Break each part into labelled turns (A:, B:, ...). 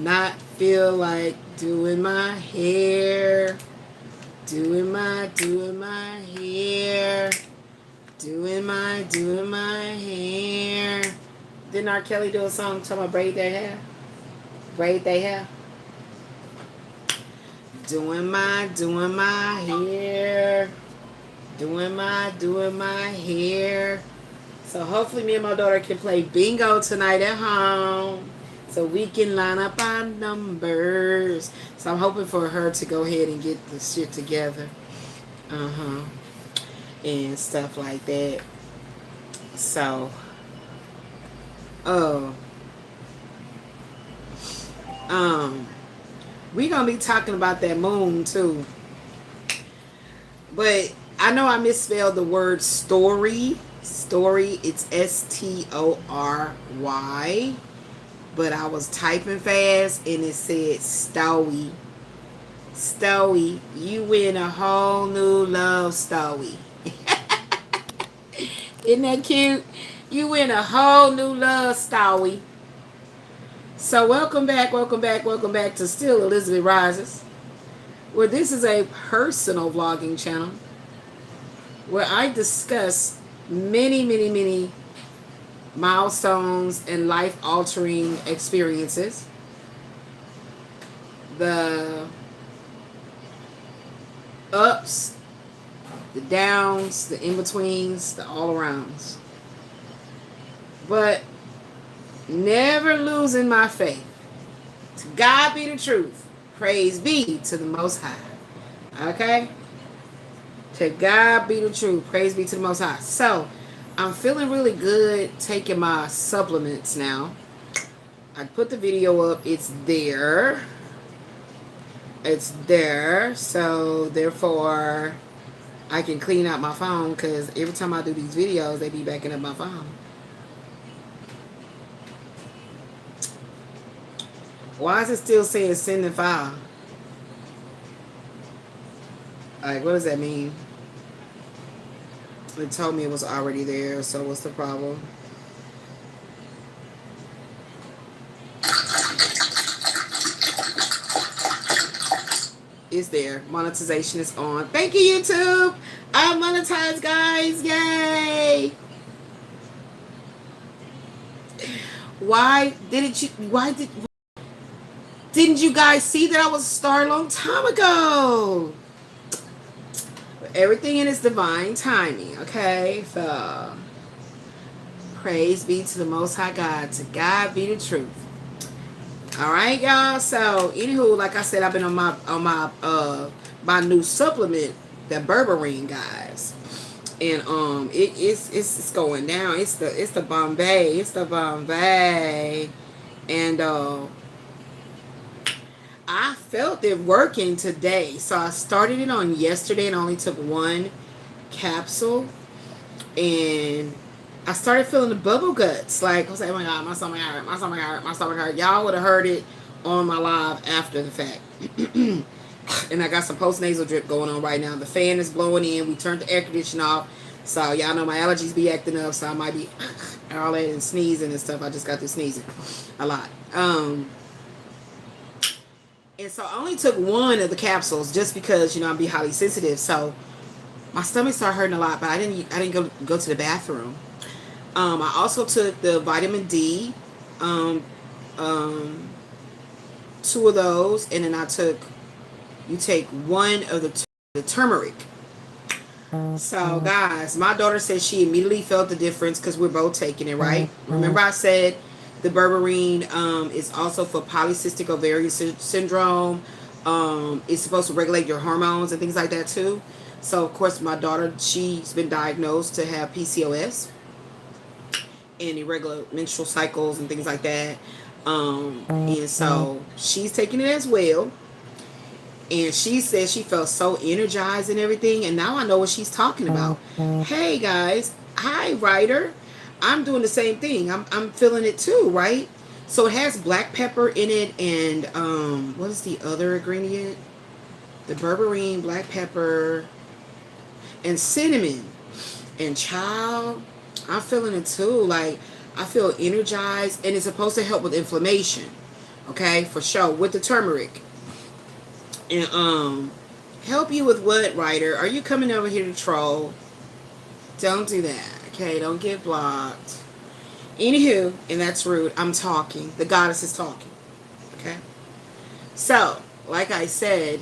A: not feel like doing my hair. Doing my hair. Doing my hair. Didn't R. Kelly do a song talking about braid their hair? Braid their hair. Doing my hair. Doing my hair. So hopefully me and my daughter can play bingo tonight at home. So we can line up our numbers. So I'm hoping for her to go ahead and get the shit together. And stuff like that. So, we're going to be talking about that moon too. But I know I misspelled the word story. Story, it's S-T-O-R-Y. But I was typing fast and it said story. Story. You win a whole new love story. Isn't that cute? You win a whole new love story. So welcome back to Still Elizabeth Rises, where this is a personal vlogging channel where I discuss many milestones and life-altering experiences. The ups, the downs, the in-betweens, the all-arounds. But never losing my faith. To God be the truth. Praise be to the Most High. Okay? To God be the truth. Praise be to the Most High. So, I'm feeling really good taking my supplements now. I put the video up. It's there. It's there. So, therefore, I can clean out my phone because every time I do these videos, they be backing up my phone. Why is it still saying send and file? Like, what does that mean? It told me it was already there, so what's the problem? It's there. Monetization is on. Thank you, YouTube. I'm monetized, guys. Yay! Didn't you guys see that I was a star a long time ago? But everything in its divine timing, okay? So, praise be to the Most High God. To God be the truth. All right, y'all. So, anywho, like I said, I've been on my new supplement, the berberine, guys. And it's going down. It's the Bombay. It's the Bombay. And I felt it working today. So I started it on yesterday and only took one capsule. And I started feeling the bubble guts. Like, I was like, oh my God, my stomach hurt, my stomach hurt, my stomach hurt. Y'all would have heard it on my live after the fact. And I got some post-nasal drip going on right now. The fan is blowing in. We turned the air conditioning off. So y'all know my allergies be acting up. So I might be all that and sneezing and stuff. I just got through sneezing a lot. And so I only took one of the capsules just because, I'm be highly sensitive. So my stomach started hurting a lot, but I didn't go to the bathroom. I also took the vitamin D, 2 of those, and then you take one of the turmeric. So guys, my daughter said she immediately felt the difference because we're both taking it, right? Remember I said the berberine is also for polycystic ovarian syndrome. It's supposed to regulate your hormones and things like that too. So of course my daughter, she's been diagnosed to have PCOS and irregular menstrual cycles and things like that. And so she's taking it as well. And she said she felt so energized and everything. And now I know what she's talking about. Hey guys, hi writer. I'm doing the same thing. I'm feeling it too, right? So it has black pepper in it and what is the other ingredient? The berberine, black pepper, and cinnamon. And child, I'm feeling it too. Like I feel energized, and it's supposed to help with inflammation. Okay, for sure, with the turmeric. And help you with what, writer? Are you coming over here to troll? Don't do that. Okay, don't get blocked. Anywho, and that's rude. I'm talking. The goddess is talking. Okay. So, like I said,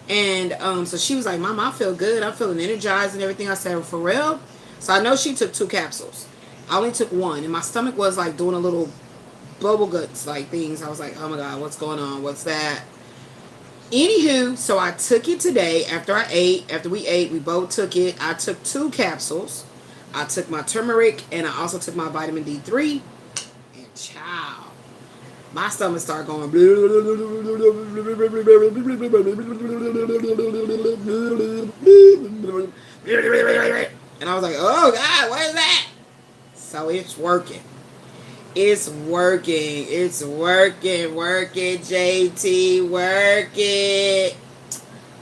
A: and so she was like, Mom, I feel good. I'm feeling energized and everything. I said, well, for real? So I know she took 2 capsules. I only took 1, and my stomach was like doing a little bubble guts like things. I was like, oh my God, what's going on? What's that? Anywho, so I took it today after I ate. After we ate, we both took it. I took 2 capsules. I took my turmeric, and I also took my vitamin D3. And child, my stomach started going. And I was like, oh God, what is that? So it's working. It's working. It's working. Working, JT. Work it.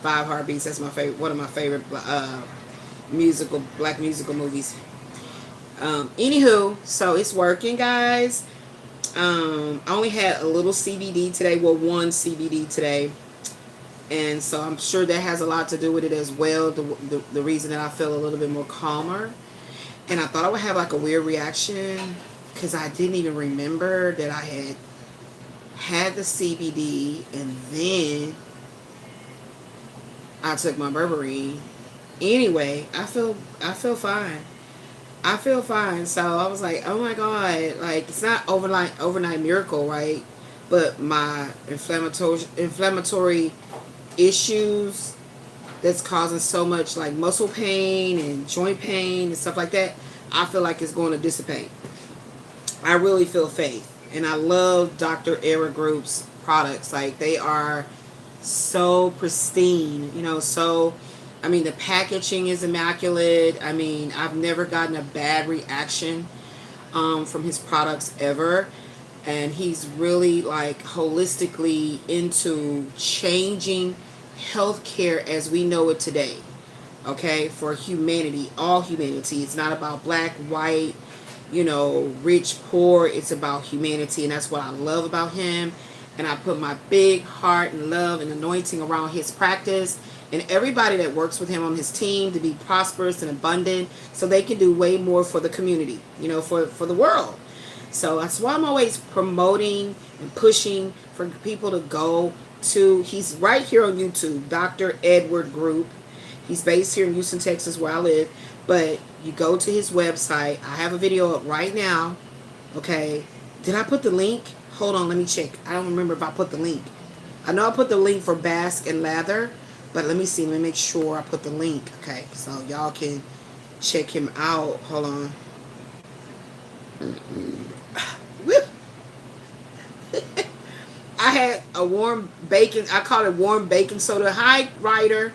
A: 5 Heartbeats. That's my favorite. One of my favorite black musical movies. Anywho, so it's working, guys. I only had a little CBD today. Well, 1 CBD today. And so I'm sure that has a lot to do with it as well. The reason that I feel a little bit more calmer. And I thought I would have like a weird reaction, because I didn't even remember that I had the CBD, and then I took my berberine. Anyway, I feel fine. I feel fine. So I was like, oh my God, like, it's not overnight miracle, right? But my inflammatory issues that's causing so much like muscle pain and joint pain and stuff like that, I feel like it's going to dissipate. I really feel faith. And I love Dr. Era Group's products. Like, they are so pristine, so, I mean, the packaging is immaculate. I mean, I've never gotten a bad reaction from his products ever. And he's really like holistically into changing healthcare as we know it today. Okay, for humanity, all humanity. It's not about black, white, rich, poor. It's about humanity, and that's what I love about him. And I put my big heart and love and anointing around his practice and everybody that works with him on his team to be prosperous and abundant, so they can do way more for the community, for the world. So that's why I'm always promoting and pushing for people to go to, he's right here on YouTube, Dr. Edward Group. He's based here in Houston, Texas, where I live. But you go to his website. I have a video up right now. Okay. Did I put the link? Hold on, let me check. I don't remember if I put the link. I know I put the link for Basque and Lather, but let me see. Let me make sure I put the link. Okay, so y'all can check him out. Hold on. I had a warm bacon. I call it warm baking soda. Hi, writer.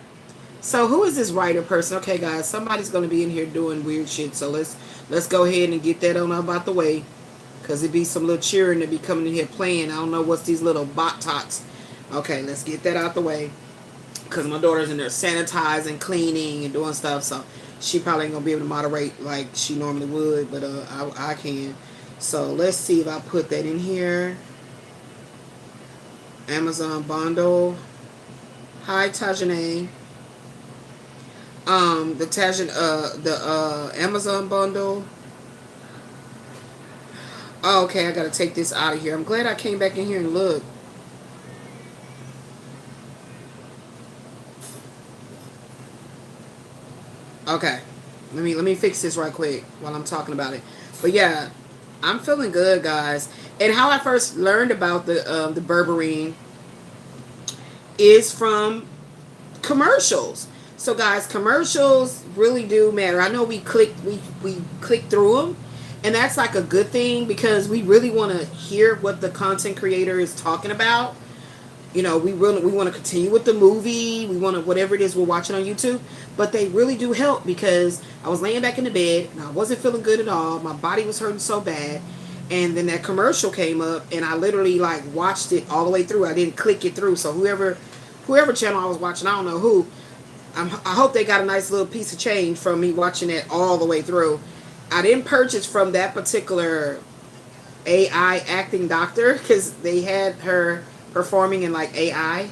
A: So who is this writer person? Okay, guys, somebody's going to be in here doing weird shit. So let's go ahead and get that on out the way, because it be some little cheering that be coming in here playing. I don't know what's these little bot tots. Okay, let's get that out the way, because my daughter's in there sanitizing, cleaning, and doing stuff. So she probably ain't going to be able to moderate like she normally would, but I can. So let's see if I put that in here. Amazon bundle. Hi, ZAHNAE. The Amazon bundle. Oh, okay, I gotta take this out of here. I'm glad I came back in here and looked. Okay, let me fix this right quick while I'm talking about it. But yeah, I'm feeling good, guys. And how I first learned about the berberine is from commercials. So guys, commercials really do matter. I know we click through them, and that's like a good thing, because we really want to hear what the content creator is talking about. We want to continue with the movie. We want to, whatever it is we're watching on YouTube. But they really do help, because I was laying back in the bed and I wasn't feeling good at all. My body was hurting so bad. And then that commercial came up, and I literally like watched it all the way through. I didn't click it through. So whoever channel I was watching, I don't know who, I hope they got a nice little piece of change from me watching it all the way through. I didn't purchase from that particular AI acting doctor, because they had her performing in like AI.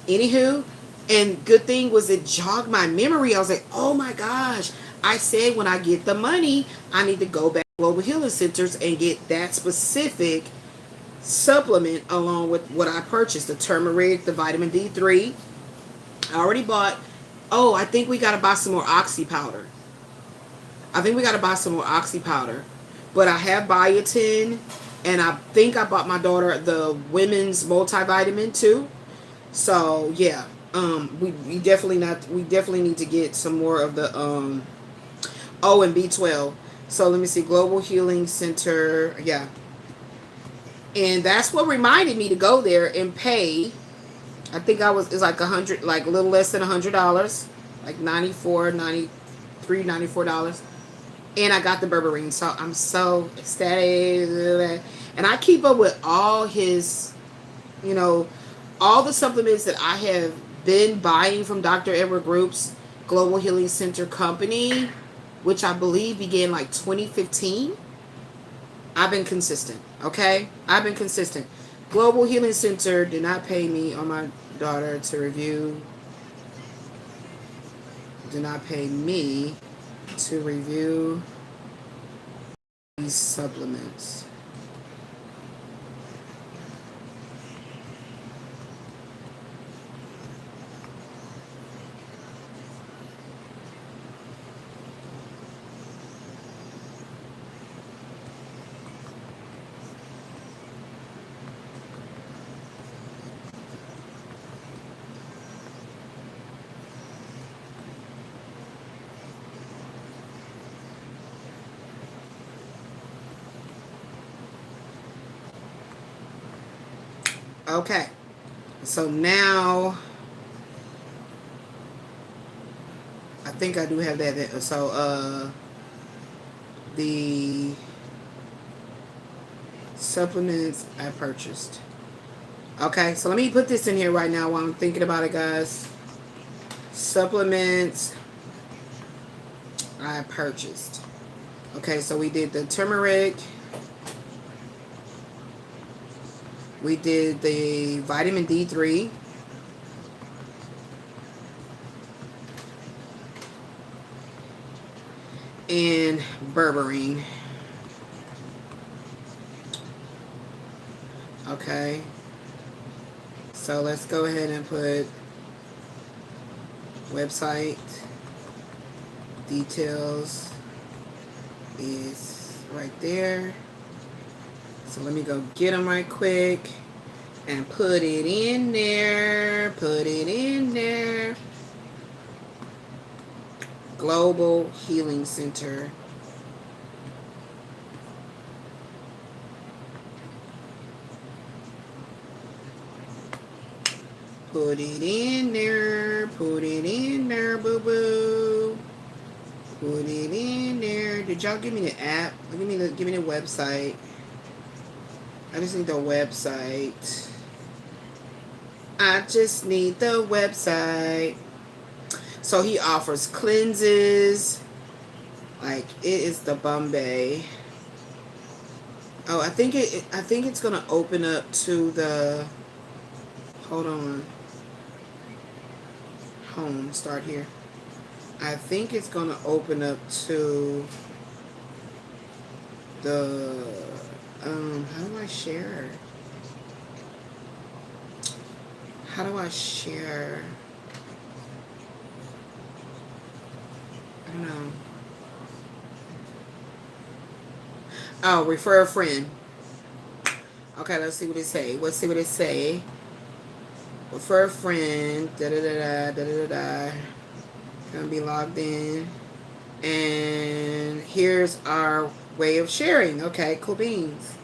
A: Anywho, and good thing was it jogged my memory. I was like, oh my gosh. I said when I get the money, I need to go back to Global Healing Centers and get that specific supplement along with what I purchased. The turmeric, the vitamin D3. I already bought. Oh, I think we got to buy some more oxy powder. I think we got to buy some more oxy powder. But I have biotin, and I think I bought my daughter the women's multivitamin too. So yeah, we definitely need to get some more of the oh, and B12. So let me see, Global Healing Center, yeah, and that's what reminded me to go there and pay. I think it's like $100, like a little less than $100, like $94, and I got the berberine. So I'm so ecstatic, and I keep up with all his, you know, all the supplements that I have been buying from Dr. Edward Group's Global Healing Center company, which I believe began like 2015. I've been consistent, okay? I've been consistent. Global Healing Center did not pay me or my daughter to review. Did not pay me to review these supplements. Okay, so now I think I do have that. So the supplements I purchased. Okay, so let me put this in here right now while I'm thinking about it, guys. Supplements I purchased. Okay, so we did the turmeric. We did the vitamin D3. And berberine. Okay. So let's go ahead and put website details is right there. So let me go get them right quick and put it in there. Put it in there. Global Healing Center. Put it in there. Put it in there, boo-boo. Put it in there. Did y'all give me the app? Give me the website. I just need the website. I just need the website. So he offers cleanses. Like, it is the Bombay. Oh, I think it's gonna open up to the. Hold on. Home. Start here. I think it's gonna open up to the. How do I share? How do I share? I don't know. Oh, refer a friend. Okay, let's see what it say. Let's see what it say. Refer a friend. Da da da da da da da. Gonna be logged in. And here's our way of sharing. Okay, cool beans.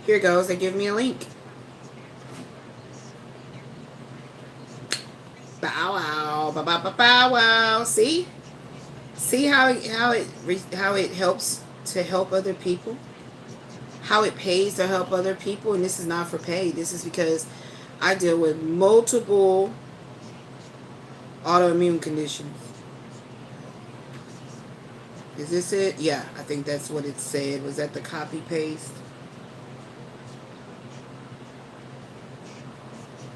A: Here goes. They give me a link. Bow wow, bow bow bow bow wow. See how it helps to help other people. How it pays to help other people, and this is not for pay. This is because I deal with multiple autoimmune conditions. Is this it? Yeah, I think that's what it said. Was that the copy paste?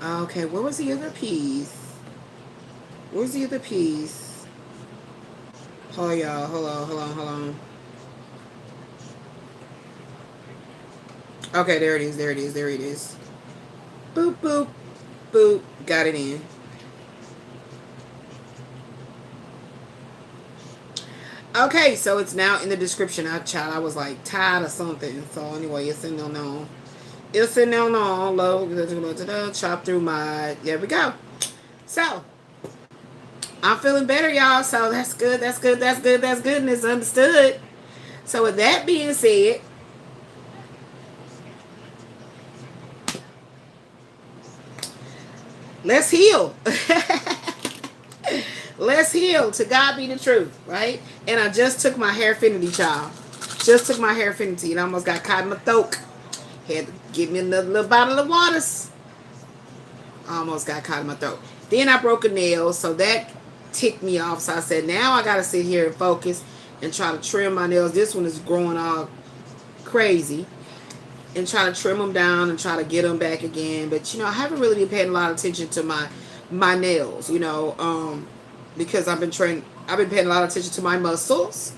A: Okay, where was the other piece? Where's the other piece? Oh, y'all. Hold on. Okay, there it is. Boop, boop, boop. Got it in. Okay, so it's now in the description. I was like tired of something. So anyway, it's in there now. It's in there now. Low, chop through my. There we go. So I'm feeling better, y'all. So that's good. That's good. And it's understood. So with that being said, let's heal. Let's heal. To God be the truth, right? And I just took my Hairfinity, child. Just took my Hairfinity and almost got caught in my throat. Had to give me another little bottle of waters. Almost got caught in my throat. Then I broke a nail, so that ticked me off. So I said, now I got to sit here and focus and try to trim my nails. This one is growing all crazy. And try to trim them down and try to get them back again. But, I haven't really been paying a lot of attention to my nails, because I've been paying a lot of attention to my muscles.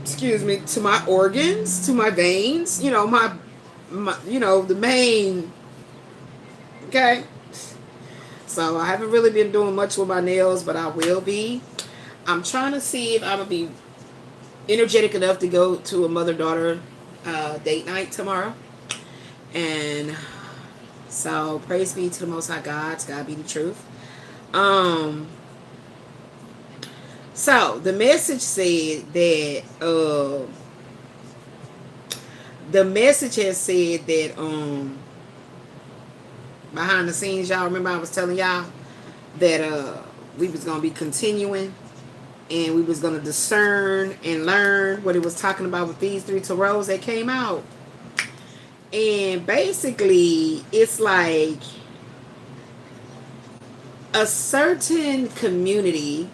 A: Excuse me, to my organs, to my veins, my the main. Okay. So I haven't really been doing much with my nails, but I will be. I'm trying to see if I'm going to be energetic enough to go to a mother-daughter date night tomorrow. And so praise be to the Most High God. God be the truth. So the message said that the message has said that behind the scenes, y'all remember I was telling y'all that we was gonna be continuing and we was gonna discern and learn what it was talking about with these 3 tarots that came out. And basically it's like a certain community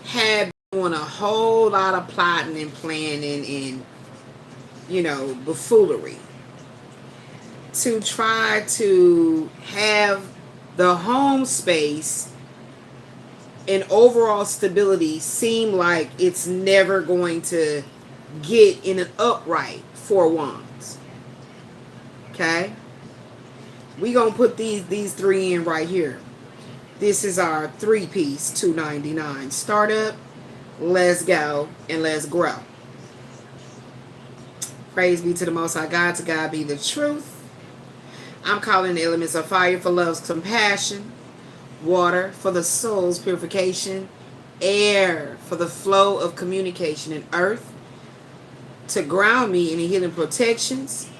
A: had been doing a whole lot of plotting and planning and buffoonery to try to have the home space and overall stability seem like it's never going to get in an upright 4 wands. Okay, we gonna put these 3 in right here. This is our 3-piece $2.99 startup. Let's go and let's grow. Praise be to the Most High God. To God be the truth. I'm calling the elements of fire for love's compassion, water for the soul's purification, air for the flow of communication, and earth to ground me in the healing protections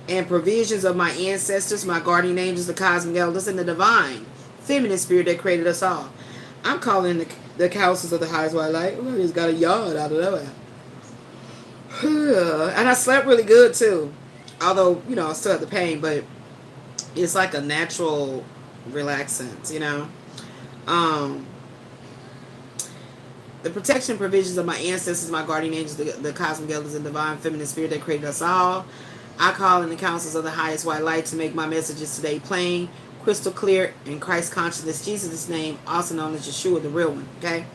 A: and provisions of my ancestors, my guardian angels, the cosmic elders, and the divine feminine spirit that created us all. I'm calling the councils of the highest white light. Oh, he's got a yard out of that. And I slept really good too. Although, I still have the pain, but it's like a natural relaxant, The protection provisions of my ancestors, my guardian angels, the cosmic elders, and divine feminine spirit that created us all. I call in the councils of the highest white light to make my messages today plain, crystal clear, in Christ consciousness, Jesus' name, also known as Yeshua, the real one. Okay?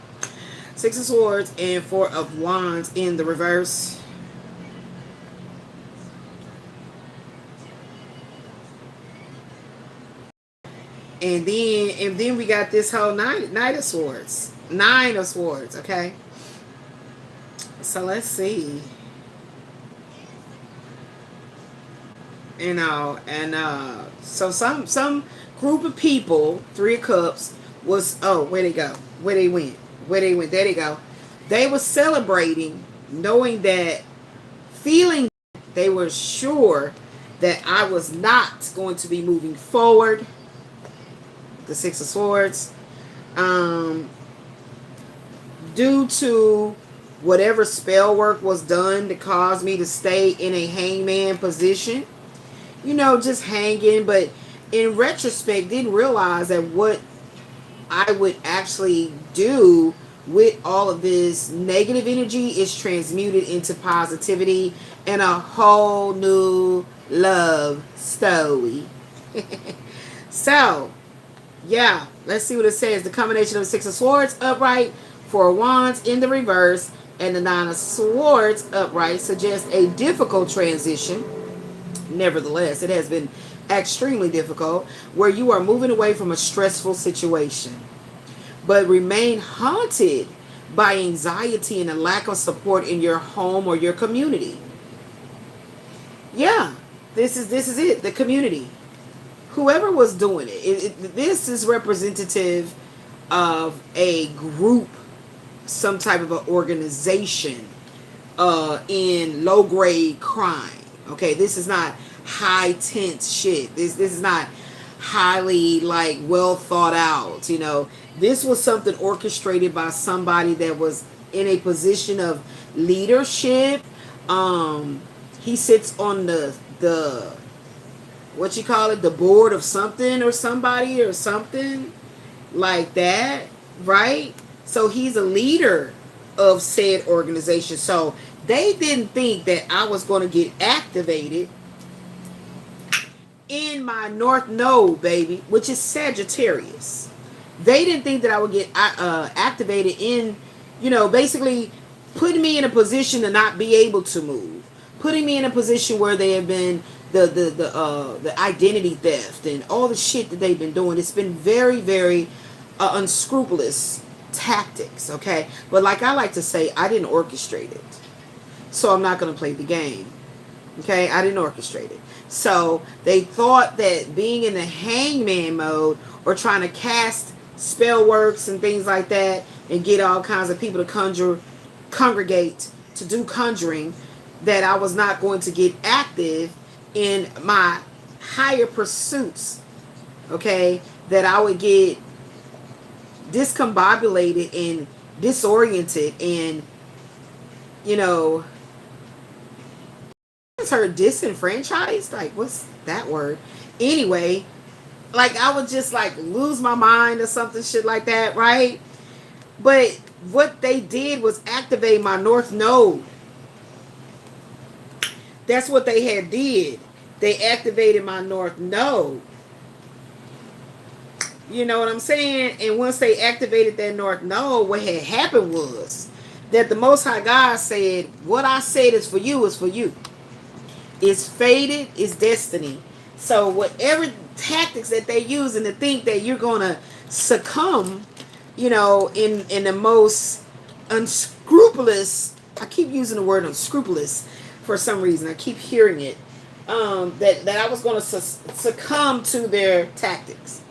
A: 6 of Swords and 4 of Wands in the reverse. And then we got this whole Knight of Swords. 9 of Swords, okay? So let's see. So some group of people, 3 of Cups, was, where they go? Where they went? There they go. They were celebrating, knowing that, feeling they were sure that I was not going to be moving forward. The 6 of Swords. Due to whatever spell work was done to cause me to stay in a hangman position. Just hanging, but in retrospect, didn't realize that what I would actually do with all of this negative energy is transmuted into positivity and a whole new love story. So, yeah, let's see what it says. The combination of the Six of Swords upright, Four of Wands in the reverse, and the Nine of Swords upright suggests a difficult transition. Nevertheless, it has been extremely difficult, where you are moving away from a stressful situation, but remain haunted by anxiety and a lack of support in your home or your community. Yeah, this is it, the community. Whoever was doing it, this is representative of a group, some type of an organization in low grade crime. Okay, this is not high tense shit. This is not highly like well thought out. You know, this was something orchestrated by somebody that was in a position of leadership. He sits on the what you call it, the board of something or somebody or something like that, right? So he's a leader of said organization. So they didn't think that I was going to get activated in my North Node, baby, which is Sagittarius. They didn't think that I would get activated in, you know, basically putting me in a position to not be able to move, putting me in a position where they have been the identity theft and all the shit that they've been doing. It's been very, very unscrupulous tactics, okay? But like I like to say, I didn't orchestrate it. So I'm not going to play the game. Okay? I didn't orchestrate it. So they thought that being in the hangman mode or trying to cast spell works and things like that and get all kinds of people to congregate to do conjuring, that I was not going to get active in my higher pursuits. Okay? That I would get discombobulated and disoriented and, you know, heard disenfranchised, like what's that word? Anyway, like I would just like lose my mind or something shit like that, right? But what they did was activate my North Node. That's what they had did. They activated my North Node. You know what I'm saying? And once they activated that North Node, what had happened was that the Most High God said, what I said is for you is for you. It's fated, it's destiny. So whatever tactics that they use and to think that you're going to succumb, you know, in the most unscrupulous, I keep using the word unscrupulous for some reason. I keep hearing it. That I was going to succumb to their tactics.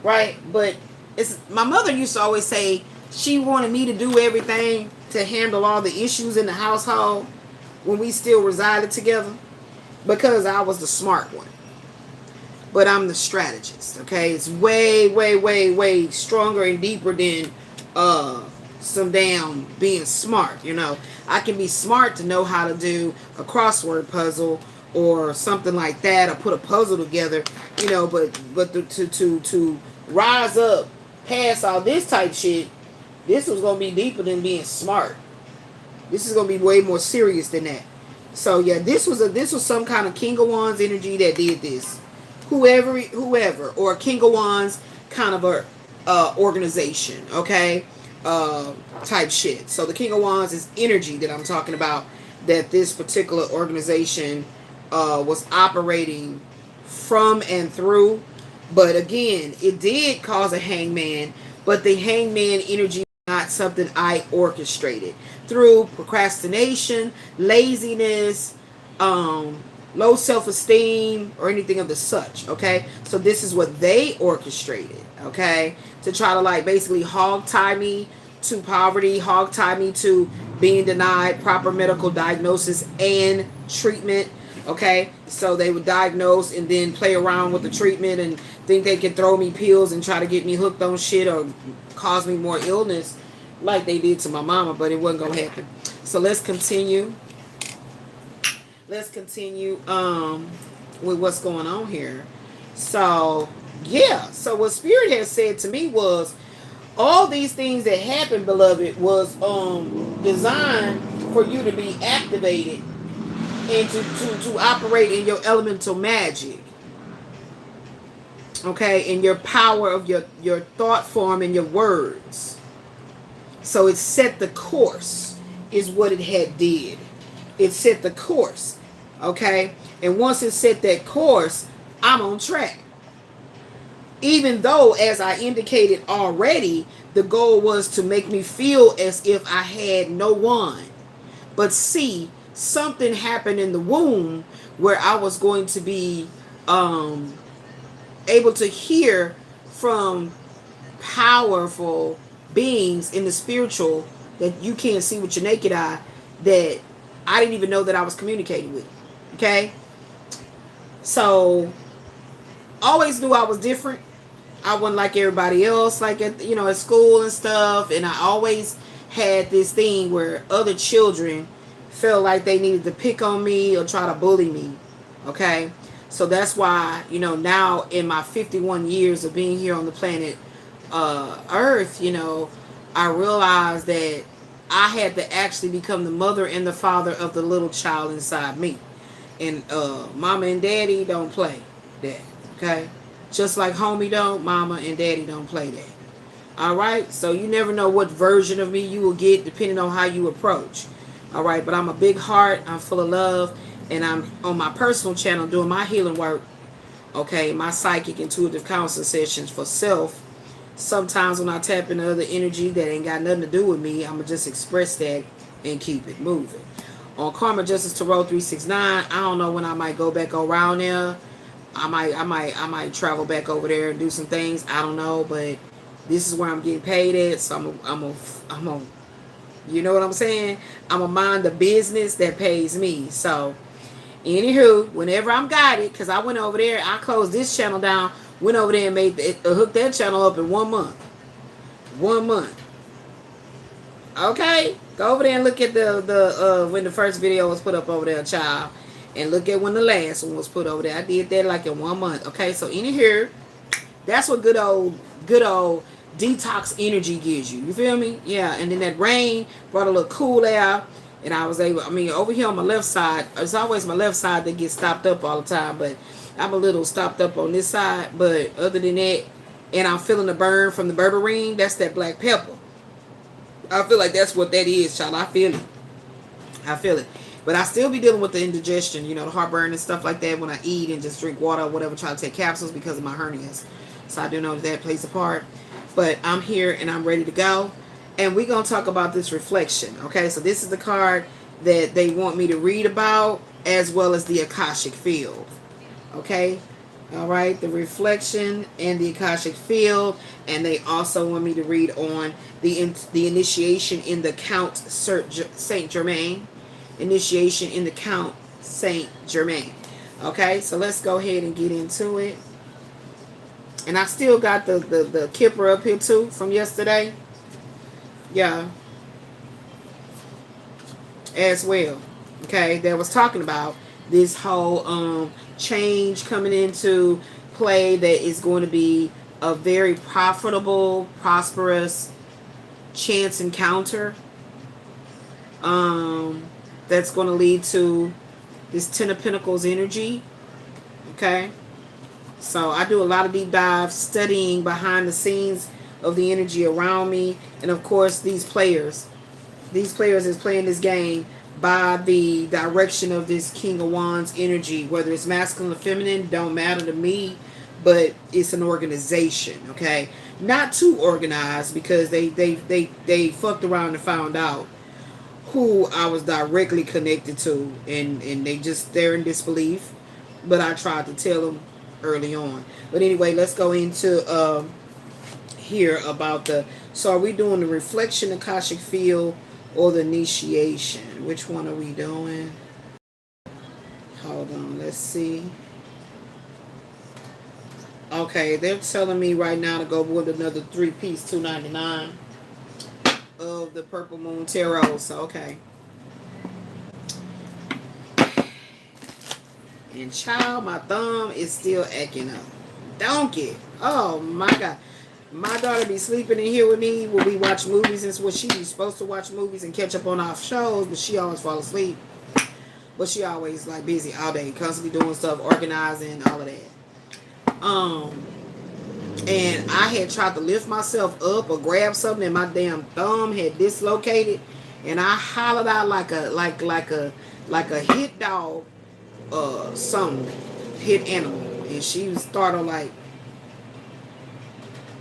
A: Right? But it's my mother used to always say she wanted me to do everything to handle all the issues in the household when we still resided together, because I was the smart one. But I'm the strategist, okay? It's way, way, way, way stronger and deeper than some damn being smart, you know. I can be smart to know how to do a crossword puzzle or something like that, or put a puzzle together, you know, but to rise up past all this type shit, this was going to be deeper than being smart. This is going to be way more serious than that. So yeah, this was some kind of King of Wands energy that did this. Whoever, or King of Wands kind of a organization, okay? Type shit. So the King of Wands is energy that I'm talking about, that this particular organization was operating from and through. But again, it did cause a hangman, but the hangman energy not something I orchestrated through procrastination, laziness, low self-esteem, or anything of the such. Okay, so this is what they orchestrated, okay, to try to like basically hog tie me to poverty, hog tie me to being denied proper medical diagnosis and treatment. Okay, so they would diagnose and then play around with the treatment and think they could throw me pills and try to get me hooked on shit or cause me more illness like they did to my mama, but it wasn't gonna happen. So let's continue. Let's continue with what's going on here. So, yeah. So what Spirit has said to me was, all these things that happened, beloved, was designed for you to be activated and to operate in your elemental magic. Okay, in your power of your thought form and your words. So it set the course, is what it had did. It set the course. Okay, and once it set that course, I'm on track. Even though, as I indicated already, the goal was to make me feel as if I had no one. But see, something happened in the womb where I was going to be able to hear from powerful beings in the spiritual that you can't see with your naked eye, that I didn't even know that I was communicating with. Okay? So, always knew I was different. I wasn't like everybody else, like at school and stuff. And I always had this thing where other children felt like they needed to pick on me or try to bully me. Okay? So that's why, now in my 51 years of being here on the planet Earth, I realized that I had to actually become the mother and the father of the little child inside me. And mama and daddy don't play that. Okay? Just like homie don't, mama and daddy don't play that. Alright? So you never know what version of me you will get depending on how you approach. Alright? But I'm a big heart. I'm full of love. And I'm on my personal channel doing my healing work. Okay? My psychic intuitive counseling sessions for self. Sometimes when I tap into other energy that ain't got nothing to do with me, I'm going to just express that and keep it moving. On Karma Justice Tarot 369, I don't know when I might go back around there. I might travel back over there and do some things. I don't know, but this is where I'm getting paid at. So I'm you know what I'm saying? I'm gonna mind the business that pays me. So, anywho, whenever I'm guided, because I went over there, I closed this channel down, went over there and made hooked that channel up in 1 month. 1 month. Okay, go over there and look at the when the first video was put up over there, child. And look at when the last one was put over there. I did that like in 1 month. Okay, so in here, that's what good old detox energy gives you. You feel me? Yeah, and then that rain brought a little cool air. And I was able, over here on my left side, it's always my left side that gets stopped up all the time. But I'm a little stopped up on this side. But other than that, and I'm feeling the burn from the berberine. That's that black pepper. I feel like that's what that is, child. I feel it. I feel it. But I still be dealing with the indigestion, the heartburn and stuff like that when I eat and just drink water or whatever, try to take capsules because of my hernias. So I do know that plays a part. But I'm here and I'm ready to go. And we're going to talk about this reflection. Okay, so this is the card that they want me to read about, as well as the Akashic field. Okay, all right, the reflection and the Akashic field. And they also want me to read on the initiation in the Count Saint Germain. Initiation in the Count Saint Germain. Okay, so let's go ahead and get into it. And I still got the Kipper up here too from yesterday. Yeah. As well. Okay, that was talking about this whole change coming into play that is going to be a very profitable, prosperous chance encounter. That's going to lead to this Ten of Pentacles energy. Okay. So I do a lot of deep dives studying behind the scenes of the energy around me. And of course, these players is playing this game by the direction of this King of Wands energy. Whether it's masculine or feminine, don't matter to me. But it's an organization. Okay. Not too organized, because they fucked around and found out who I was directly connected to, and they're in disbelief, but I tried to tell them early on. But anyway, let's go into here about so are we doing the reflection, Akashic field, or the initiation? Which one are we doing? Hold on, let's see. Okay, they're telling me right now to go with another 3-piece $2.99 of the Purple Moon Tarot. So okay. And child, my thumb is still acting up. donkey. Oh my God. My daughter be sleeping in here with me. We'll be watching movies. And it's what she's supposed to watch movies and catch up on our shows, but she always fall asleep. But she always like busy all day, constantly doing stuff, organizing, all of that. And I had tried to lift myself up or grab something, and my damn thumb had dislocated, and I hollered out like a hit dog, something, hit animal, and she started like,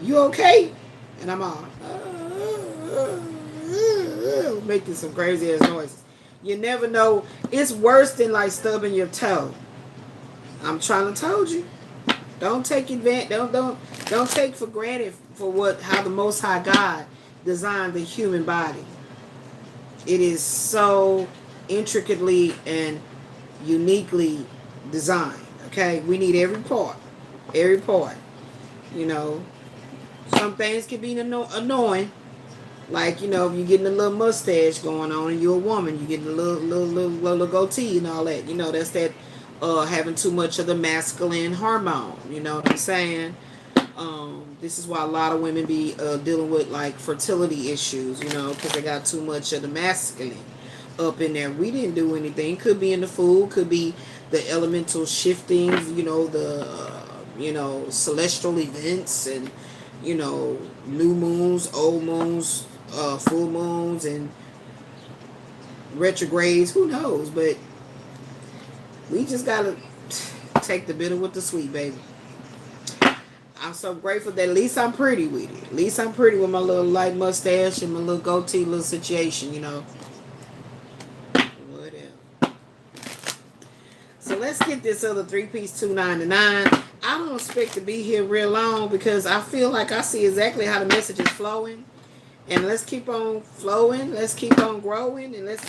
A: "You okay?" And I'm all making some crazy ass noises. You never know. It's worse than like stubbing your toe. I'm trying to told you. Don't take advantage. Don't take for granted for how the Most High God designed the human body. It is so intricately and uniquely designed. Okay, we need every part. Every part. You know, some things can be annoying. Like, you know, if you're getting a little mustache going on and you're a woman, you're getting a little goatee and all that. You know, that's that having too much of the masculine hormone. You know what I'm saying? This is why a lot of women be dealing with like fertility issues, you know, because they got too much of the masculine up in there. We didn't do anything. Could be in the food, could be the elemental shiftings, you know, the celestial events and, you know, new moons, old moons, full moons and retrogrades, who knows? But we just gotta take the bitter with the sweet, baby. I'm so grateful that at least I'm pretty with it. At least I'm pretty with my little light mustache and my little goatee little situation, you know. Whatever. So let's get this other 3-piece 299. I don't expect to be here real long because I feel like I see exactly how the message is flowing. And let's keep on flowing. Let's keep on growing. And let's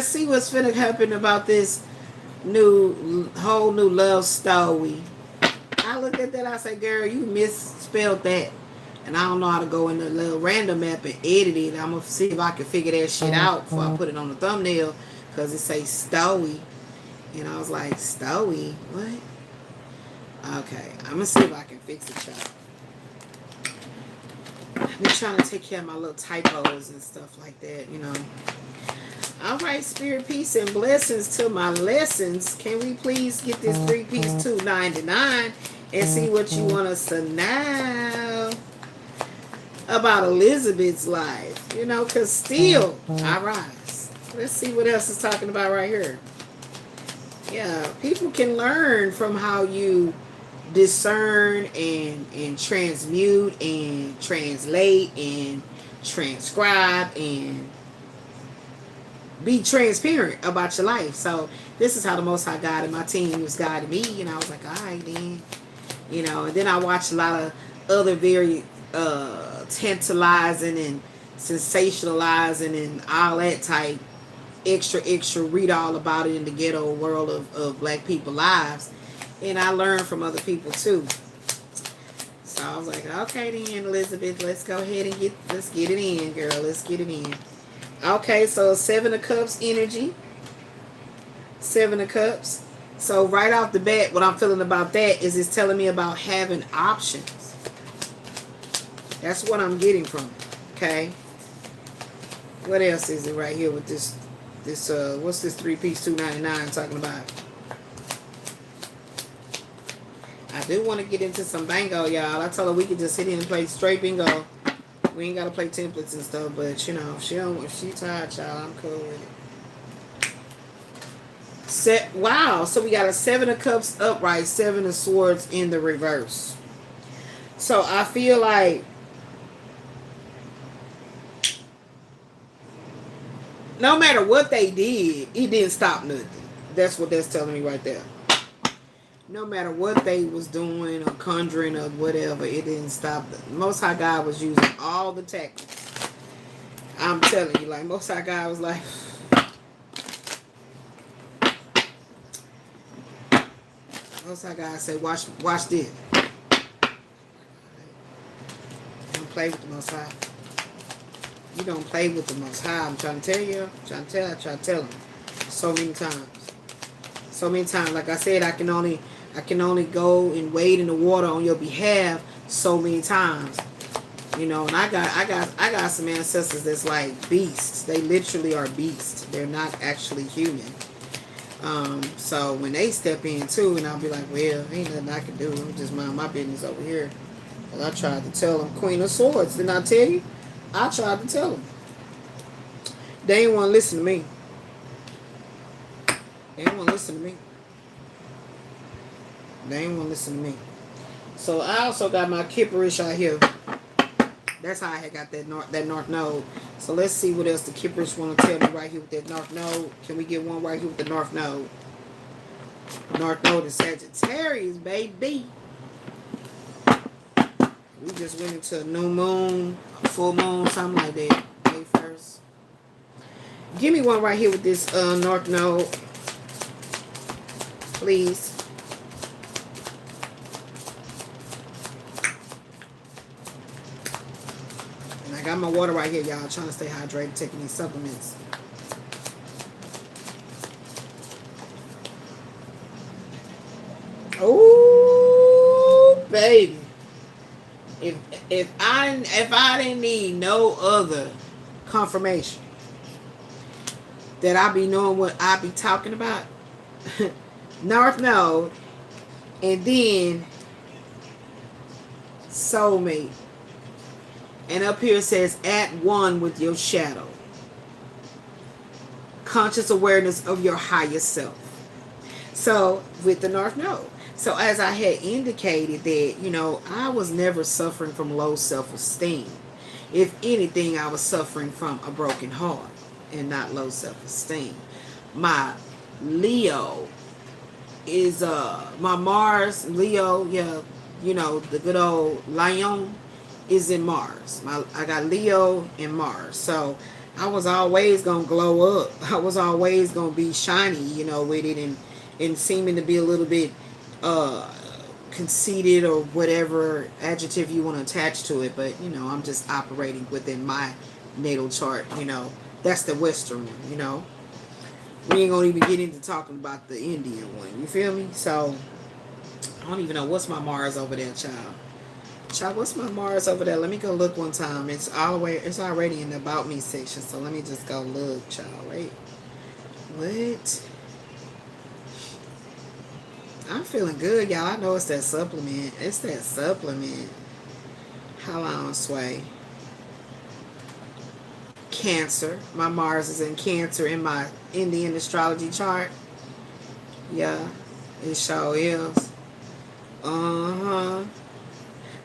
A: see what's finna happen about this whole new love story. I look at that, I say, girl, you misspelled that. And I don't know how to go in the little random app and edit it. I'm going to see if I can figure that shit out before I put it on the thumbnail. Because it says story. And I was like, story? What? Okay. I'm going to see if I can fix it, y'all. I've been trying to take care of my little typos and stuff like that, you know. All right, spirit, peace, and blessings to my lessons. Can we please get this 3-piece 299 and see what you want us to know about Elizabeth's life? You know, because still, I rise. Let's see what else is talking about right here. Yeah, people can learn from how you discern and transmute and translate and transcribe and be transparent about your life. So this is how the Most High God and my team was guiding me. And I was like, all right then. You know, and then I watched a lot of other very tantalizing and sensationalizing and all that type extra read all about it in the ghetto world of black people lives. And I learned from other people too. So I was like, okay then, Elizabeth, let's go ahead and let's get it in, girl. Let's get it in. Okay, so 7 of Cups energy. 7 of Cups. So right off the bat, what I'm feeling about that is it's telling me about having options. That's what I'm getting from it. Okay. What else is it right here with this what's this 3-piece 299 talking about? I do want to get into some bingo, y'all. I told her we could just sit in and play straight bingo. We ain't got to play templates and stuff, but, you know, if she tired, y'all, I'm cool with it. Wow, so we got a 7 of Cups upright, 7 of Swords in the reverse. So I feel like no matter what they did, it didn't stop nothing. That's what that's telling me right there. No matter what they was doing or conjuring or whatever, it didn't stop them. Most High God was using all the tactics. I'm telling you, like, Most High God was like, Most High God said, watch this. Don't play with the Most High. You don't play with the Most High. I'm trying to tell you. I try to tell him. So many times. Like I said, I can only I can only go and wade in the water on your behalf so many times. You know, and I got some ancestors that's like beasts. They literally are beasts. They're not actually human. So when they step in too, and I'll be like, well, ain't nothing I can do. I'm just mind my business over here. And I tried to tell them, Queen of Swords. Didn't I tell you? I tried to tell them. They ain't want to listen to me. They ain't want to listen to me. They ain't want to listen to me. So I also got my Kipperish out here. That's how I had got that North Node. So let's see what else the Kipperish want to tell me right here with that North Node. Can we get one right here with the North Node? North Node is Sagittarius, baby. We just went into a new moon, a full moon, something like that. May 1st. Give me one right here with this North Node, please. And I got my water right here, y'all. Trying to stay hydrated, taking these supplements. Oh, baby. If I didn't need no other confirmation that I be knowing what I be talking about, North Node, and then soulmate, and up here it says at one with your shadow, conscious awareness of your highest self. So with the North Node. So as I had indicated that, you know, I was never suffering from low self-esteem. If anything, I was suffering from a broken heart and not low self-esteem. My Leo is my Mars, Leo, yeah, you know, the good old lion is in Mars. I got Leo and Mars. So I was always gonna glow up. I was always gonna be shiny, you know, with it, and seeming to be a little bit conceited or whatever adjective you want to attach to it. But, you know, I'm just operating within my natal chart, you know. That's the Western one, you know. We ain't gonna even get into talking about the Indian one, you feel me? So I don't even know what's my Mars over there, child. Child, what's my Mars over there? Let me go look one time. It's already in the About Me section, so let me just go look, child. Wait. What? I'm feeling good, y'all. I know it's that supplement. It's that supplement. How long, Sway? Cancer. My Mars is in Cancer in my Indian astrology chart. Yeah, it sure is.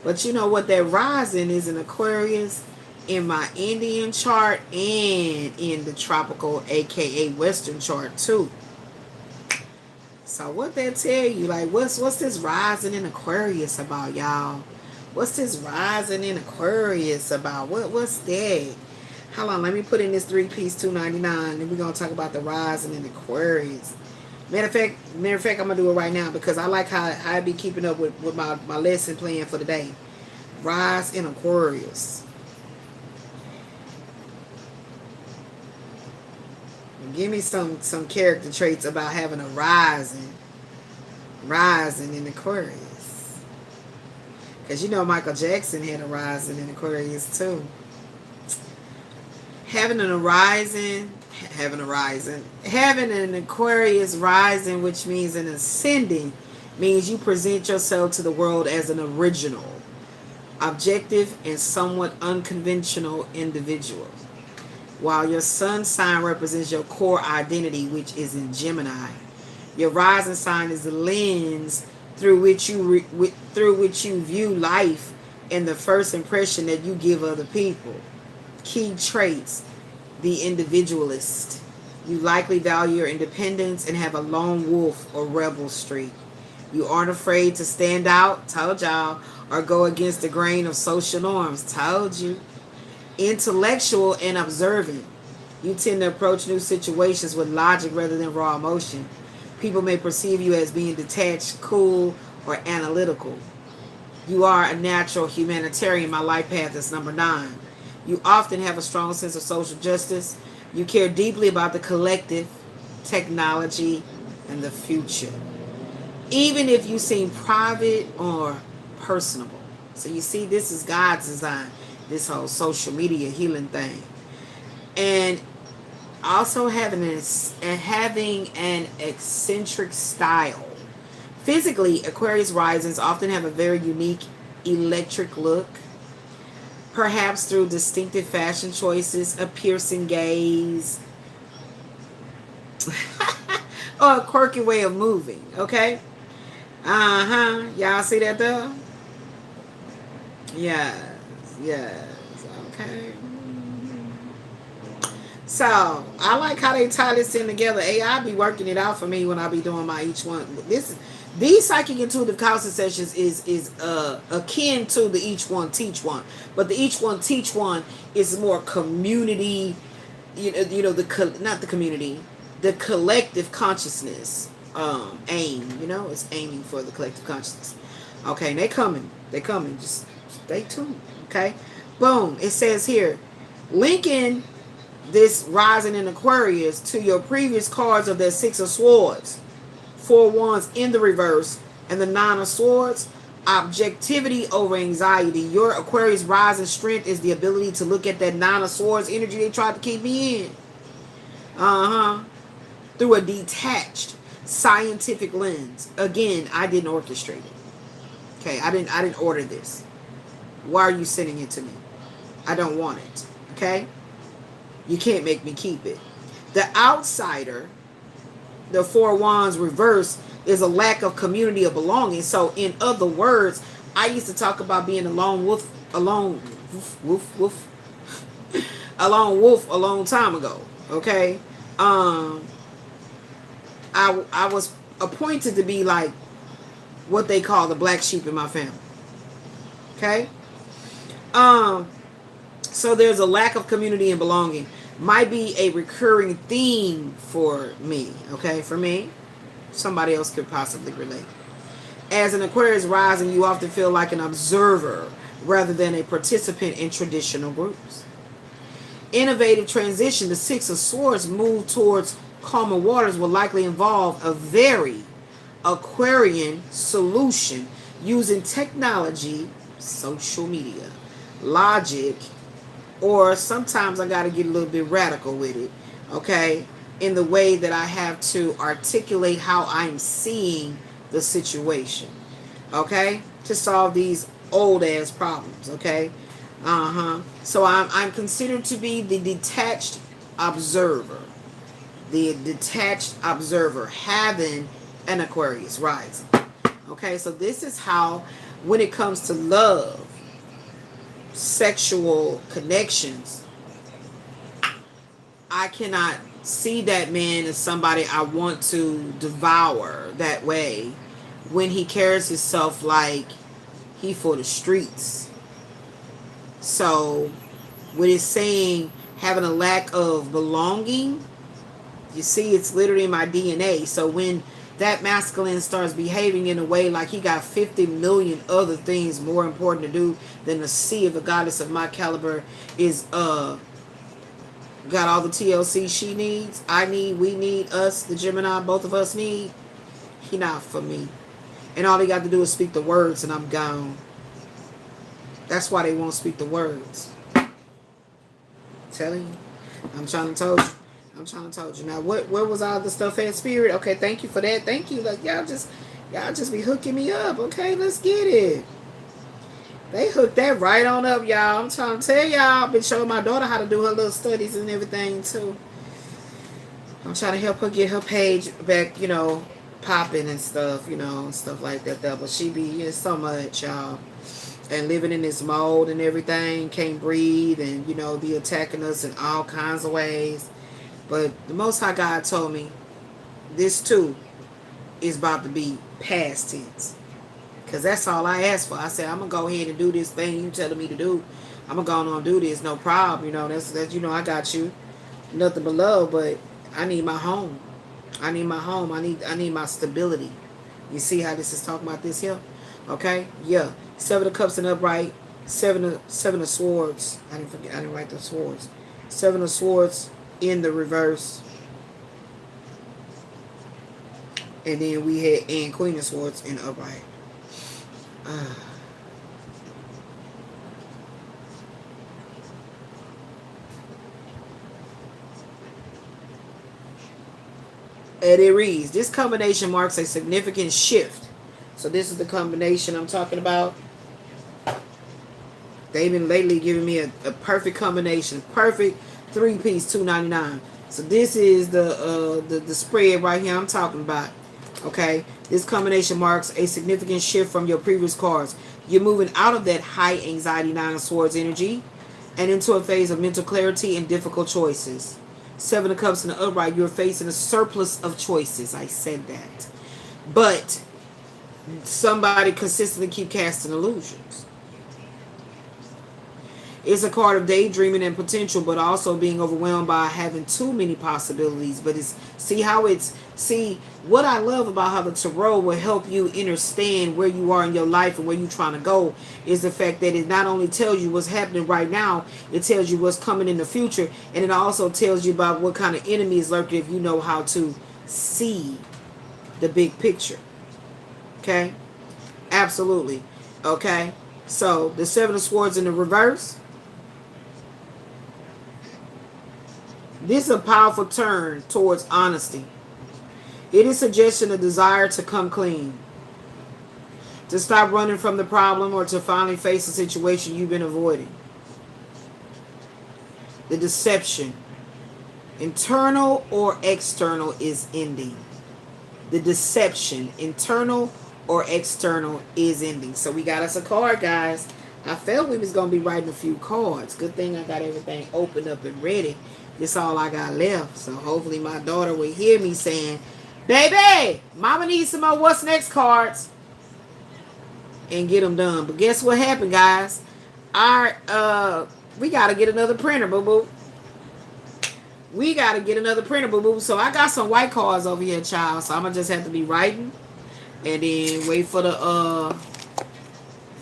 A: But you know what? That rising is in Aquarius in my Indian chart and in the tropical, aka Western chart too. So what that tell you? Like, what's this rising in Aquarius about, y'all? What's this rising in Aquarius about? What's that? Hold on, let me put in this 3-piece $2.99, and we're gonna talk about the rising in Aquarius. Matter of fact, I'm gonna do it right now because I like how I be keeping up with my lesson plan for the day. Rise in Aquarius. Give me some character traits about having a rising in Aquarius. Because you know Michael Jackson had a rising in Aquarius too. Having an Aquarius rising, which means an ascending, means you present yourself to the world as an original, objective, and somewhat unconventional individual. While your sun sign represents your core identity, which is in Gemini. Your rising sign is the lens through which you view life and the first impression that you give other people. Key traits: the individualist. You likely value your independence and have a lone wolf or rebel streak. You aren't afraid to stand out, told y'all, or go against the grain of social norms, told you. Intellectual and observant. You tend to approach new situations with logic rather than raw emotion. People may perceive you as being detached, cool, or analytical. You are a natural humanitarian. My life path is number 9. You often have a strong sense of social justice. You care deeply about the collective, technology, and the future. even if you seem private or personable. So you see, this is God's design, this whole social media healing thing. And also having an eccentric style. Physically, Aquarius risings often have a very unique electric look, perhaps through distinctive fashion choices, a piercing gaze, or a quirky way of moving. Okay? Y'all see that though? Yes. Okay. So I like how they tie this in together. AI be working it out for me when I be doing my each one. These psychic intuitive counseling sessions is akin to the each one teach one, but the each one teach one is more community. Not the community, the collective consciousness aim. It's aiming for the collective consciousness. Okay, and they coming. Just stay tuned. Okay, boom. It says here, linking this rising in Aquarius to your previous cards of the Six of Swords, Four Wands in the reverse, and the Nine of Swords. Objectivity over anxiety. Your Aquarius rising strength is the ability to look at that Nine of Swords energy they tried to keep me in. Through a detached, scientific lens. Again, I didn't orchestrate it. Okay, I didn't order this. Why are you sending it to me? I don't want it. Okay? You can't make me keep it. The outsider, the Four Wands reverse, is a lack of community of belonging. So in other words, I used to talk about being a lone wolf a long time ago. Okay? I was appointed to be like what they call the black sheep in my family. Okay? So there's a lack of community and belonging. Might be a recurring theme for me. Okay, for me. Somebody else could possibly relate. As an Aquarius rising, you often feel like an observer rather than a participant in traditional groups. Innovative transition, the Six of Swords move towards calmer waters will likely involve a very Aquarian solution using technology, social media, logic, or sometimes I got to get a little bit radical with it, okay, in the way that I have to articulate how I'm seeing the situation, okay, to solve these old ass problems, okay. So I'm considered to be the detached observer, having an Aquarius rising. Okay, so this is how, when it comes to love, sexual connections, I cannot see that man as somebody I want to devour that way when he carries himself like he for the streets. So when it's saying having a lack of belonging, you see, it's literally in my DNA. So when that masculine starts behaving in a way like he got 50 million other things more important to do than to see if a goddess of my caliber is got all the TLC she needs, I need, we need, us, the Gemini, both of us need, he not for me. And all they got to do is speak the words and I'm gone. That's why they won't speak the words. I'm telling you. I'm trying to tell you. Now, where was all the stuff at, Spirit? Okay, thank you for that. Thank you. Like y'all just be hooking me up. Okay, let's get it. They hooked that right on up, y'all. I'm trying to tell y'all. I've been showing my daughter how to do her little studies and everything too. I'm trying to help her get her page back, popping and stuff, and stuff like that. But she be so much, y'all. And living in this mold and everything, can't breathe, and be attacking us in all kinds of ways. But the Most High God told me this too is about to be past tense. Because that's all I asked for. I said, I'm going to go ahead and do this thing you telling me to do. I'm going to go on and do this. No problem. That's I got you. Nothing but love. But I need my home. I need my home. I need my stability. You see how this is talking about this here? Okay? Yeah. Seven of Cups and upright. Seven of Swords. I didn't write the swords. Seven of Swords in the reverse. And then we had and Queen of Swords in upright. And it reads, this combination marks a significant shift. So this is the combination I'm talking about. They've been lately giving me a perfect combination. Perfect 3-piece, $2.99. So this is the spread right here I'm talking about. Okay, this combination marks a significant shift from your previous cards. You're moving out of that high anxiety 9 of Swords energy and into a phase of mental clarity and difficult choices. 7 of Cups in the upright, you're facing a surplus of choices. I said that. But somebody consistently keep casting illusions. It's a card of daydreaming and potential, but also being overwhelmed by having too many possibilities. But it's see what I love about how the tarot will help you understand where you are in your life and where you're trying to go is the fact that it not only tells you what's happening right now, it tells you what's coming in the future, and it also tells you about what kind of enemy is lurking if you know how to see the big picture. Okay, absolutely. Okay, so the 7 of Swords in the reverse. This is a powerful turn towards honesty. It is suggesting a desire to come clean, to stop running from the problem, or to finally face a situation you've been avoiding. The deception, internal or external, is ending. The deception, internal or external, is ending. So we got us a card, guys. I felt we was going to be writing a few cards. Good thing I got everything opened up and ready. This all I got left. So hopefully my daughter will hear me saying, baby, mama needs some more what's next cards. And get them done. But guess what happened, guys? We got to get another printer, boo-boo. We got to get another printer, boo-boo. So I got some white cards over here, child. So I'm going to just have to be writing. And then wait for the,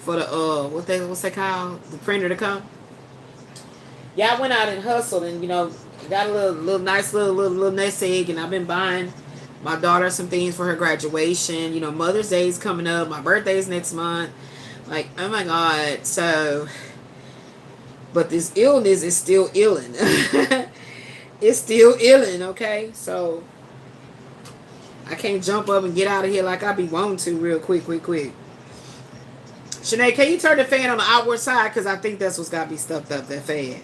A: what's that called? The printer to come. Yeah, I went out and hustled and, you know, got a little nice little nest egg, and I've been buying my daughter some things for her graduation. You know, Mother's Day is coming up. My birthday is next month. Like, oh my God. So, but this illness is still illing. It's still illing, okay? So, I can't jump up and get out of here like I be wanting to real quick. Shanae, can you turn the fan on the outward side? Because I think that's what's got to be stuffed up, that fan.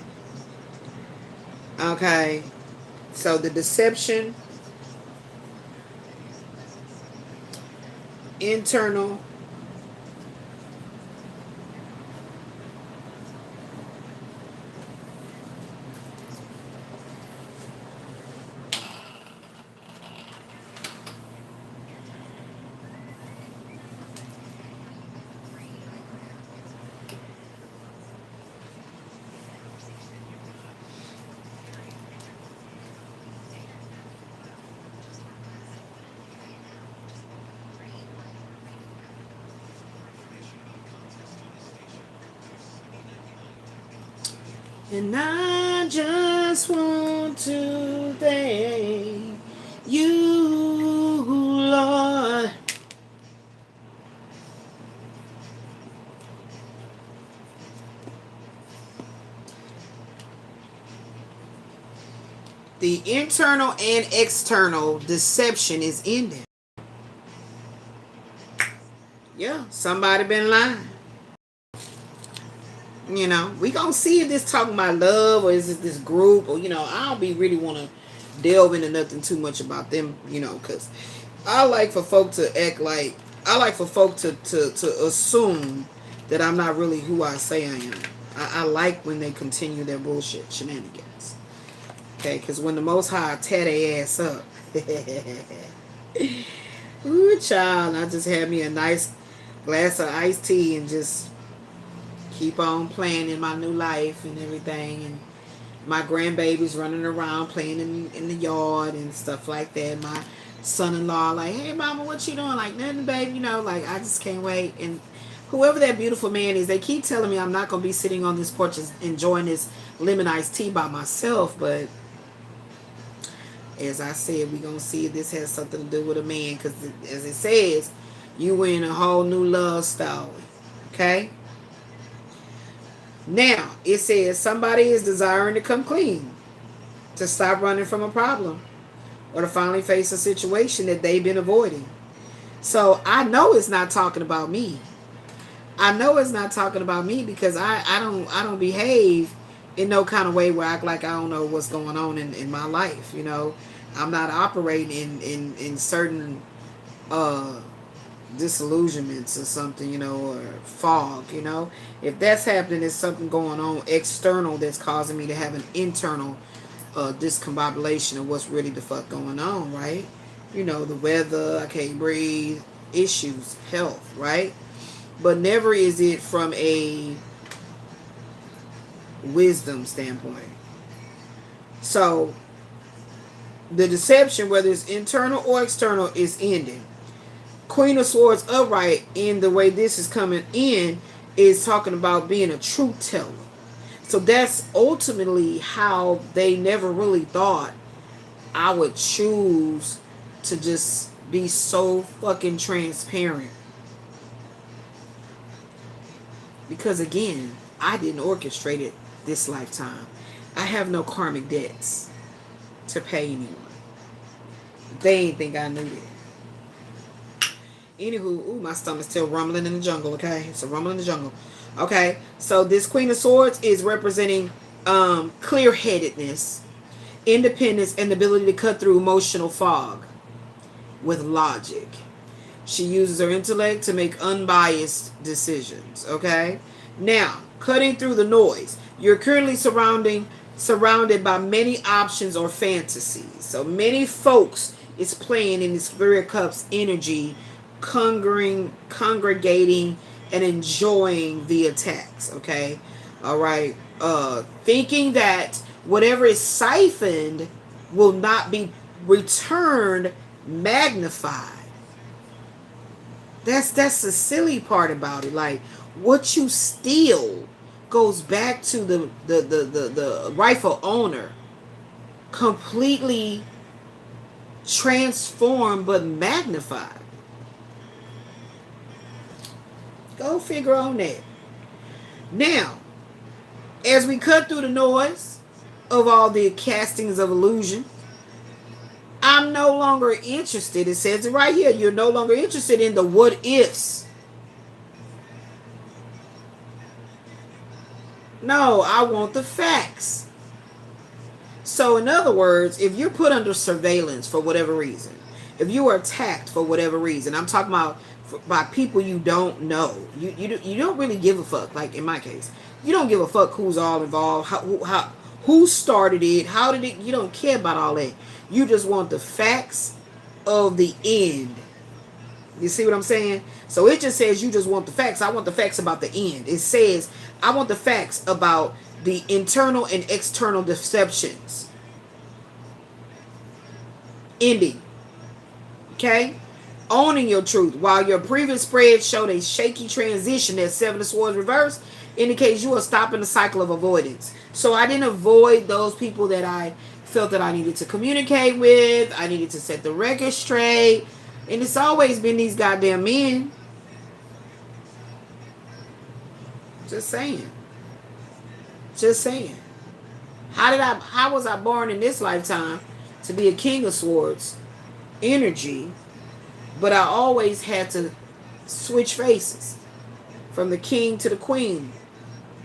A: Okay, so the deception, internal, and I just want to thank you, Lord. The internal and external deception is ending. Yeah, somebody been lying. You know, we gonna see if this talking about love or is it this group, or, you know, I don't be really want to delve into nothing too much about them, you know, because I like for folk to act like, I like for folk to assume that I'm not really who I say I am. I like when they continue their bullshit shenanigans. Okay, because when the Most High tear their ass up, ooh, child, I just had me a nice glass of iced tea and just keep on playing in my new life and everything, and my grandbabies running around playing in the yard and stuff like that. My son-in-law like, hey mama, what you doing? Like, nothing, babe, you know, like, I just can't wait. And whoever that beautiful man is, they keep telling me I'm not gonna be sitting on this porch enjoying this lemon iced tea by myself, but as I said, we're going to see if this has something to do with a man. Because as it says, you in a whole new love story. Okay? Now, it says somebody is desiring to come clean, to stop running from a problem, or to finally face a situation that they've been avoiding. So I know it's not talking about me. I know it's not talking about me because I don't behave in no kind of way where I act like I don't know what's going on in my life. You know, I'm not operating in certain disillusionments or something, you know, or fog, you know. If that's happening, there's something going on external that's causing me to have an internal discombobulation of what's really the fuck going on, right? You know, the weather, I can't breathe, issues, health, right? But never is it from a wisdom standpoint. So the deception, whether it's internal or external, is ending. Queen of Swords upright, in the way this is coming in, is talking about being a truth teller. So that's ultimately how they never really thought I would choose to just be so fucking transparent. Because again, I didn't orchestrate it this lifetime. I have no karmic debts to pay anyone. They ain't think I knew that. Anywho, ooh, my stomach's still rumbling in the jungle, okay? It's a rumble in the jungle. Okay, so this Queen of Swords is representing clear-headedness, independence, and the ability to cut through emotional fog with logic. She uses her intellect to make unbiased decisions, okay? Now, cutting through the noise. You're currently surrounded by many options or fantasies. So many folks is playing in this Three of Cups energy, congregating and enjoying the attacks, okay? All right. Thinking that whatever is siphoned will not be returned magnified. That's the silly part about it. Like, what you steal goes back to the rightful owner, completely transformed but magnified. Go figure on that. Now, as we cut through the noise of all the castings of illusion, I'm no longer interested. It says it right here. You're no longer interested in the what ifs. No, I want the facts. So in other words, if you're put under surveillance for whatever reason, if you are attacked for whatever reason, I'm talking about by people you don't know. You don't really give a fuck. Like in my case, you don't give a fuck who's all involved, who started it, how did it. You don't care about all that. You just want the facts of the end. You see what I'm saying? So it just says you just want the facts. I want the facts about the end. It says I want the facts about the internal and external deceptions ending. Okay? Owning your truth. While your previous spread showed a shaky transition, that Seven of Swords reverse indicates you are stopping the cycle of avoidance. So I didn't avoid those people that I felt that I needed to communicate with. I needed to set the record straight. And it's always been these goddamn men. Just saying. Just saying. How was I born in this lifetime to be a King of Swords energy, but I always had to switch faces from the king to the queen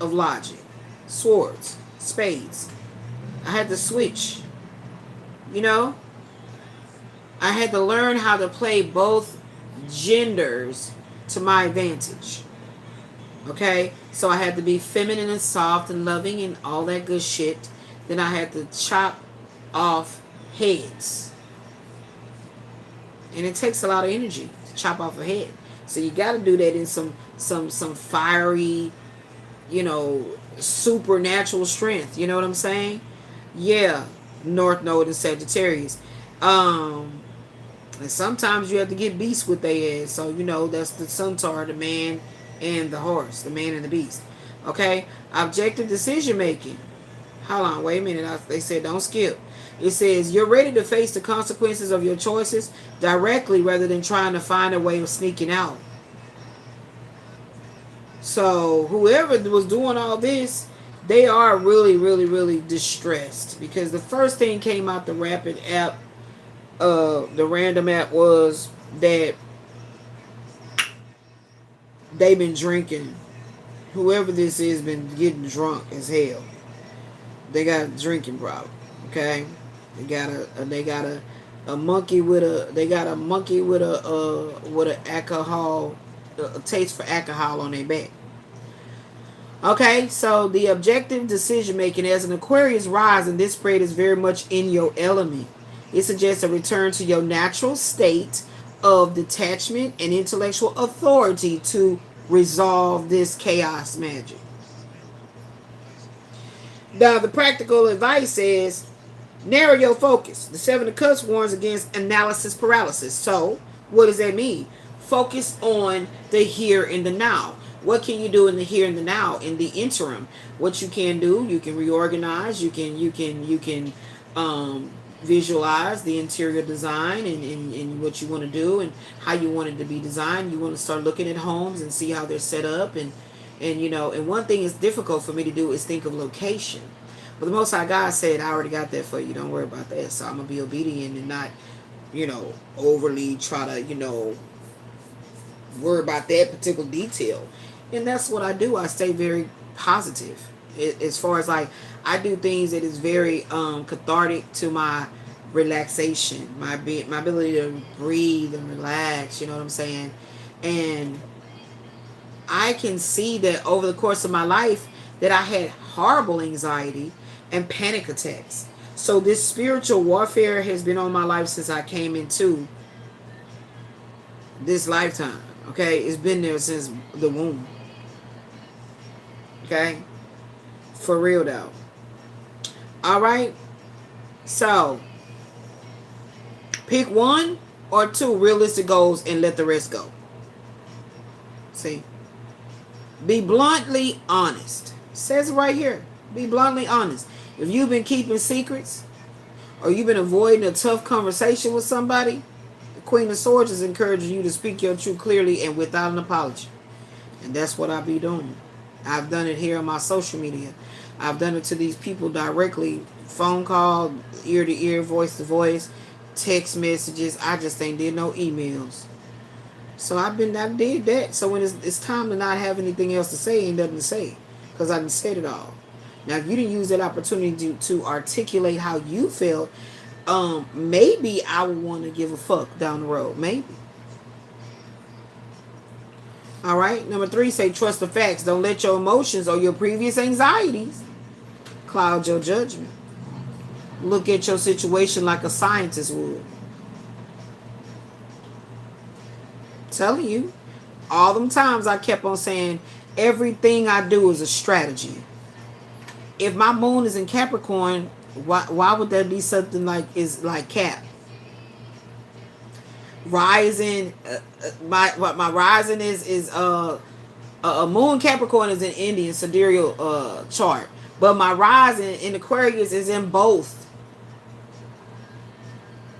A: of logic, swords, spades. I had to switch. You know? I had to learn how to play both genders to my advantage. Okay? So I had to be feminine and soft and loving and all that good shit. Then I had to chop off heads. And it takes a lot of energy to chop off a head. So you got to do that in some fiery, you know, supernatural strength. You know what I'm saying? Yeah. North Node and Sagittarius. And sometimes you have to get beasts with their ass. So, you know, that's the centaur, the man, and the horse. The man and the beast. Okay? Objective decision making. Hold on, wait a minute. They said don't skip. It says you're ready to face the consequences of your choices directly rather than trying to find a way of sneaking out. So whoever was doing all this, they are really, really, really distressed, because the first thing came out the rapid app, the random app, was that they've been drinking. Whoever this is been getting drunk as hell. They got a drinking problem. Okay, they got a monkey with a alcohol, a taste for alcohol on their back. Okay, so the objective decision making as an Aquarius rising, this spread is very much in your element. It suggests a return to your natural state of detachment and intellectual authority to resolve this chaos magic. Now, the practical advice is narrow your focus. The Seven of Cups warns against analysis paralysis. So, what does that mean? Focus on the here and the now. What can you do in the here and the now, in the interim? What you can do, you can reorganize, you can visualize the interior design and what you want to do and how you want it to be designed. You want to start looking at homes and see how they're set up, and one thing is difficult for me to do is think of location. But the Most High God said, I already got that for you. Don't worry about that. So I'm going to be obedient and not, overly try to, worry about that particular detail. And that's what I do. I stay very positive. As far as like, I do things that is very cathartic to my relaxation, my ability to breathe and relax, you know what I'm saying? And I can see that over the course of my life that I had horrible anxiety and panic attacks. So this spiritual warfare has been on my life since I came into this lifetime. Okay, it's been there since the womb. Okay, for real though. All right, so pick one or two realistic goals and let the rest go. See, be bluntly honest. It says it right here. Be bluntly honest. If you've been keeping secrets or you've been avoiding a tough conversation with somebody, the Queen of Swords is encouraging you to speak your truth clearly and without an apology. And that's what I be doing. I've done it here on my social media. I've done it to these people directly. Phone call, ear to ear, voice to voice, text messages. I just ain't did no emails. So I did that. So when it's time to not have anything else to say, ain't nothing to say. Because I done said it all. Now, if you didn't use that opportunity to articulate how you felt, maybe I would want to give a fuck down the road. Maybe. All right. Number 3, say trust the facts. Don't let your emotions or your previous anxieties cloud your judgment. Look at your situation like a scientist would. Telling you, all them times I kept on saying everything I do is a strategy. If my moon is in Capricorn, why would that be something like Cap? Rising, my rising is a moon Capricorn is in Indian sidereal chart, but my rising in Aquarius is in both.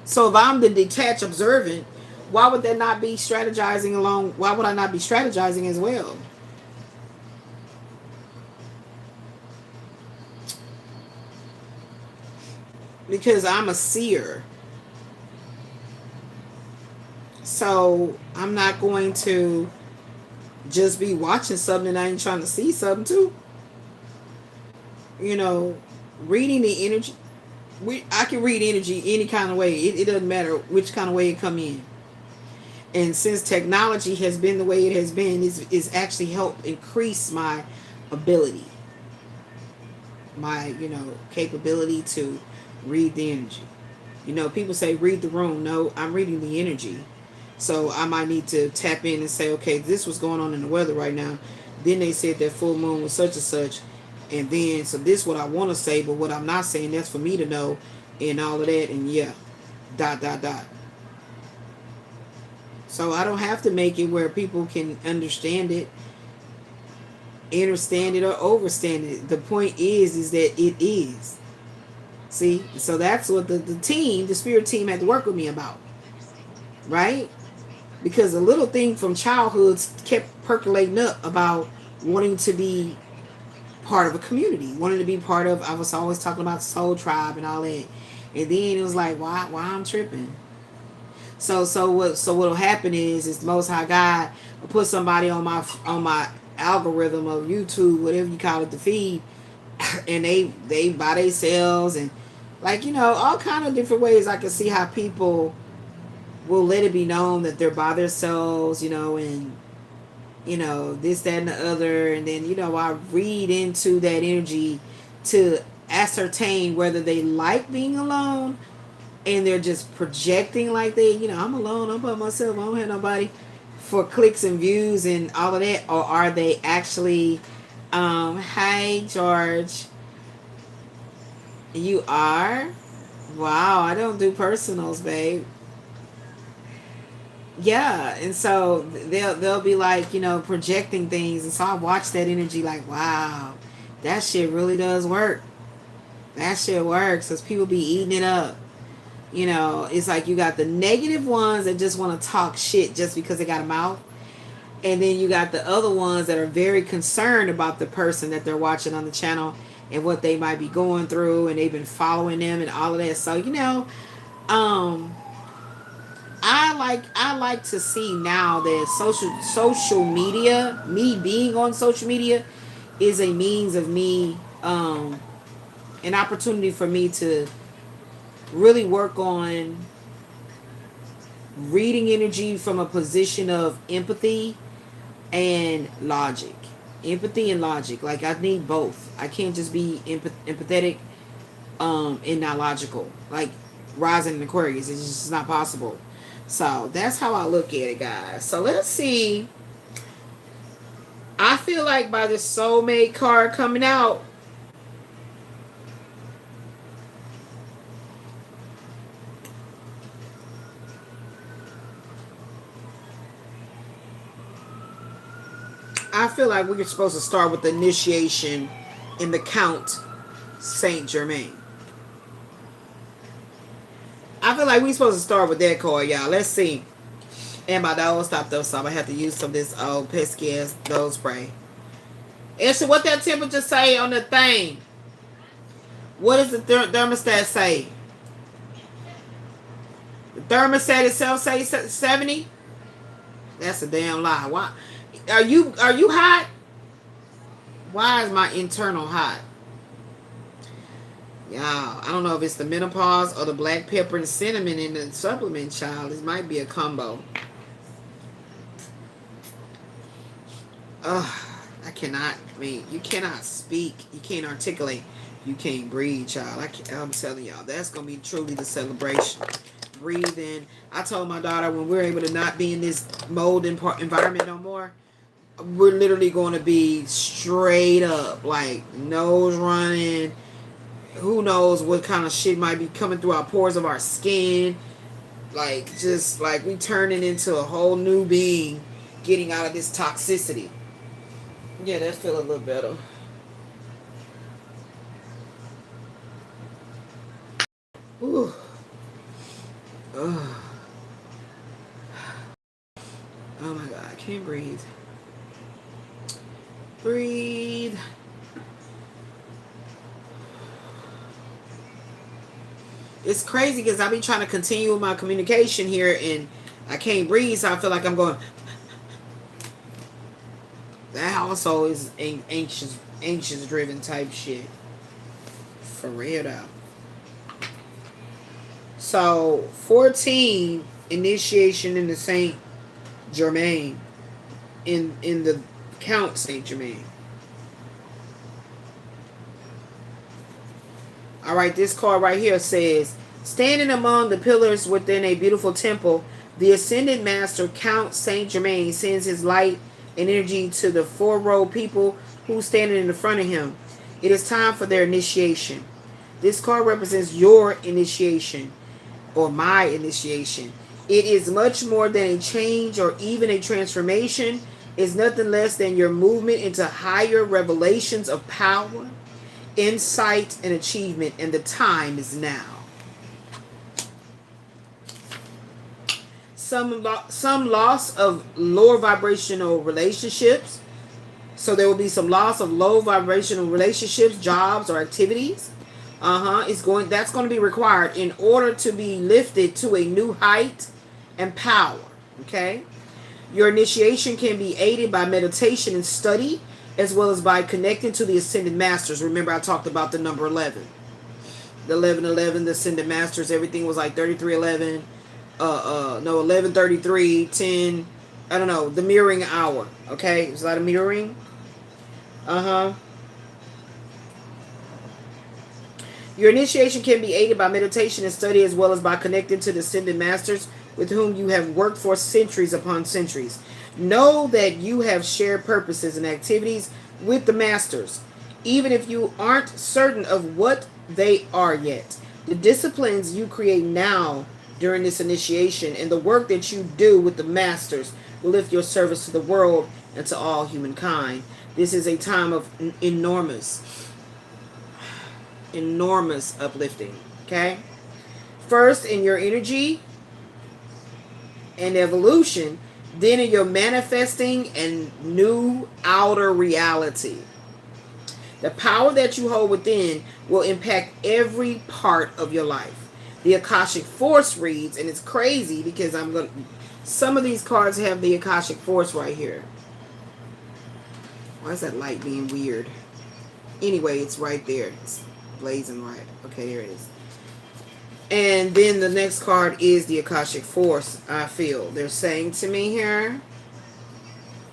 A: So if I'm the detached observant, why would that not be strategizing along? Why would I not be strategizing as well? Because I'm a seer. So I'm not going to just be watching something and I ain't trying to see something too. Reading the energy. I can read energy any kind of way. It doesn't matter which kind of way it come in. And since technology has been the way it has been, it's actually helped increase my ability. My, capability to read the energy. People say read the room. No, I'm reading the energy. So I might need to tap in and say, okay, this was going on in the weather right now. Then they said that full moon was such and such. And then, so this is what I want to say, but what I'm not saying, that's for me to know and all of that. And yeah, ... So I don't have to make it where people can understand it. understand it or overstand it. The point is that it is. See? So that's what the team, the spirit team, had to work with me about. Right? Because a little thing from childhood kept percolating up about wanting to be part of a community, wanting to be part of, I was always talking about soul tribe and all that. And then it was like, why I'm tripping? So what'll happen is the Most High God will put somebody on my algorithm of YouTube, whatever you call it, the feed, and they by themselves, and like, you know, all kind of different ways I can see how people will let it be known that they're by themselves, you know, and you know, this, that, and the other. And then, you know, I read into that energy to ascertain whether they like being alone and they're just projecting like they, you know, I'm alone, I'm by myself, I don't have nobody, for clicks and views and all of that. Or are they actually, hi, George. You are? Wow, I don't do personals, babe. Yeah, and so they'll be like, you know, projecting things, and so I watch that energy like, wow, that shit really does work. That shit works, because people be eating it up. You know, it's like you got the negative ones that just want to talk shit just because they got a mouth, and then you got the other ones that are very concerned about the person that they're watching on the channel and what they might be going through, and they've been following them and all of that. So, you know, I like to see now that social media, me being on social media, is a means of me, an opportunity for me to really work on reading energy from a position of empathy and logic. Empathy and logic. Like, I need both. I can't just be empathetic and not logical. Like rising in Aquarius, it's just not possible. So that's how I look at it, guys. So let's see. I feel like by the soulmate card coming out, I feel like we're supposed to start with the initiation in the Count Saint Germain. I feel like we're supposed to start with that card, y'all. Let's see. And my nose stopped up, so I'm going to have to use some of this old pesky ass nose spray. Ashley, what that temperature say on the thing? What does the thermostat say? The thermostat itself say 70? That's a damn lie. Why? Are you hot? Why is my internal hot? Y'all, I don't know if it's the menopause or the black pepper and cinnamon in the supplement, child. This might be a combo. I cannot, you cannot speak. You can't articulate. You can't breathe, child. I'm telling y'all, that's going to be truly the celebration. Breathe in. I told my daughter when we're able to not be in this mold environment no more, we're literally going to be straight up, like nose running. Who knows what kind of shit might be coming through our pores of our skin. Like, just like we turning into a whole new being, getting out of this toxicity. Yeah, that feel a little better. Ooh. Oh my God, I can't breathe. Breathe. It's crazy because I be trying to continue with my communication here and I can't breathe, so I feel like I'm going. That also is anxious driven type shit. For real though. So 14 initiation in the Saint Germain, in the Count Saint Germain. All right, this card right here says, standing among the pillars within a beautiful temple, the ascended master Count Saint Germain sends his light and energy to the 4-row people who standing in the front of him. It is time for their initiation. This card represents your initiation, or my initiation. It is much more than a change or even a transformation. is nothing less than your movement into higher revelations of power, insight, and achievement, and the time is now. Some loss of lower vibrational relationships. So there will be some loss of low vibrational relationships, jobs, or activities. That's going to be required in order to be lifted to a new height and power. Okay? Your initiation can be aided by meditation and study, as well as by connecting to the Ascended Masters. Remember, I talked about the number 11. The 1111, the Ascended Masters, everything was like 3311. 1133, 10. I don't know, the mirroring hour. Okay? There's a lot of mirroring. Your initiation can be aided by meditation and study, as well as by connecting to the Ascended Masters with whom you have worked for centuries upon centuries. Know that you have shared purposes and activities with the Masters, even if you aren't certain of what they are yet. The disciplines you create now during this initiation and the work that you do with the Masters will lift your service to the world and to all humankind. This is a time of enormous uplifting. Okay? First in your energy and evolution, then in your manifesting and new outer reality. The power that you hold within will impact every part of your life. The Akashic Force reads, and it's crazy because some of these cards have the Akashic Force right here. Why is that light being weird? Anyway, it's right there. It's blazing right. Okay, here it is. And then the next card is the Akashic Force, I feel. They're saying to me here,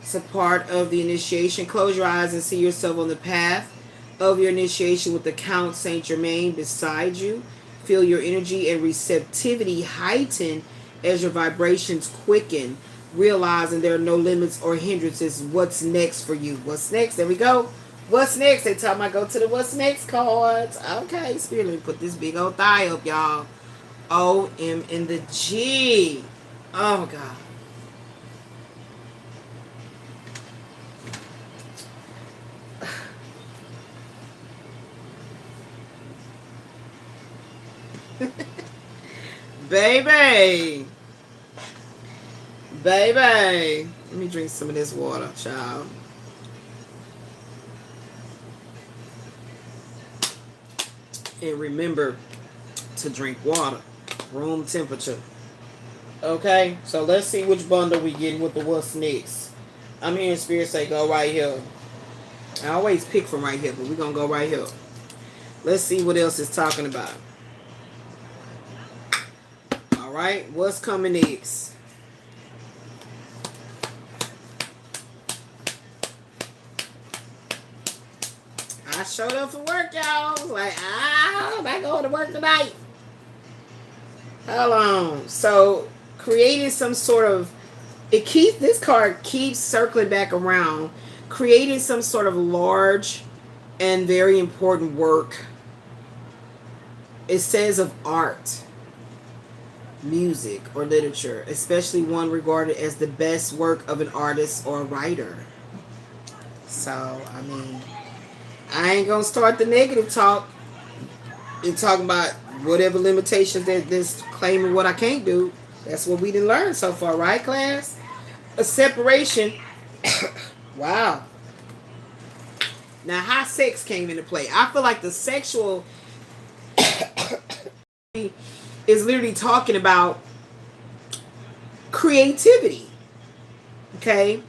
A: it's a part of the initiation. Close your eyes and see yourself on the path of your initiation with the Count Saint Germain beside you. Feel your energy and receptivity heighten as your vibrations quicken, realizing there are no limits or hindrances. What's next for you? What's next? There we go. What's next? They tell me I go to the what's next cards. Okay, Spirit, let me put this big old thigh up, y'all. O-M in the G. Oh, God. Baby. Let me drink some of this water, child. And remember to drink water, room temperature. Okay, so let's see which bundle we get with the what's next. I'm hearing Spirit say go right here. I always pick from right here, but we're going to go right here. Let's see what else it's talking about. All right, what's coming next? I showed up for work, y'all. Like, am I going to work tonight? Hold on. So, creating some sort of, this card keeps circling back around, creating some sort of large and very important work. It says of art, music, or literature, especially one regarded as the best work of an artist or a writer. So, I mean, I ain't gonna start the negative talk and talking about whatever limitations that this claiming what I can't do. That's what we didn't learn so far, right, class? A separation. Wow. Now, how sex came into play? I feel like the sexual is literally talking about creativity. Okay?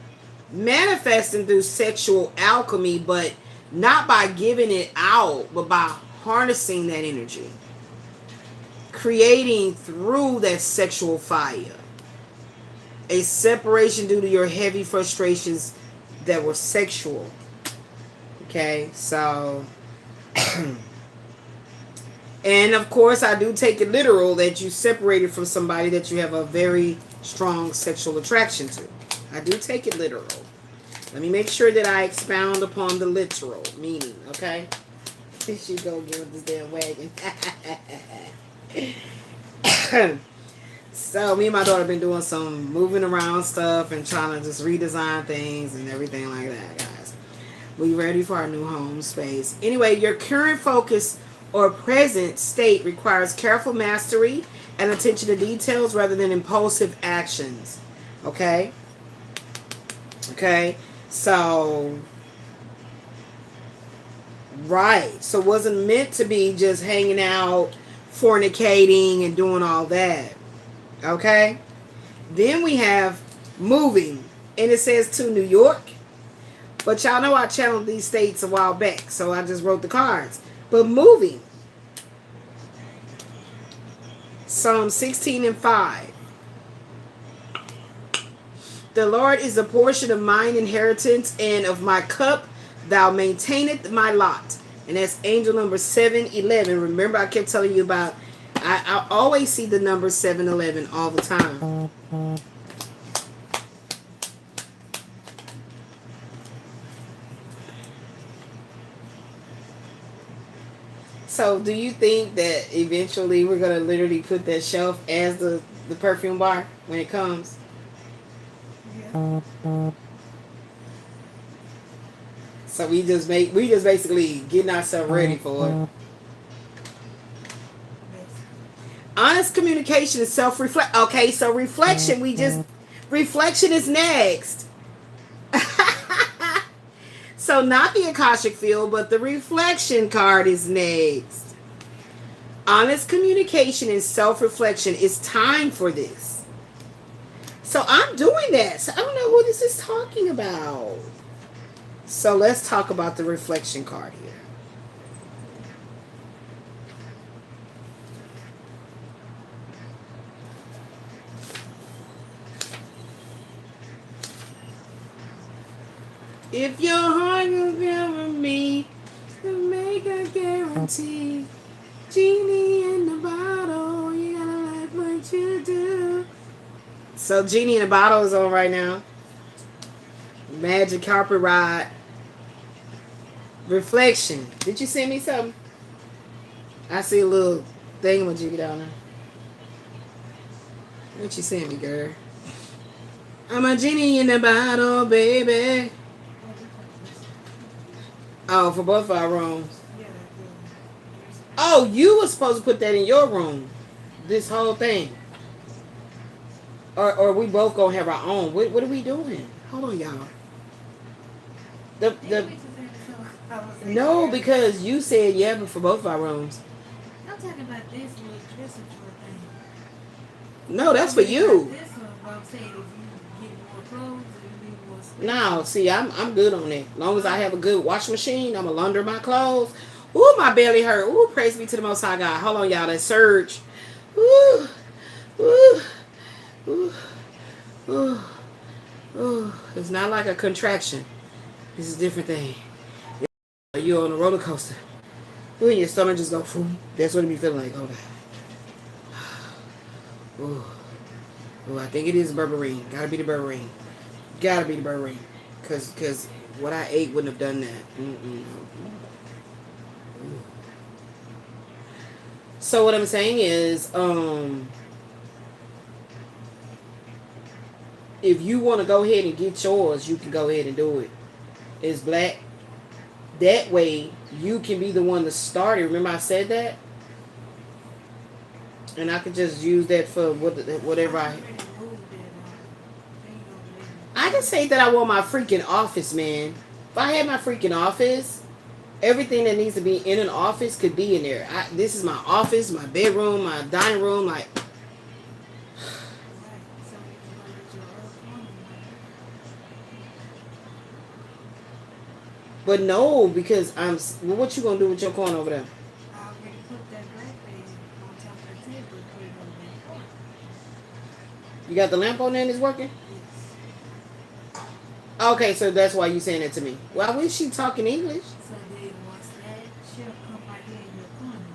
A: Manifesting through sexual alchemy, but not by giving it out, but by harnessing that energy. Creating through that sexual fire. A separation due to your heavy frustrations that were sexual. Okay, so... and of course, I do take it literal that you separated from somebody that you have a very strong sexual attraction to. I do take it literal. Let me make sure that I expound upon the literal meaning, okay? She go get with this damn wagon. So me and my daughter been doing some moving around stuff and trying to just redesign things and everything like that, guys. We ready for our new home space. Anyway, your current focus or present state requires careful mastery and attention to details rather than impulsive actions. Okay? Okay? So, right. So it wasn't meant to be just hanging out, fornicating, and doing all that. Okay? Then we have moving. And it says to New York. But y'all know I channeled these states a while back. So I just wrote the cards. But moving. Psalm 16:5. The Lord is a portion of mine inheritance, and of my cup thou maintaineth my lot. And that's angel number 711. Remember, I kept telling you about, I always see the number 711 all the time. So do you think that eventually we're going to literally put that shelf as the perfume bar when it comes? Yeah. So we just basically getting ourselves ready for it. Honest communication is self-reflect. Okay, so reflection, reflection is next. So not the Akashic field, but the reflection card is next. Honest communication and self-reflection. It's time for this. So I'm doing that. So I don't know who this is talking about. So let's talk about the reflection card here. If your heart will cover me, to make a guarantee. Genie in the bottle, you gotta like what you do. So Genie in the Bottle is on right now. Magic Carpet Ride. Reflection. Did you send me something? I see a little thingamajiggy down there. What you send me, girl? I'm a genie in the bottle, baby. Oh, for both of our rooms. Oh, you were supposed to put that in your room. This whole thing. Or we both gonna have our own. What are we doing? Hold on, y'all. No, because you said yeah, but for both of our rooms.
B: I'm talking about this one thing.
A: No, that's for you.
B: This one, I'm saying if you get more clothes, you need more space.
A: No, see, I'm good on that. As long as I have a good washing machine, I'm gonna launder my clothes. Ooh, my belly hurt. Ooh, praise be to the Most High God. Hold on, y'all. That surge. Ooh, ooh, ooh, ooh, ooh. It's not like a contraction. This is a different thing. You're on a roller coaster. Ooh, your stomach just go, boom. That's what it be feeling like. Hold on. Ooh. Ooh, I think it is berberine. Gotta be the berberine. Gotta be the berberine. Cause what I ate wouldn't have done that. So what I'm saying is, if you want to go ahead and get yours, you can go ahead and do it. It's black. That way, you can be the one to start it. Remember I said that? And I could just use that for whatever I can say that I want my freaking office, man. If I had my freaking office, everything that needs to be in an office could be in there. This is my office, my bedroom, my dining room, like. But no, because well, what you gonna do with your coin over there?
B: I already put that black bag on top of the table and put it on the lamp.
A: You got the lamp on there and it's working?
B: Yes.
A: Okay, so that's why you saying that to me. Well, I wish she talking English.
B: So then once that shelf come right here in your corner,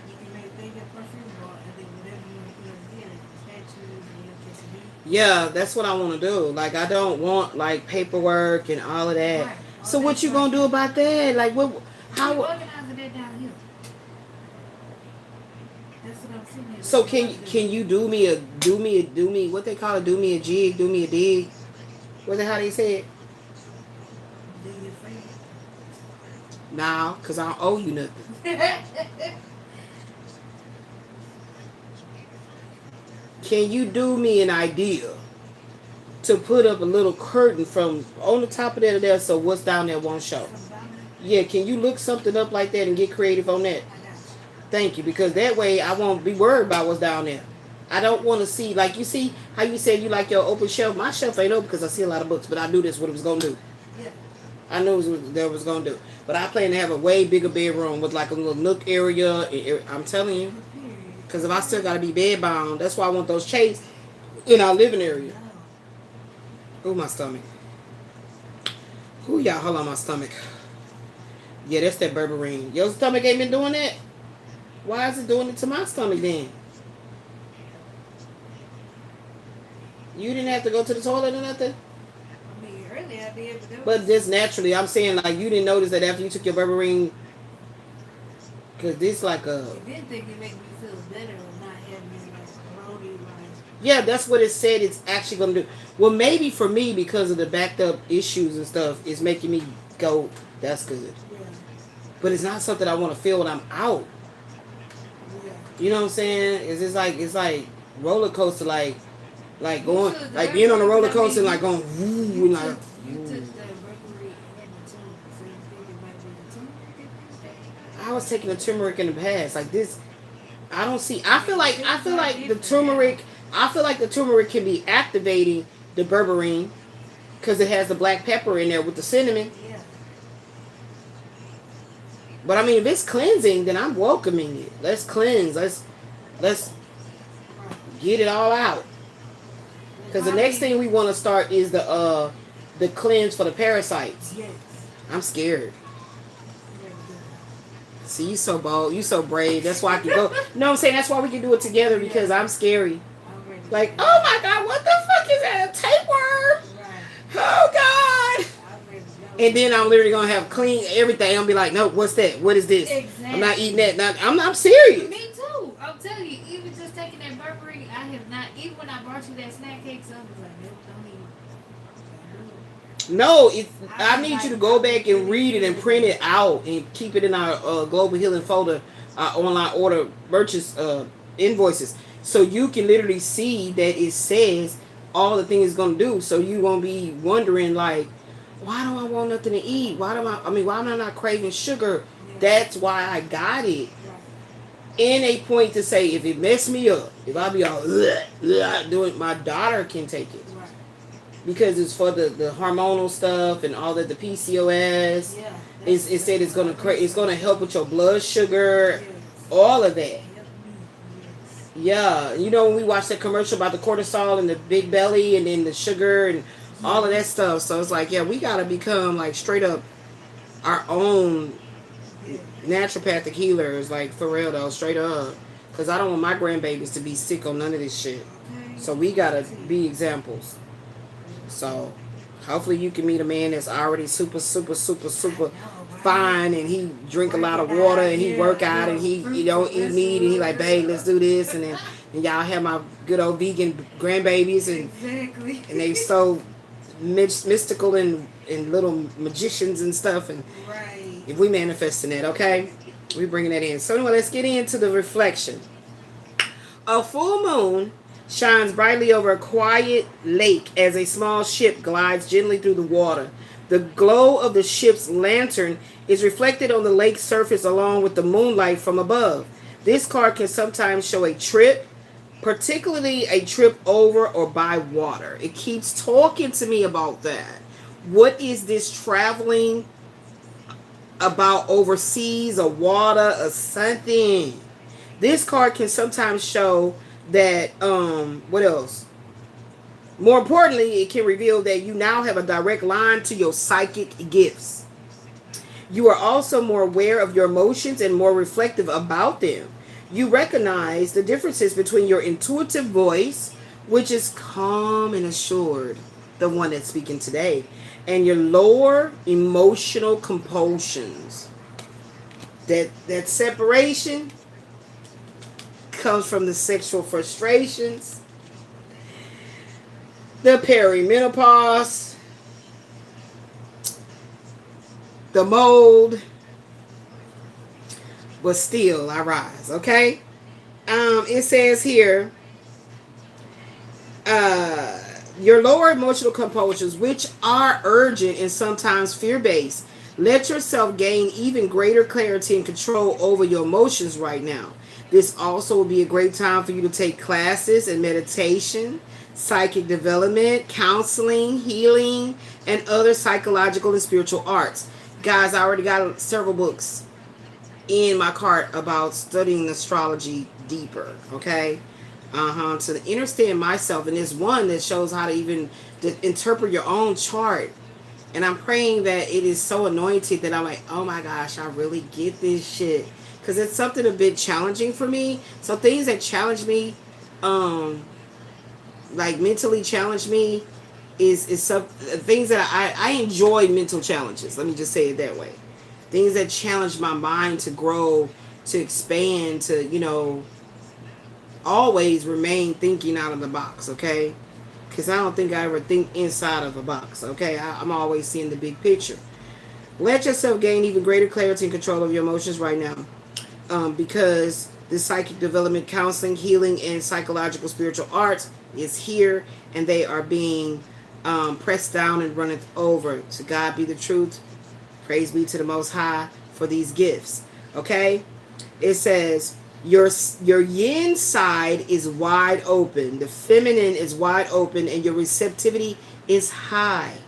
B: you can make bigger perfume bar and then whatever you want to put over there, like statues and your quesadilla.
A: Yeah, that's what I want to do. Like, I don't want like paperwork and all of that.
B: Right.
A: So what you gonna do about that? Like, what?
B: How organizing that down here? That's what I'm saying.
A: So can you do me what they call it, do me a jig, do me a dig? What the how they say it?
B: Do your favor.
A: Nah, cause I don't owe you nothing. Can you do me an idea to put up a little curtain from on the top of that there so what's down there won't show? Yeah, can you look something up like that and get creative on that? Thank you, because that way I won't be worried about what's down there. I don't want to see, like you see how you said you like your open shelf. My shelf ain't open because I see a lot of books, but I knew this what it was going to do.
B: Yeah.
A: I knew what it was going to do. But I plan to have a way bigger bedroom with like a little nook area. I'm telling you. Because if I still got to be bed bound, that's why I want those chairs in our living area. Ooh, my stomach. Ooh, y'all, hold on, my stomach. Yeah, that's that berberine. Your stomach ain't been doing that? Why is it doing it to my stomach then? You didn't have to go to the toilet or nothing?
B: I mean, earlier I did,
A: but just naturally, I'm saying, like, you didn't notice that after you took your berberine? Because this like a...
B: You didn't think it made me feel better or not having me like roly like...
A: Yeah, that's what it said it's actually going to do. Well, maybe for me, because of the backed up issues and stuff, it's making me go, that's good.
B: Yeah.
A: But it's not something I want to feel when I'm out.
B: Yeah.
A: You know what I'm saying? It's like roller coaster, like going, like being on a roller coaster and like going, woo,
B: You
A: like.
B: took the mercury and the turmeric, so you think it might be the turmeric?
A: I was taking the turmeric in the past, like this. I don't see. I feel like the turmeric. I feel like the turmeric can be activating the berberine because it has the black pepper in there with the cinnamon.
B: Yeah.
A: But I mean, if it's cleansing, then I'm welcoming it. Let's cleanse. Let's get it all out. Because the next thing we want to start is the cleanse for the parasites.
B: Yes.
A: I'm scared. See, you so bold, you so brave. That's why I can go. You know what I'm saying? That's why we can do it together because I'm scary. Like, oh my God, what the fuck is that? A tapeworm? Oh God. And then I'm literally gonna have clean everything. I'll be like, no, what's that? What is this?
B: Exactly.
A: I'm not eating that. I'm serious.
B: Me too. I'm telling you, even just taking that berberine, I have not. Even when I brought you that snack cake, so I was like, nope, don't eat.
A: No, I need you to go back and read it and print it out and keep it in our Global Healing folder, online order merchants invoices, so you can literally see that it says all the things it's gonna do. So you won't be wondering like, why don't I want nothing to eat? Why am I not craving sugar? Yeah. That's why I got it. In a point to say, if it mess me up, if I be all doing, my daughter can take it. Right. Because it's for the hormonal stuff and all that, the PCOS. Yeah, it said it's gonna help with your blood sugar, yes. All of that. Yeah, you know when we watched that commercial about the cortisol and the big belly and then the sugar and all of that stuff. So it's like, yeah, we gotta become like straight up our own naturopathic healers, like for real though, straight up. Because I don't want my grandbabies to be sick on none of this shit. So we gotta be examples. So hopefully you can meet a man that's already super fine, and he drink a lot of water and he work out and he don't eat meat and he like, babe, let's do this, and then y'all have my good old vegan grandbabies and they so mystical and little magicians and stuff, and if we manifesting that, okay, we bringing that in. So anyway, let's get into the reflection. A full moon shines brightly over a quiet lake as a small ship glides gently through the water. The glow of the ship's lantern is reflected on the lake's surface along with the moonlight from above. This card can sometimes show a trip, particularly a trip over or by water. It keeps talking to me about that. What is this traveling about overseas or water or something? This card can sometimes show that, what else? More importantly, it can reveal that you now have a direct line to your psychic gifts. You are also more aware of your emotions and more reflective about them. You recognize the differences between your intuitive voice, which is calm and assured, the one that's speaking today, and your lower emotional compulsions. That separation comes from the sexual frustrations, the perimenopause, the mold, but still I rise, okay? It says here, your lower emotional compulsions, which are urgent and sometimes fear-based, let yourself gain even greater clarity and control over your emotions right now. This also will be a great time for you to take classes in meditation, psychic development, counseling, healing, and other psychological and spiritual arts. Guys, I already got several books in my cart about studying astrology deeper, okay? To understand myself. And there's one that shows how to even interpret your own chart. And I'm praying that it is so anointed that I'm like, oh my gosh, I really get this shit. Because it's something a bit challenging for me. So things that challenge me, like mentally challenge me, is some things that I enjoy mental challenges. Let me just say it that way. Things that challenge my mind to grow, to expand, to, you know, always remain thinking out of the box, okay? Because I don't think I ever think inside of a box, okay? I'm always seeing the big picture. Let yourself gain even greater clarity and control of your emotions right now, because the psychic development, counseling, healing, and psychological spiritual arts is here, and they are being pressed down and runneth over. To God be the truth. Praise be to the Most High for these gifts, okay? It says, your yin side is wide open. The feminine is wide open, and your receptivity is high.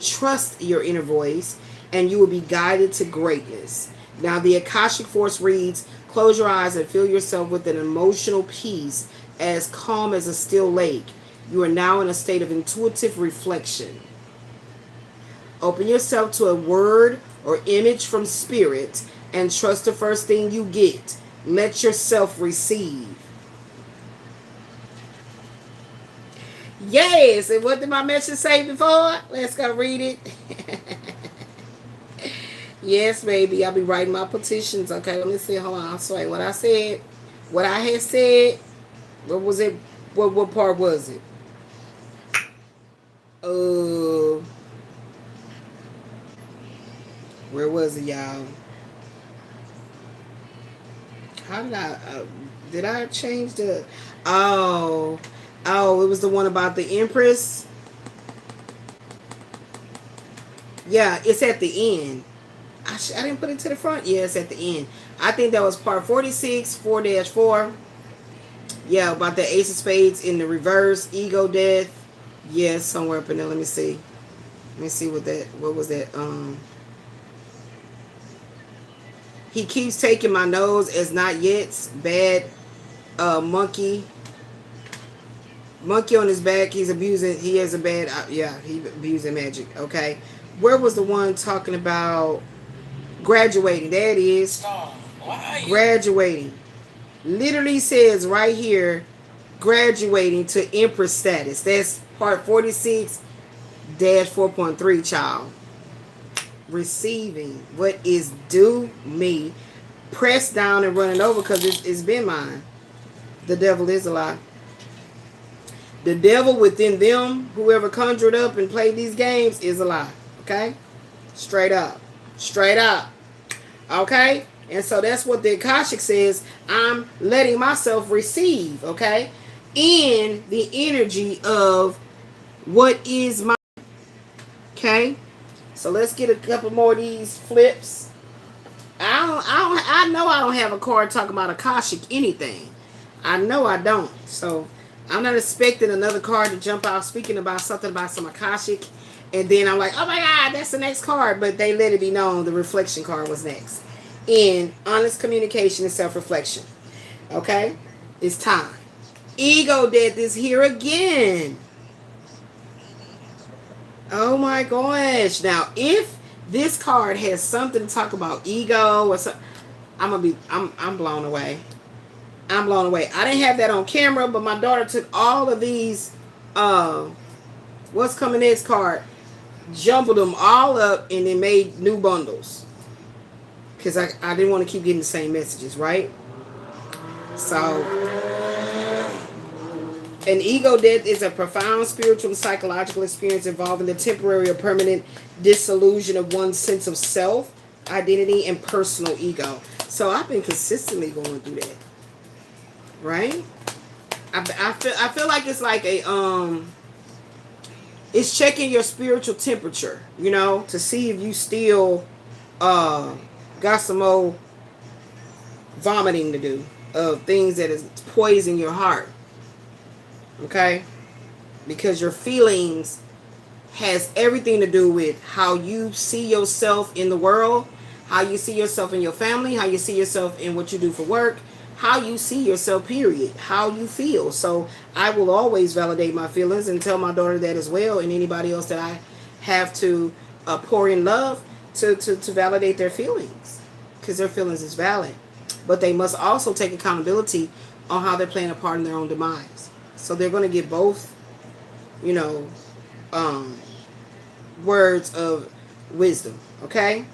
A: Trust your inner voice, and you will be guided to greatness. Now, the Akashic Force reads, close your eyes and fill yourself with an emotional peace as calm as a still lake. You are now in a state of intuitive reflection. Open yourself to a word or image from spirit and trust the first thing you get. Let yourself receive. Yes, and what did my message say before? Let's go read it. Yes, baby, I'll be writing my petitions. Okay, let me see. Hold on. I'll say what I said. What I had said. What was it? What part was it? Where was it, y'all? How did I change the, oh, it was the one about the Empress. Yeah, it's at the end. I didn't put it to the front. Yeah, it's at the end. I think that was part 46, 4-4. Yeah, about the Ace of Spades in the reverse, ego death. Yeah, somewhere up in there. Let me see. What was that? He keeps taking my nose as not yet. Bad monkey. Monkey on his back. He's abusing. He has a bad. He abusing magic. Okay. Where was the one talking about graduating? There it is. Graduating. Literally says right here, graduating to Empress status. That's part 46-4.3, child. Receiving what is due me, pressed down and running over, because it's been mine. The devil is a lie. The devil within them, whoever conjured up and played these games, is a lie. Okay? Straight up. Okay? And so that's what the Akashic says. I'm letting myself receive, okay, in the energy of what is my, okay? So let's get a couple more of these flips. I know I don't have a card talking about Akashic anything. I know I don't. So I'm not expecting another card to jump out speaking about something about some Akashic. And then I'm like, oh my God, that's the next card. But they let it be known the reflection card was next. In honest communication and self-reflection. Okay? It's time. Ego death is here again. Oh my gosh. Now, if this card has something to talk about ego or something, I'm blown away. I'm blown away. I didn't have that on camera, but my daughter took all of these what's coming next card, jumbled them all up, and then made new bundles. Because I didn't want to keep getting the same messages, right? So, an ego death is a profound spiritual and psychological experience involving the temporary or permanent dissolution of one's sense of self, identity, and personal ego. So I've been consistently going through that, right? I feel like it's like a it's checking your spiritual temperature, you know, to see if you still got some more vomiting to do of things that is poisoning your heart. Okay? Because your feelings has everything to do with how you see yourself in the world, how you see yourself in your family, how you see yourself in what you do for work, how you see yourself, period, how you feel. So I will always validate my feelings and tell my daughter that as well, and anybody else that I have to pour in love to validate their feelings, because their feelings is valid. But they must also take accountability on how they're playing a part in their own demise. So they're going to get both, you know, words of wisdom. Okay?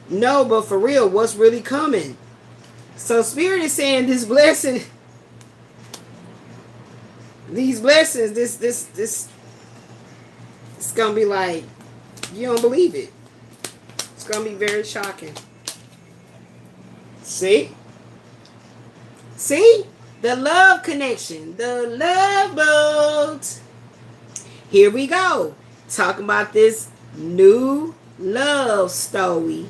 A: No, but for real, what's really coming? So Spirit is saying this blessing, these blessings, this it's going to be like, you don't believe it. It's going to be very shocking. See? See? The love connection. The love boat. Here we go. Talking about this new love story.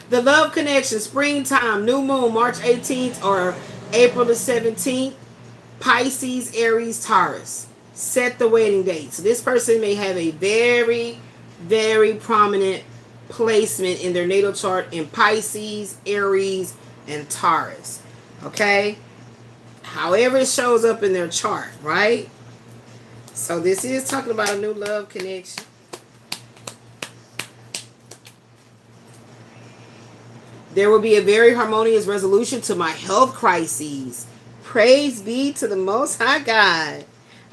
A: The love connection. Springtime. New moon. March 18th or April the 17th. Pisces, Aries, Taurus. Set the wedding date. So this person may have a very, very prominent placement in their natal chart in Pisces, Aries, and Taurus. Okay? However it shows up in their chart, right? So this is talking about a new love connection. There will be a very harmonious resolution to my health crises. Praise be to the Most High God.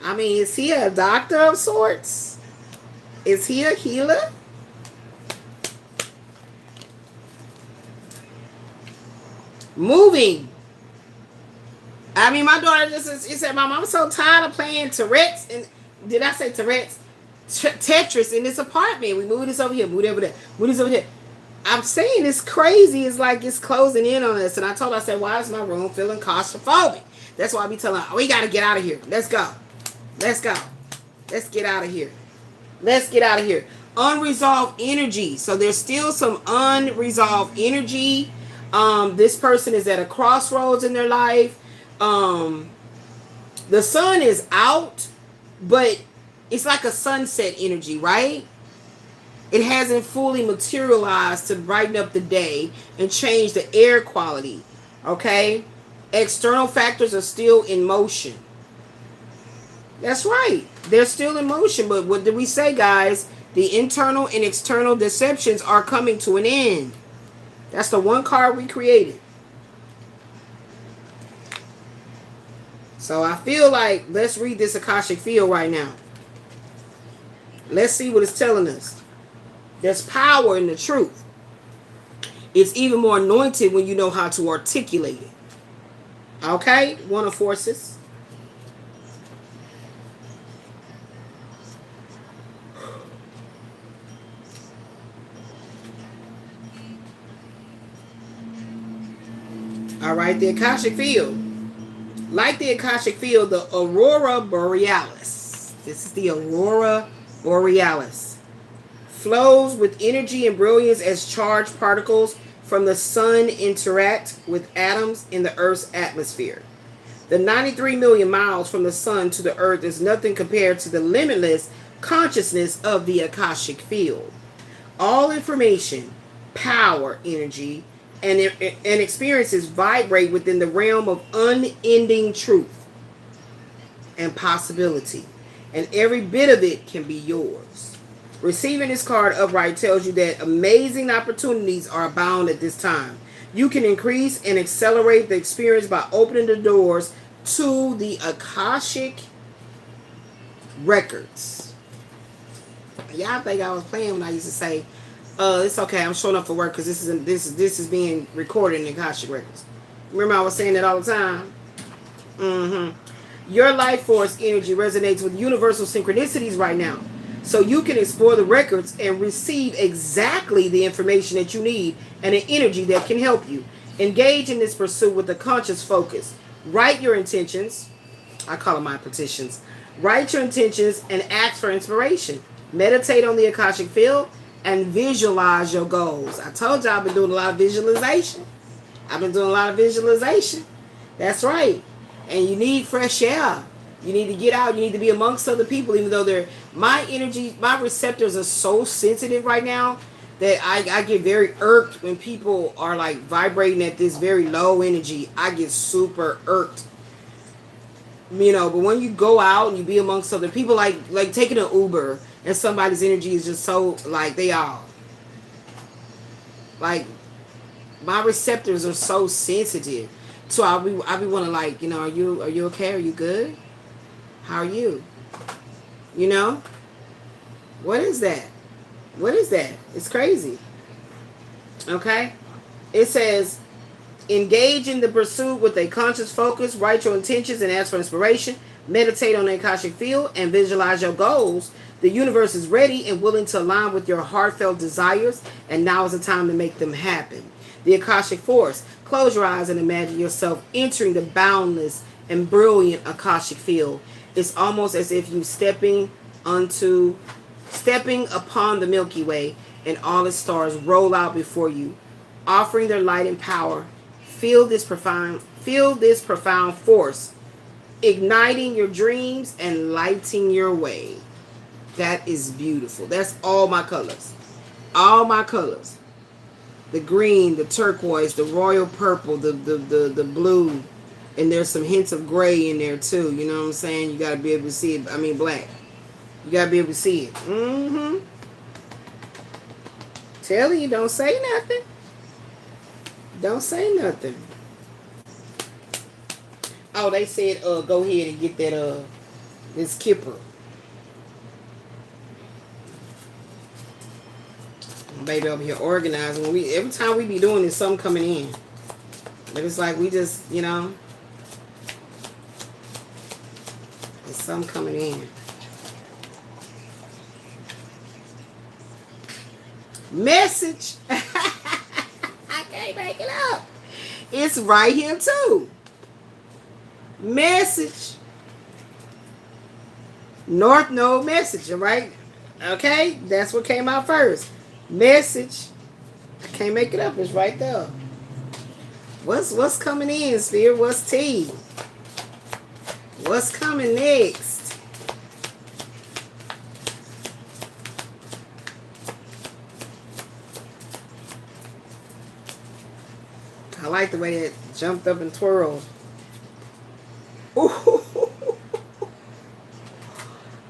A: I mean, is he a doctor of sorts? Is he a healer? Moving. I mean, my daughter just she said, Mom, I'm so tired of playing Tourette's. And did I say Tourette's? Tetris in this apartment. We move this over here, move it over there, move this over here. I'm saying it's crazy. It's like it's closing in on us. And I told her, I said, why is my room feeling claustrophobic? That's why I be telling her, we got to get out of here. Let's go. Let's go. Let's get out of here. Let's get out of here. Unresolved energy. So there's still some unresolved energy. This person is at a crossroads in their life. The sun is out, but it's like a sunset energy, right? It hasn't fully materialized to brighten up the day and change the air quality. Okay? External factors are still in motion. That's right. They're still in motion. But what did we say, guys? The internal and external deceptions are coming to an end. That's the one card we created. So I feel like, let's read this Akashic Field right now. Let's see what it's telling us. There's power in the truth. It's even more anointed when you know how to articulate it. Okay? One of forces. All right, the Akashic Field. Like the Akashic Field, the Aurora Borealis. This is the Aurora Borealis. Flows with energy and brilliance as charged particles from the sun interact with atoms in the Earth's atmosphere. The 93 million miles from the sun to the Earth is nothing compared to the limitless consciousness of the Akashic Field. All information, power, energy, and experiences vibrate within the realm of unending truth and possibility. And every bit of it can be yours. Receiving this card upright tells you that amazing opportunities are abound at this time. You can increase and accelerate the experience by opening the doors to the Akashic records. Y'all think I was playing when I used to say, it's okay, I'm showing up for work because this is being recorded in the Akashic records. Remember I was saying that all the time? Your life force energy resonates with universal synchronicities right now. So you can explore the records and receive exactly the information that you need and an energy that can help you. Engage in this pursuit with a conscious focus. Write your intentions. I call them my petitions. Write your intentions and ask for inspiration. Meditate on the Akashic field and visualize your goals. I told you I've been doing a lot of visualization. That's right. And you need fresh air. You need to get out. You need to be amongst other people, even though my energy, my receptors are so sensitive right now that I get very irked when people are like vibrating at this very low energy. I get super irked. You know, but when you go out and you be amongst other people, like taking an Uber and somebody's energy is just so like they are. Like my receptors are so sensitive. So I'll be wanting like, you know, are you okay? Are you good? How are you? You know? What is that? It's crazy. Okay? It says, engage in the pursuit with a conscious focus, write your intentions and ask for inspiration, meditate on the Akashic field, and visualize your goals. The universe is ready and willing to align with your heartfelt desires, and now is the time to make them happen. The Akashic force. Close your eyes and imagine yourself entering the boundless and brilliant Akashic field. It's almost as if you stepping upon the Milky Way and all its stars roll out before you, offering their light and power. Feel this profound force, igniting your dreams and lighting your way. That is beautiful. That's all my colors. All my colors. The green, the turquoise, the royal purple, the blue, and there's some hints of gray in there too. You know what I'm saying? You gotta be able to see it. I mean black. You gotta be able to see it. Tell you, don't say nothing. Don't say nothing. Oh, they said go ahead and get that this kipper. Baby over here organizing. Every time we be doing this, something coming in. But it's like we just, you know, there's something coming in. Message. I can't make it up. It's right here too. Message. North Node message, all right? Okay, that's what came out first. Message. I can't make it up. It's right there. What's coming in, Spirit? What's tea? What's coming next? I like the way it jumped up and twirled. Ooh.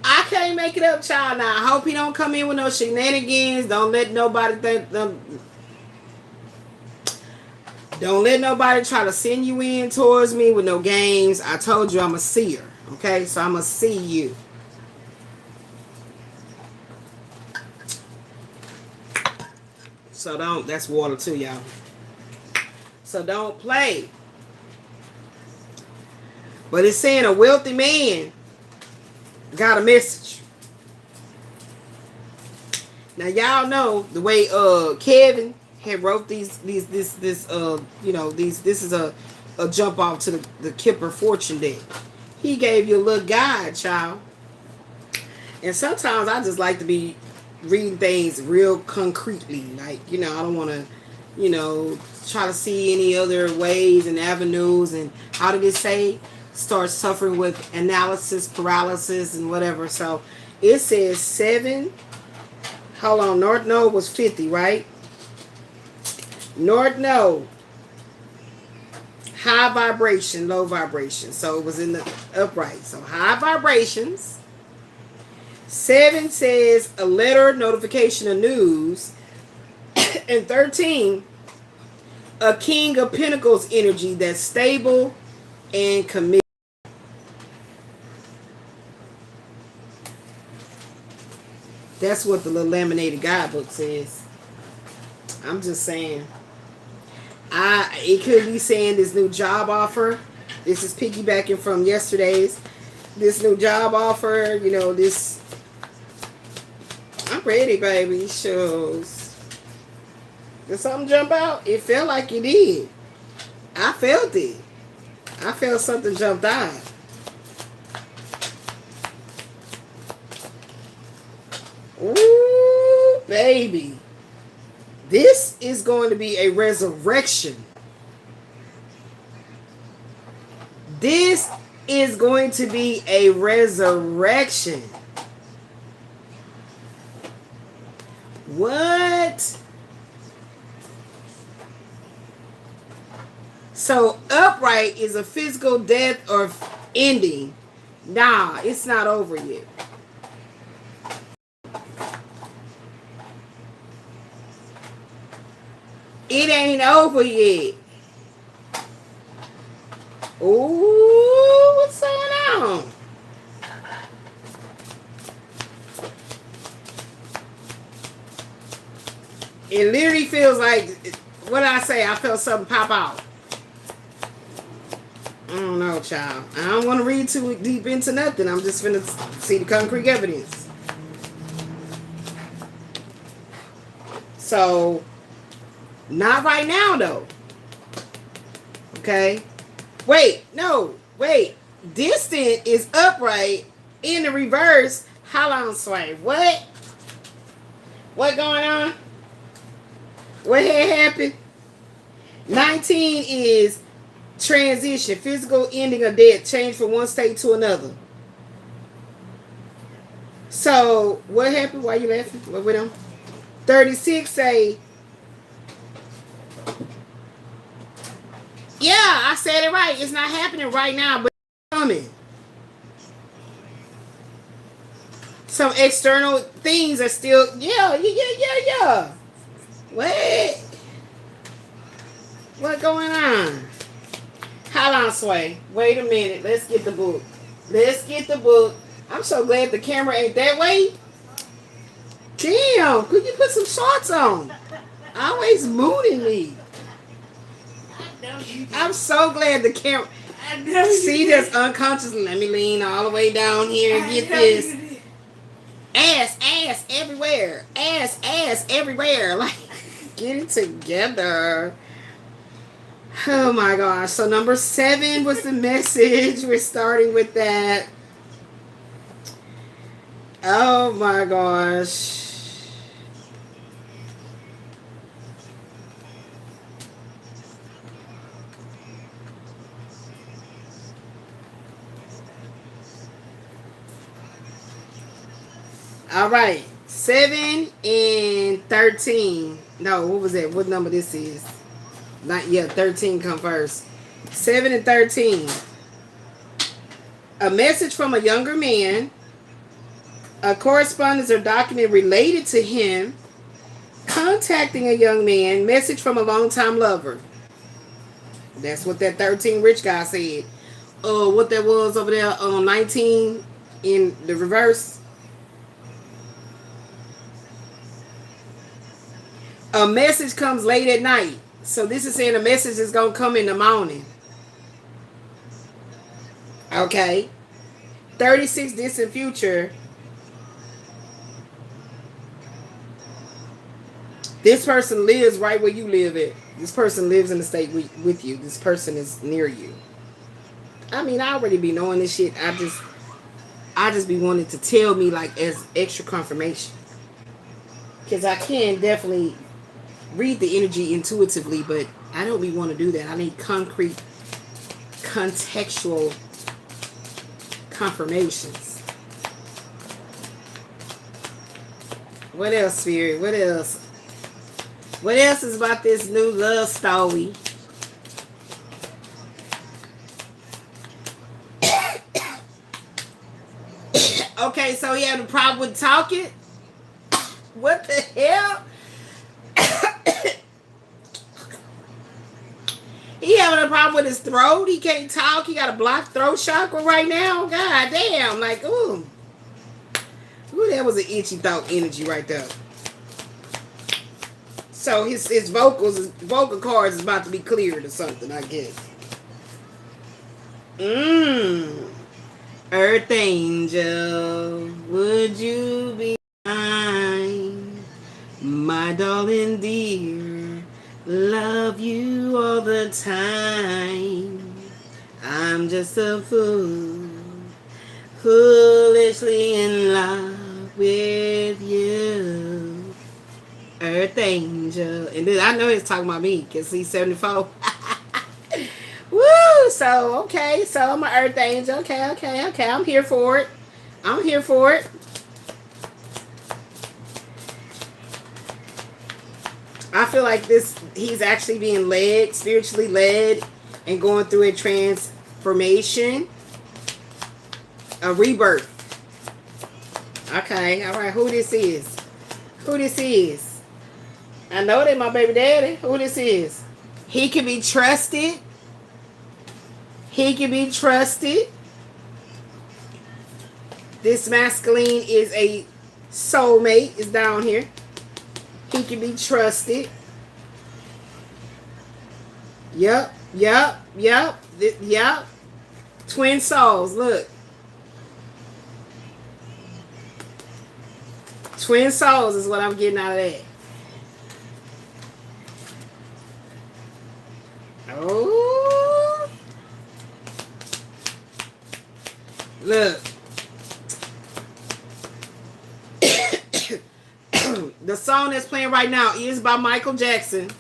A: I can't make it up, child. Now, I hope he don't come in with no shenanigans. Don't let nobody think. Don't let nobody try to send you in towards me with no games. I told you I'm a seer. Okay? So I'm going to see you. So don't. That's water too, y'all. So don't play. But it's saying a wealthy man got a message. Now y'all know the way Kevin had wrote this is a jump off to the Kipper fortune deck. He gave you a little guide, child. And sometimes I just like to be reading things real concretely. Like, you know, I don't want to, you know, try to see any other ways and avenues. And how did it say? Start suffering with analysis paralysis and whatever. So it says 7. Hold on. North Node was 50, right? North Node. High vibration, low vibration. So it was in the upright. So high vibrations. 7 says a letter, notification, of news. And 13, a King of Pentacles energy that's stable and committed. That's what the little laminated guidebook says. I'm just saying. It could be saying this new job offer. This is piggybacking from yesterday's. This new job offer, you know, this. I'm ready, baby. Shows. Did something jump out? It felt like it did. I felt it. I felt something jumped out. Ooh, baby. This is going to be a resurrection. This is going to be a resurrection. What? So upright is a physical death or ending. Nah, it's not over yet. It ain't over yet. Ooh, what's going on? It literally feels like, what did I say? I felt something pop out. I don't know, child. I don't want to read too deep into nothing. I'm just finna see the concrete evidence. So, not right now, though. Okay? Wait, no. Wait. Distant is upright. In the reverse, how sway? What? What going on? What had happened? 19 is transition, physical ending of death, change from one state to another. So, what happened? Why you laughing? What with them? 36 say, yeah, I said it right. It's not happening right now, but it's coming. Some external things are still, yeah. What? What going on? Hold on, Sway. Wait a minute. Let's get the book. Let's get the book. I'm so glad the camera ain't that way. Damn, could you put some shorts on? Always mooning me. I'm so glad the camera. See this unconsciously. Let me lean all the way down here and get this. Ass everywhere. Ass everywhere. Like, get it together. Oh my gosh. So number 7 was the message. We're starting with that. Oh my gosh. All right. 7 and 13. No, what was that? What number this is? Not yet. 13 come first. 7 and 13. A message from a younger man. A correspondence or document related to him. Contacting a young man. Message from a longtime lover. That's what that 13 rich guy said. What that was over there on 19 in the reverse. A message comes late at night. So this is saying a message is going to come in the morning. Okay. 36 distant future. This person lives right where you live at. This person lives in the state with you. This person is near you. I mean, I already be knowing this shit. I just be wanting to tell me like as extra confirmation. Because I can definitely read the energy intuitively, but I don't be want to do that. I need concrete, contextual confirmations. What else, Spirit? What else? What else is about this new love story? Okay, so he had a problem with talking? What the hell? He having a problem with his throat. He can't talk. He got a blocked throat chakra right now. God damn. Like, ooh. Ooh, that was an itchy thought energy right there. So his vocal cords is about to be cleared or something, I guess. Earth angel, would you be mine? My darling dear, love you all the time. I'm just a fool, foolishly in love with you. Earth angel. And then I know he's talking about me because he's 74. Woo! So, okay. So, I'm an earth angel. Okay. I'm here for it. I feel like he's actually being led, spiritually led, and going through a transformation, a rebirth. Okay. All right. Who this is? I know they my baby daddy. Who this is? He can be trusted. This masculine is a soulmate. Is down here. He can be trusted. Yep. Twin souls. Look. Twin souls is what I'm getting out of that. Oh. Look. The song that's playing right now is by Michael Jackson.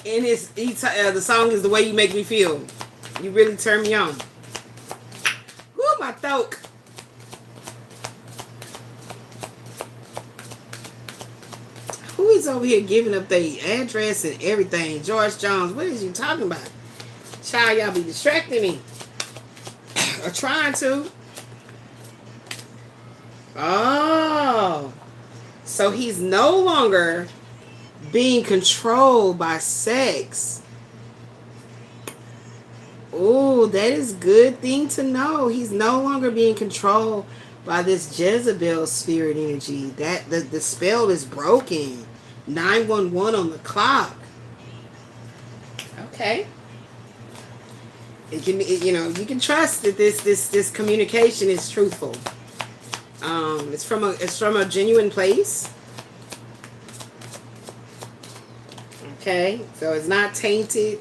A: And the song is The Way You Make Me Feel. You really turn me on. Woo, my throat. Who is over here giving up their address and everything? George Jones, what is you talking about? Child, y'all be distracting me. Or trying to. Oh. So he's no longer being controlled by sex. Oh, that is good thing to know. He's no longer being controlled by this Jezebel spirit energy. That the spell is broken. 911 on the clock. Okay. It can, you can trust that this communication is truthful. It's from a genuine place. Okay, so it's not tainted.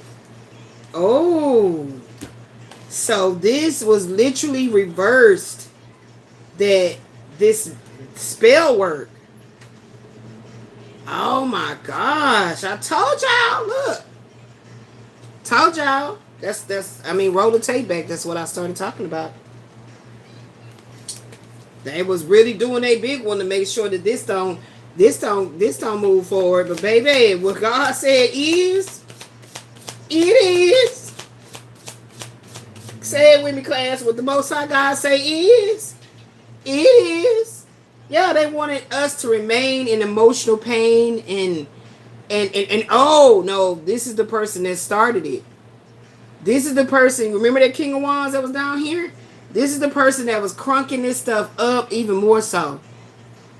A: Oh, so this was literally reversed. That this spell work. Oh my gosh! I told y'all. Look, told y'all. Roll the tape back. That's what I started talking about. They was really doing a big one to make sure that this don't move forward. But baby, what God said is, it is. Say it with me, class. What the Most High God say is, it is. Yeah, they wanted us to remain in emotional pain and oh no, this is the person that started it. This is the person. Remember that King of Wands that was down here? This is the person that was crunking this stuff up even more so.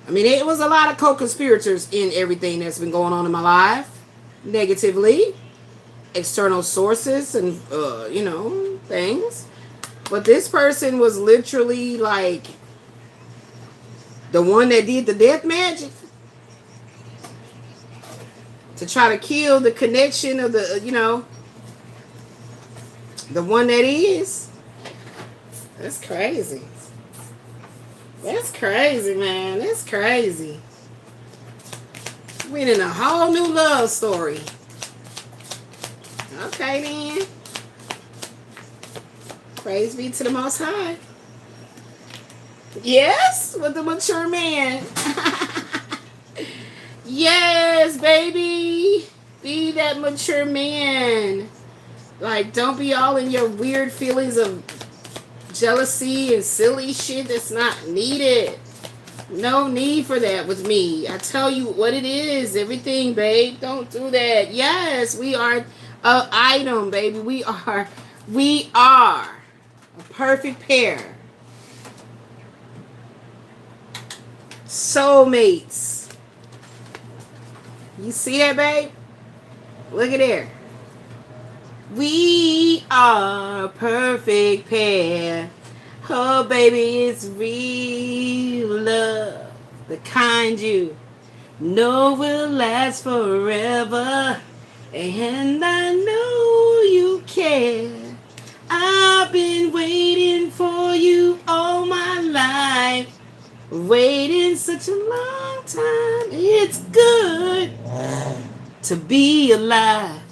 A: I mean, it was a lot of co-conspirators in everything that's been going on in my life. Negatively. External sources and, things. But this person was literally like the one that did the death magic. To try to kill the connection of the, the one that is. That's crazy. That's crazy, man. That's crazy. We're in a whole new love story. Okay, then. Praise be to the Most High. Yes, with the mature man. Yes, baby. Be that mature man. Like, don't be all in your weird feelings of jealousy and silly shit that's not needed. No need for that with me. I tell you what it is. Everything, babe. Don't do that. Yes, we are an item, baby. We are a perfect pair. Soulmates. You see it, babe? Look at there. We are a perfect pair. Oh, baby, it's real love. The kind you know will last forever. And I know you care. I've been waiting for you all my life. Waiting such a long time. It's good to be alive.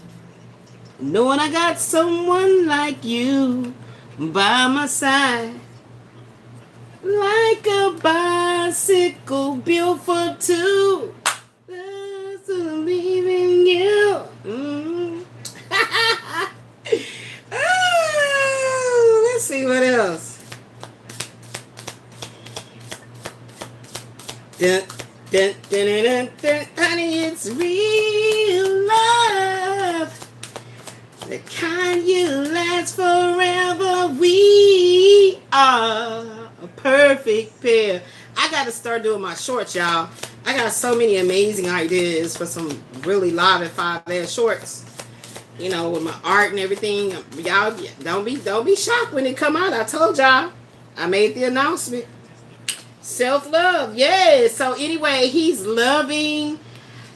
A: Knowing I got someone like you by my side. Like a bicycle built for two. Just believe in you. Oh, let's see what else. Dun, dun, dun, dun, dun, dun. Honey, it's real love. The kind you last forever. We are a perfect pair. I got to start doing my shorts, y'all. I got so many amazing ideas for some really live and 5-ass shorts. You know, with my art and everything. Y'all don't be shocked when it come out. I told y'all. I made the announcement. Self-love. Yes. So anyway, he's loving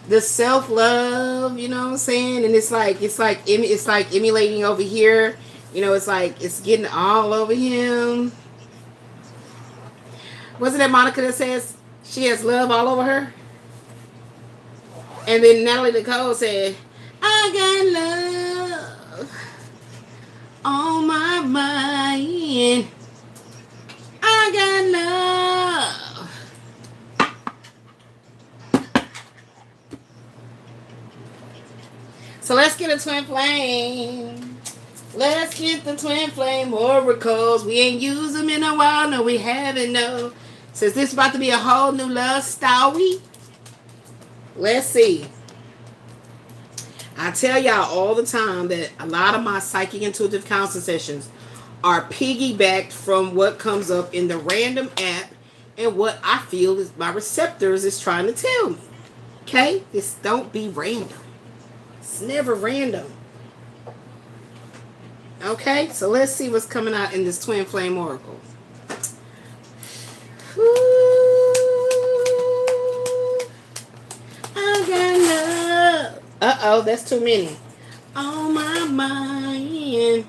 A: the self-love, you know what I'm saying? And it's like emulating over here. You know, it's like it's getting all over him. Wasn't that Monica that says she has love all over her? And then Natalie Nicole said, I got love on my mind. I got love. So let's get a twin flame. Let's get the twin flame oracles. We ain't used them in a while. No, we haven't. No. Since this is about to be a whole new love story. Let's see. I tell y'all all the time that a lot of my psychic intuitive counseling sessions are piggybacked from what comes up in the random app and what I feel is my receptors is trying to tell me. Okay? This don't be random. It's never random. Okay? So let's see what's coming out in this twin flame oracle. I got love. Uh-oh, that's too many. On my mind.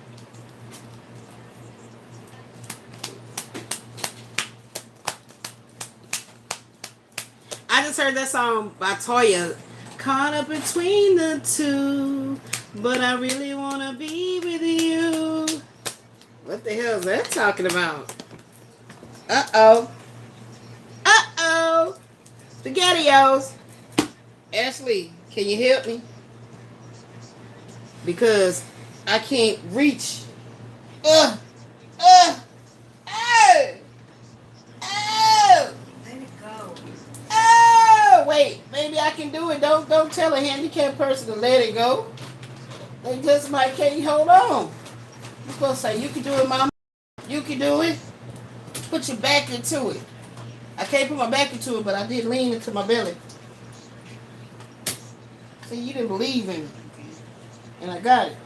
A: I just heard that song by Toya. Caught up between the two, but I really want to be with you. What the hell is that talking about? Uh-oh. Uh-oh. SpaghettiOs. Ashley, can you help me? Because I can't reach. Oh.
B: Let it go.
A: Oh, wait. Maybe I can do it. Don't tell a handicapped person to let it go. They just might can't hold on. You're supposed to say, you can do it, mama. You can do it. Put your back into it. I can't put my back into it, but I did lean into my belly. See, you didn't believe in me. And I got it.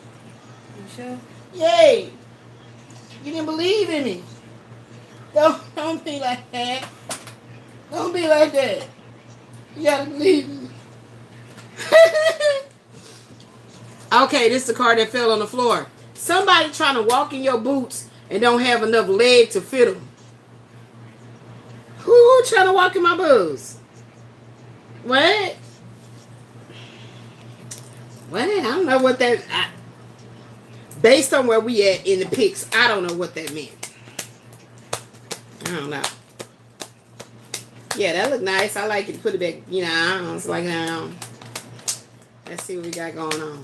B: You sure?
A: Yay! You didn't believe in me. Don't be like that. Don't be like that. You gotta believe in me. Okay, this is the card that fell on the floor. Somebody trying to walk in your boots and don't have enough leg to fit them. Who trying to walk in my boots? What? Well, I don't know what that... based on where we at in the pics, I don't know what that meant. I don't know. Yeah, that look nice. I like it. Put it back. You know, I don't know. It's like, let's see what we got going on.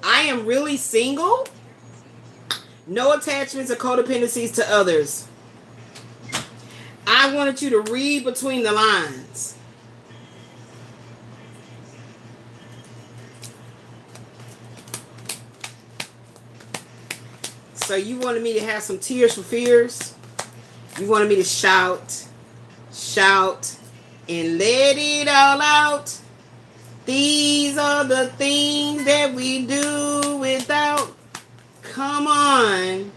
A: I am really single. No attachments or codependencies to others. I wanted you to read between the lines. So you wanted me to have some tears for fears? You wanted me to shout, and let it all out. These are the things that we do without. Come on.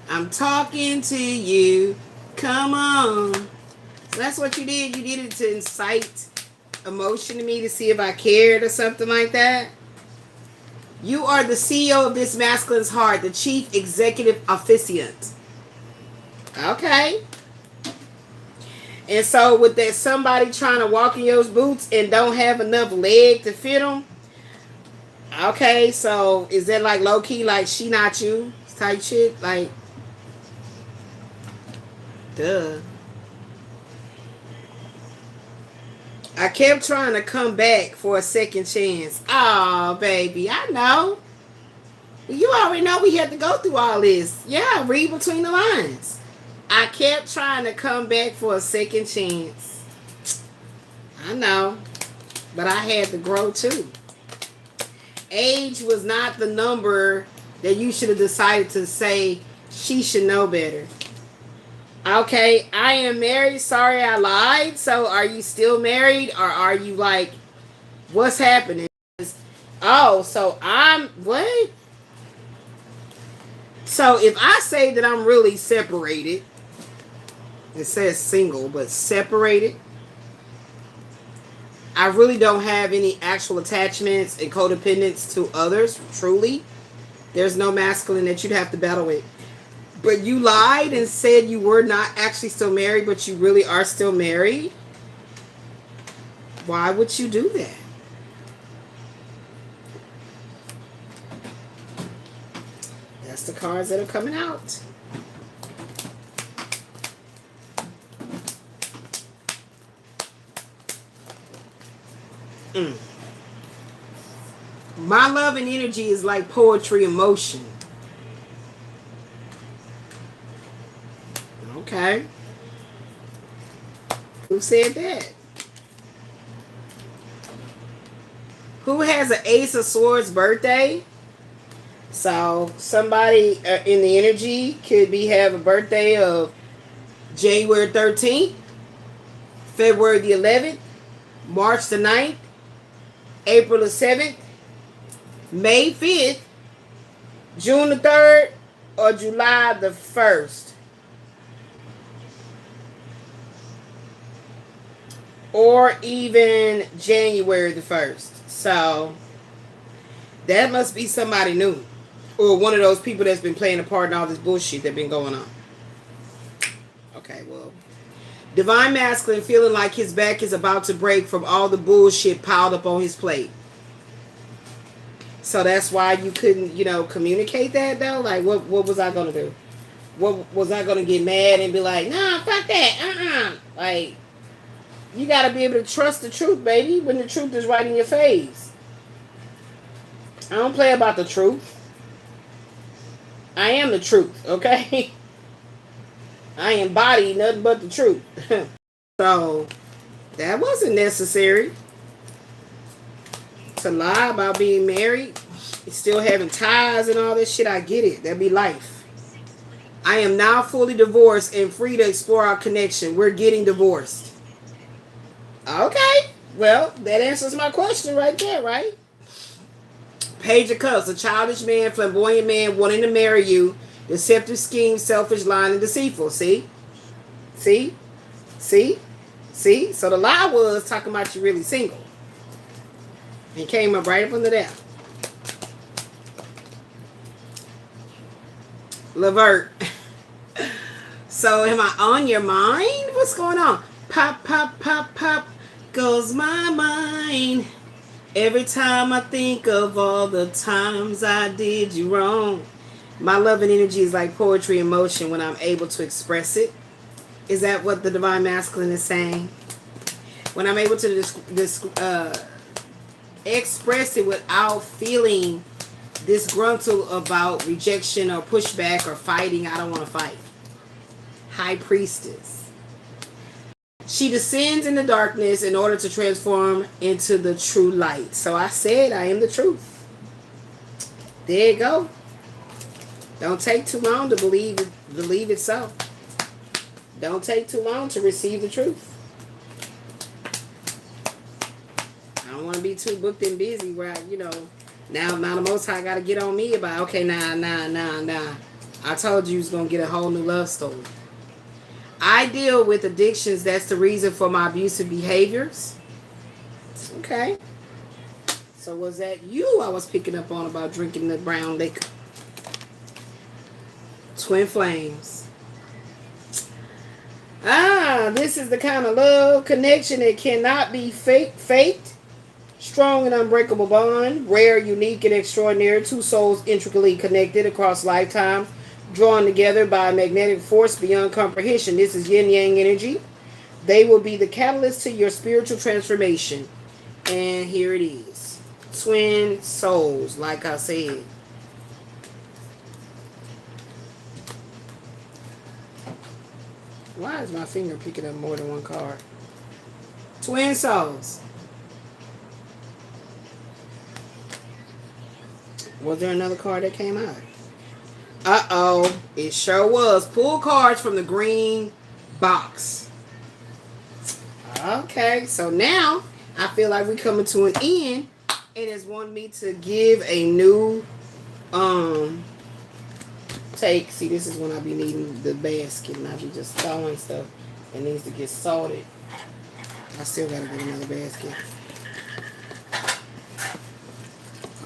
A: I'm talking to you. Come on. So that's what you did. You did it to incite emotion to me to see if I cared or something like that. You are the CEO of this masculine's heart, the chief executive officiant. Okay. And so with that somebody trying to walk in your boots and don't have enough leg to fit them. Okay, so is that like low key, like she not you type shit? Like, duh. I kept trying to come back for a second chance. Oh, baby, I know. You already know we had to go through all this. Yeah, read between the lines. I kept trying to come back for a second chance. I know. But I had to grow too. Age was not the number that you should have decided to say she should know better. Okay, I am married. Sorry I lied. So are you still married? Or are you like, what's happening? Oh, so I'm, what? So if I say that I'm really separated, it says single, but separated, I really don't have any actual attachments and codependence to others, truly. There's no masculine that you'd have to battle with. But you lied and said you were not actually still married, but you really are still married. Why would you do that? That's the cards that are coming out. My love and energy is like poetry in motion. Okay. Who said that? Who has an Ace of Swords birthday? So somebody in the energy could be have a birthday of January 13th, February the 11th, March the 9th, April the 7th, May 5th, June the 3rd, or July the 1st. Or even January the 1st. So that must be somebody new. Or one of those people that's been playing a part in all this bullshit that's been going on. Okay, well. Divine masculine feeling like his back is about to break from all the bullshit piled up on his plate. So that's why you couldn't, communicate that though? Like, what was I going to do? What was I going to get mad and be like, nah, fuck that. Like, you got to be able to trust the truth, baby, when the truth is right in your face. I don't play about the truth. I am the truth, okay? I embody nothing but the truth. So, that wasn't necessary. To lie about being married, still having ties and all this shit, I get it. That'd be life. I am now fully divorced and free to explore our connection. We're getting divorced. Okay. Well, that answers my question right there, right? Page of Cups, a childish man, flamboyant man wanting to marry you. Deceptive scheme, selfish, lying, and deceitful. See? See? See? See? So the lie was talking about you really single. And came up right up under that. Levert. So am I on your mind? What's going on? Pop, pop, pop, pop goes my mind. Every time I think of all the times I did you wrong. My love and energy is like poetry in motion when I'm able to express it. Is that what the divine masculine is saying? When I'm able to express it without feeling disgruntled about rejection or pushback or fighting. I don't want to fight. High Priestess. She descends in the darkness in order to transform into the true light. So I said I am the truth. There you go. Don't take too long to believe it so. Don't take too long to receive the truth. I don't want to be too booked and busy where now the Most High got to get on me about, okay, nah. I told you was going to get a whole new love story. I deal with addictions. That's the reason for my abusive behaviors. Okay. So was that you I was picking up on about drinking the brown liquor? Twin flames. This is the kind of love connection that cannot be faked. Strong and unbreakable bond. Rare, unique, and extraordinary. Two souls intricately connected across lifetimes. Drawn together by a magnetic force beyond comprehension. This is yin-yang energy. They will be the catalyst to your spiritual transformation. And here it is. Twin souls, like I said. Why is my finger picking up more than one card? Twin souls. Was there another card that came out? Uh-oh. It sure was. Pull cards from the green box. Okay. So now I feel like we're coming to an end. It has wanted me to give a new take. See, this is when I be needing the basket and I be just throwing stuff that needs to get sorted. I still gotta get another basket.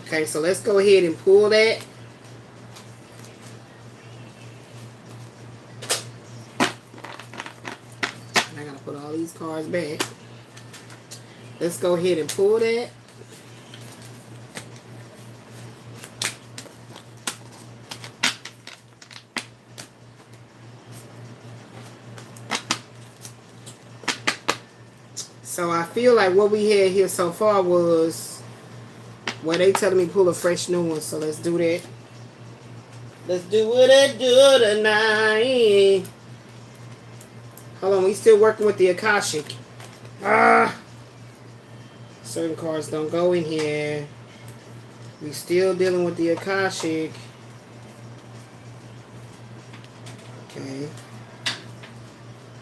A: Okay, so let's go ahead and pull that. And I gotta put all these cards back. Let's go ahead and pull that. So I feel like what we had here so far was, well, they telling me pull a fresh new one. So let's do that. Let's do what I do tonight. Hold on, we still working with the Akashic. Certain cards don't go in here. We still dealing with the Akashic. Okay.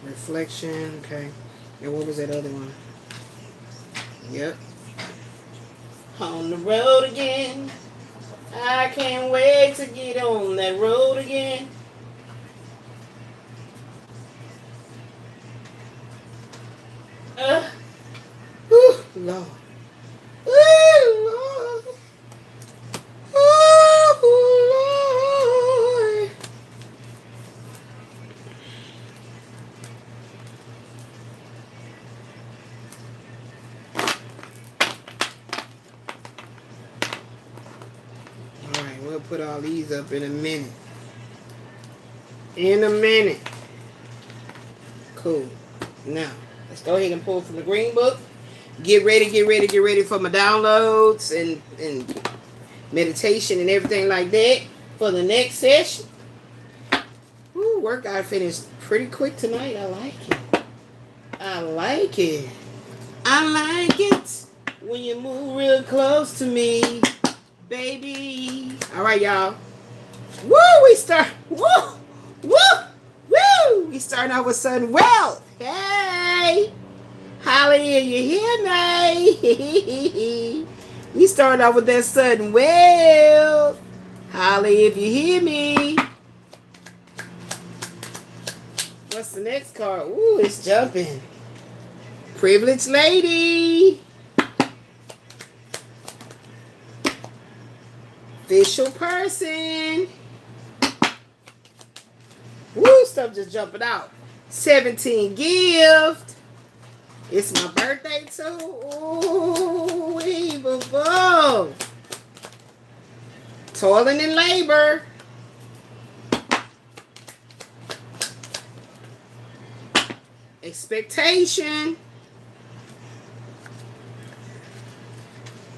A: Reflection. Okay. And what was that other one? Yep. On the road again. I can't wait to get on that road again. Lord. Lord. Lord. Alright, we'll put all these up in a minute. Cool. Now, let's go ahead and pull from the green book. Get ready for my downloads and meditation and everything like that for the next session. Woo, workout finished pretty quick tonight. I like it when you move real close to me, baby. All right, y'all. Woo, we starting out with Sun Wealth. Hey. Hallelujah, you hear me? We started off with that sudden wealth. Hallelujah, if you hear me. What's the next card? Ooh, it's jumping. Privileged lady. Official person. Woo, stuff just jumping out. 17 gift. It's my birthday too. Ooh, wee, boo-boo. Toiling in labor. Expectation.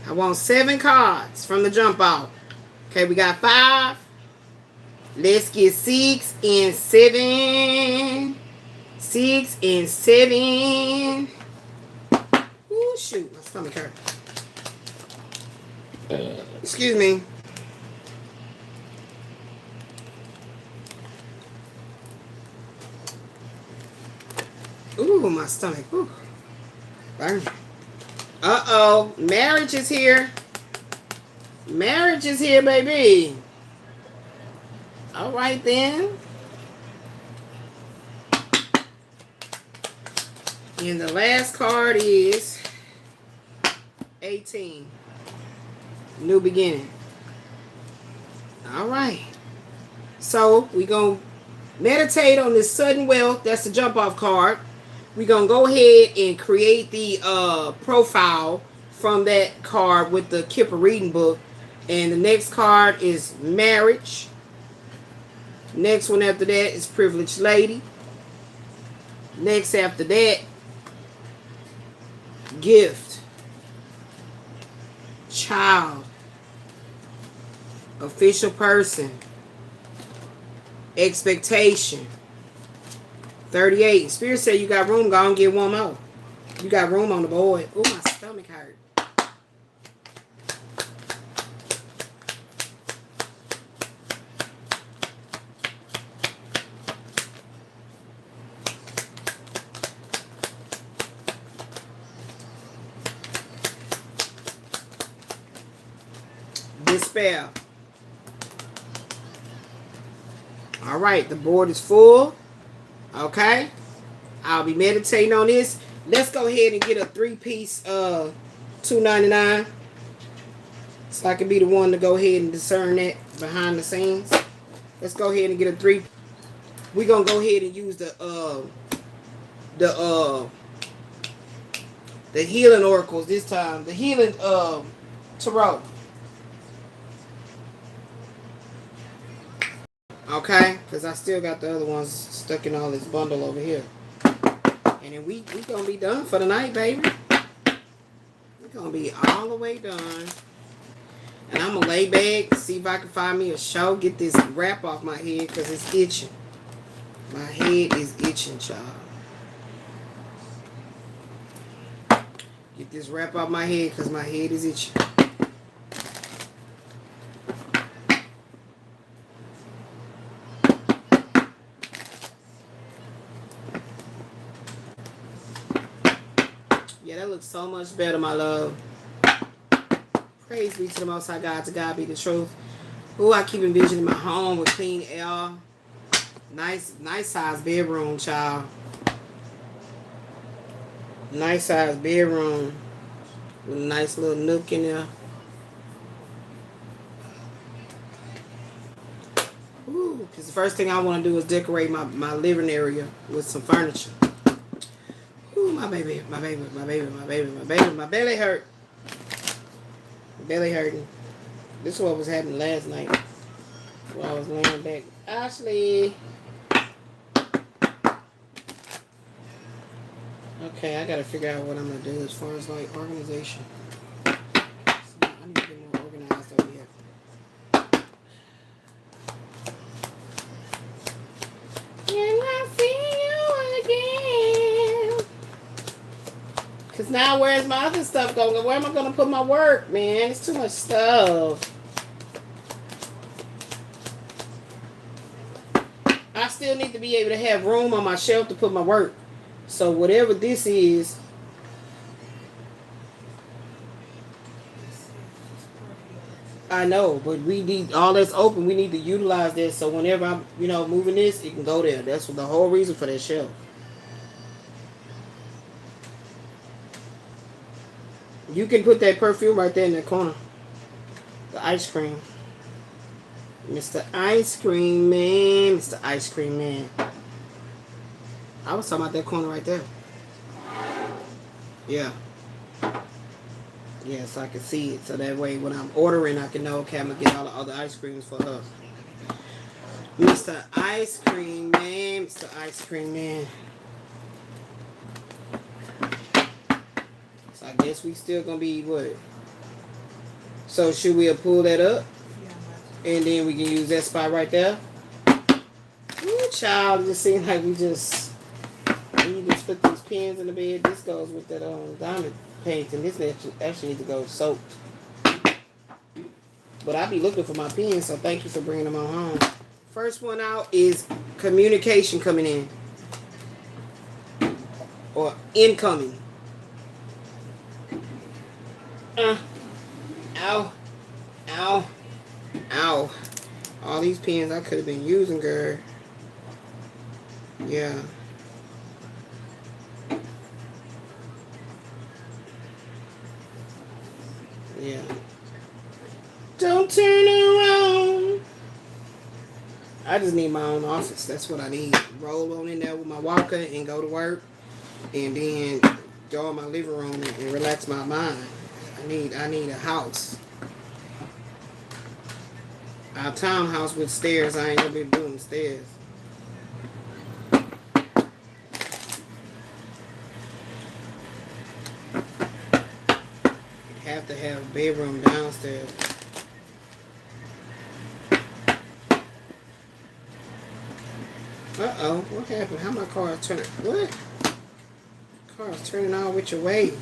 A: I want 7 cards from the jump off. Okay, we got 5. Let's get 6 and 7. 6 and 7. Ooh, shoot, my stomach hurt. Excuse me. Ooh, my stomach. Ooh. Burn. Uh-oh. Marriage is here. Marriage is here, baby. All right, then. And the last card is 18. New beginning. All right. So we're going to meditate on this sudden wealth. That's the jump off card. We're going to go ahead and create the profile from that card with the Kipper reading book. And the next card is marriage. Next one after that is privileged lady. Next after that, gift, child, official person, expectation. 38. Spirit said you got room. Go and get one more. You got room on the board. Oh, my stomach hurt. Despair. All right, the board is full. Okay, I'll be meditating on this. Let's go ahead and get a 3-piece $2.99, so I can be the one to go ahead and discern that behind the scenes. Let's go ahead and get a 3. We're gonna go ahead and use the healing oracles this time. The healing tarot. Okay, because I still got the other ones stuck in all this bundle over here. And then we gonna be done for the night, baby. We're gonna be all the way done. And I'm gonna lay back, see if I can find me a show, get this wrap off my head because it's itching. My head is itching, child. Get this wrap off my head because my head is itching. Yeah, that looks so much better, my love. Praise be to the Most High God. To God be the truth. Ooh, I keep envisioning my home with clean air. Nice size bedroom, child. Nice size bedroom. With a nice little nook in there. Ooh, because the first thing I want to do is decorate my living area with some furniture. Ooh, my baby, my baby, my baby, my baby, my baby. My belly hurt. Belly hurting. This is what was happening last night while I was laying back. Ashley. Okay, I gotta figure out what I'm gonna do as far as like organization. I need to get more organized over here. And I see you again. Cause now where's my other stuff going? Where am I gonna put my work, man? It's too much stuff. I still need to be able to have room on my shelf to put my work. So whatever this is, I know, but we need all that's open. We need to utilize this. So whenever I'm, moving this, it can go there. That's the whole reason for that shelf. You can put that perfume right there in the corner. The ice cream. Mr. Ice Cream Man. Mr. Ice Cream Man. I was talking about that corner right there. Yeah. Yeah, so I can see it. So that way when I'm ordering, I can know, okay, I'm going to get all the other ice creams for her. Mr. Ice Cream Man. Mr. Ice Cream Man. So I guess we still going to be what? So should we pull that up? And then we can use that spot right there? Ooh, child, it just seems like we just... You just put these pins in the bed. This goes with that diamond painting. This actually needs to go soaked. But I be looking for my pins, so thank you for bringing them on home. First one out is communication coming in. or incoming. Ow. Ow. Ow. All these pens I could have been using, girl. Yeah. Yeah. Don't turn around. I just need my own office. That's what I need. Roll on in there with my walker and go to work. And then go in my living room and relax my mind. I need a house. Our townhouse with stairs, I ain't gonna be doing stairs. Have to have a bedroom downstairs. Uh-oh, what happened? How my car turning? What? Car's turning all which way.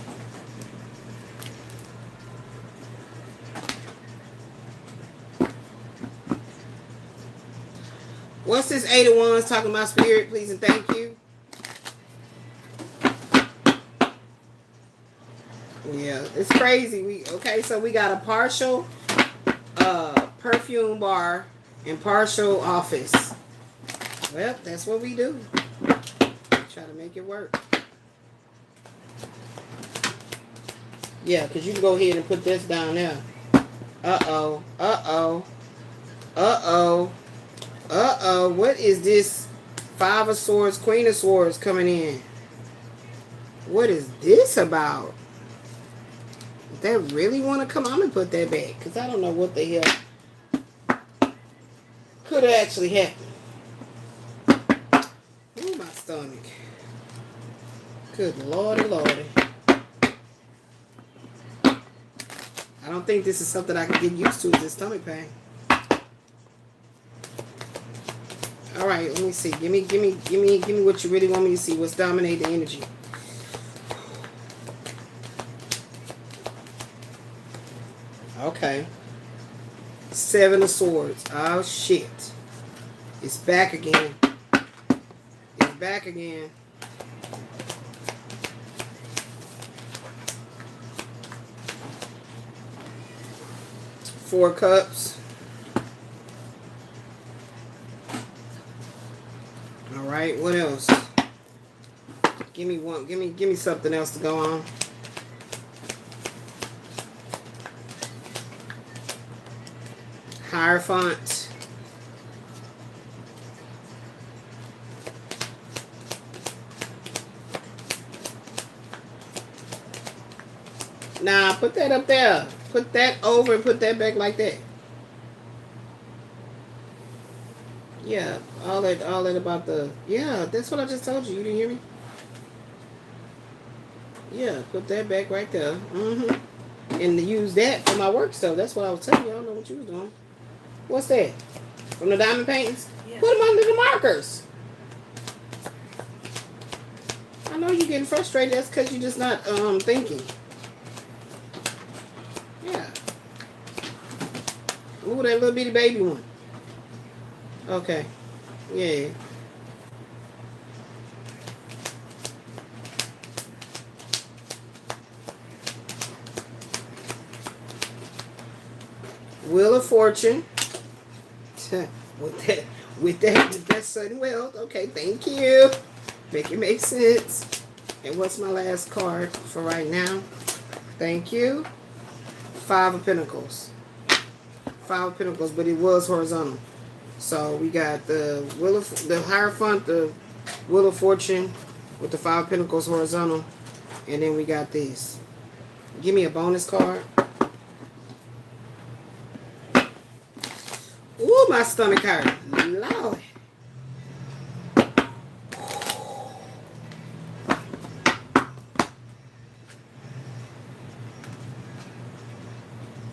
A: What's this 8 of Wands talking about, spirit? Please and thank you. Yeah, it's crazy. So we got a partial perfume bar and partial office. Well, that's what we do. Try to make it work. Yeah, because you can go ahead and put this down there. Uh-oh. Uh-oh. Uh-oh. Uh-oh. What is this? 5 of Swords, Queen of Swords coming in. What is this about? If they really want to come, I'm going to put that back. Because I don't know what the hell could have actually happened. Ooh, my stomach. Good lordy, lordy. I don't think this is something I can get used to, this stomach pain. All right, let me see. Give me what you really want me to see. What's dominating the energy? Okay. 7 of Swords. Oh, shit. It's back again. It's back again. Four Cups. All right, what else? Give me one. Give me something else to go on. Hierophant. Nah, put that up there. Put that over and put that back like that. Yeah, all that about the... Yeah, that's what I just told you. You didn't hear me? Yeah, put that back right there. Mm-hmm. And to use that for my work stuff. That's what I was telling you. I don't know what you was doing. What's that? From the diamond paintings? Yeah. Put them under the markers. I know you're getting frustrated. That's because you're just not thinking. Yeah. Ooh, that little bitty baby one. Okay. Yeah. Wheel of Fortune. with that sudden wealth. Okay, thank you. Make it make sense. And what's my last card for right now? Thank you. 5 of Pentacles. 5 of Pentacles, but it was horizontal. So we got the Hierophant, the Wheel of Fortune with the 5 of Pentacles horizontal. And then we got this. Give me a bonus card. Ooh, my stomach hurt. Lord.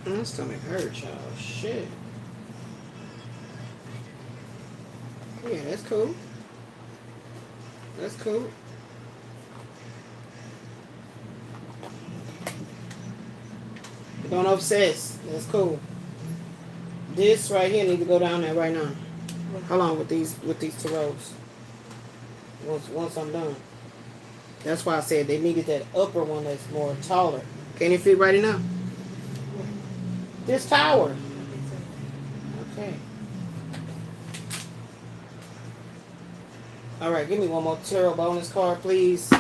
A: My stomach hurts, y'all. Shit. Yeah, that's cool. That's cool. Don't obsess. That's cool. This right here need to go down there right now. Hold on with these tarots. Once I'm done. That's why I said they needed that upper one that's more taller. Can it fit right in now? This tower. Okay. All right, give me one more tarot bonus card, please.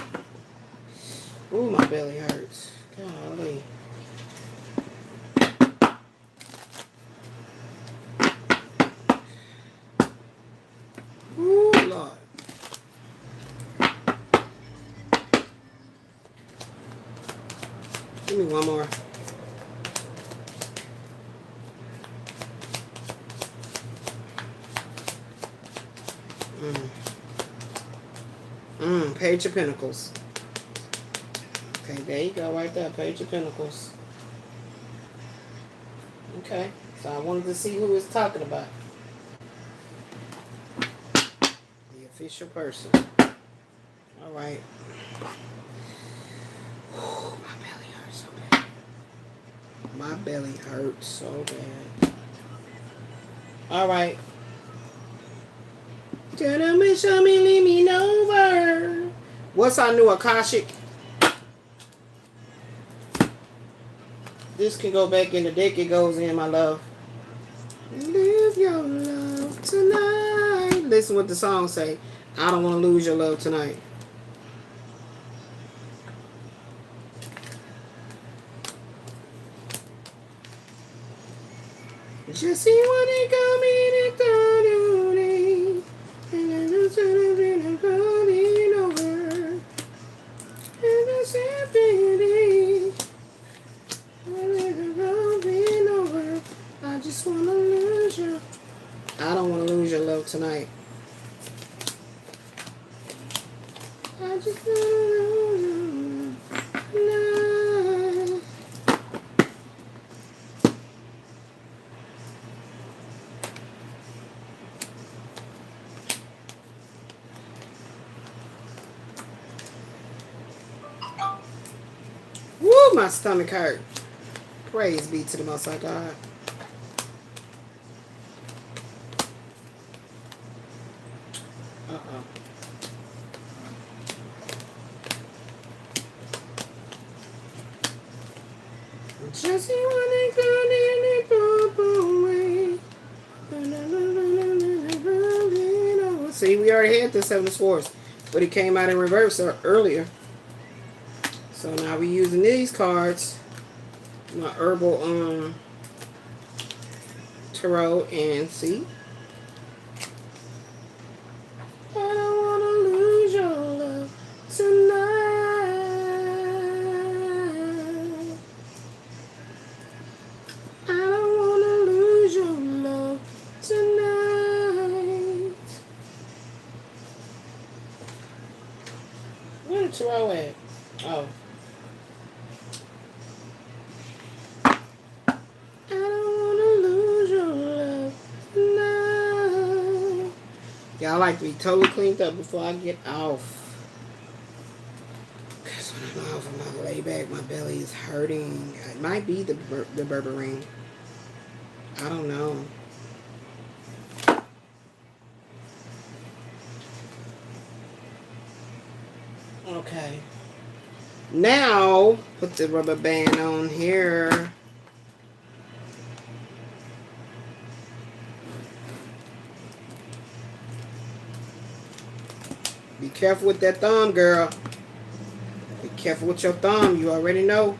A: Ooh, my belly hurts. Golly. Ooh, Lord. Give me one more. Page of Pentacles. Okay, there you go, right there. Page of Pentacles. Okay, so I wanted to see who it's talking about. The official person. All right. Ooh, my belly hurts so bad. My belly hurts so bad. All right. Tell me, show me, leave me over. What's our new Akashic? This can go back in the deck. It goes in, my love. Live your love tonight. Listen what the song say. I don't want to lose your love tonight. Just see what they come in and do. And I'm just going over. And I said, baby, over. I just want to lose you. I don't want to lose your love tonight. I just want to lose you tonight. Woo, my stomach hurt. Praise be to the Most High God. Just see when they come in and go away. See, we already had the Seven of Swords, but it came out in reverse earlier. So now we're using these cards. My herbal tarot, and see, I don't want to lose your love tonight. I don't want to lose your love tonight. Where the tarot at? Oh. Yeah, I like to be totally cleaned up before I get off. Because when I'm off, I'm gonna lay back. My belly is hurting. It might be the berberine. I don't know. Okay. Now, put the rubber band on here. Be careful with that thumb, girl. Be careful with your thumb. You already know.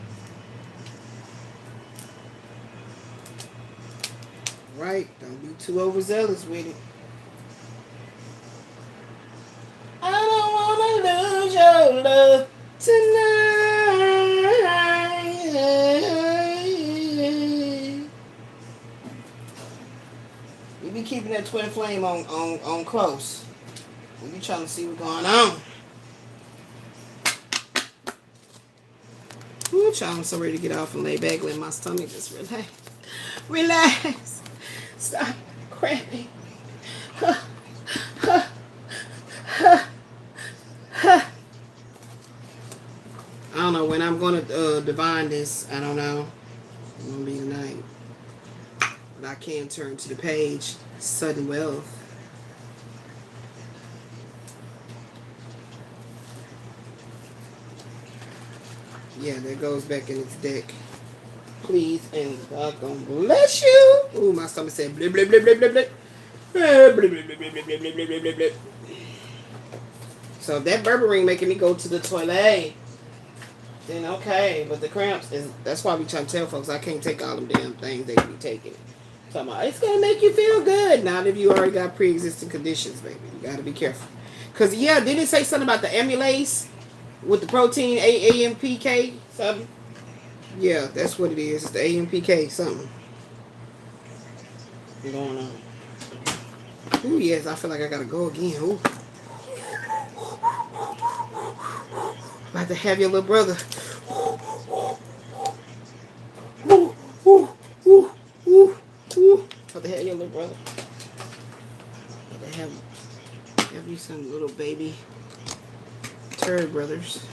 A: Right? Don't be too overzealous with it. I don't want to lose your love tonight. We be keeping that twin flame on close. You trying to see what's going on. Ooh, child, I'm so ready to get off and lay back. Let my stomach just relax. Relax. Stop cramping. I don't know when I'm going to divine this. I don't know. It's going to be tonight. But I can turn to the page. Sudden wealth. Yeah, that goes back in its deck. Please and God gonna bless you. Ooh, my stomach said blip blip blip blip blip blip. Blip, blip, blip, blip, blip, blip, blip, blip, blip, blip. So if that berberine making me go to the toilet, then okay. But the cramps is, that's why we try to tell folks I can't take all them damn things they be taking. Talking about it's gonna make you feel good. Not if you already got pre-existing conditions, baby. You gotta be careful. Cause yeah, didn't it say something about the amylase with the protein AMPK something? Yeah, that's what it is. It's the AMPK something going on. Ooh, yes, I feel like I gotta go again. Ooh. About to have your little brother. Ooh, ooh, ooh, ooh, ooh. About to have your little brother. About to have you some little baby turd brothers.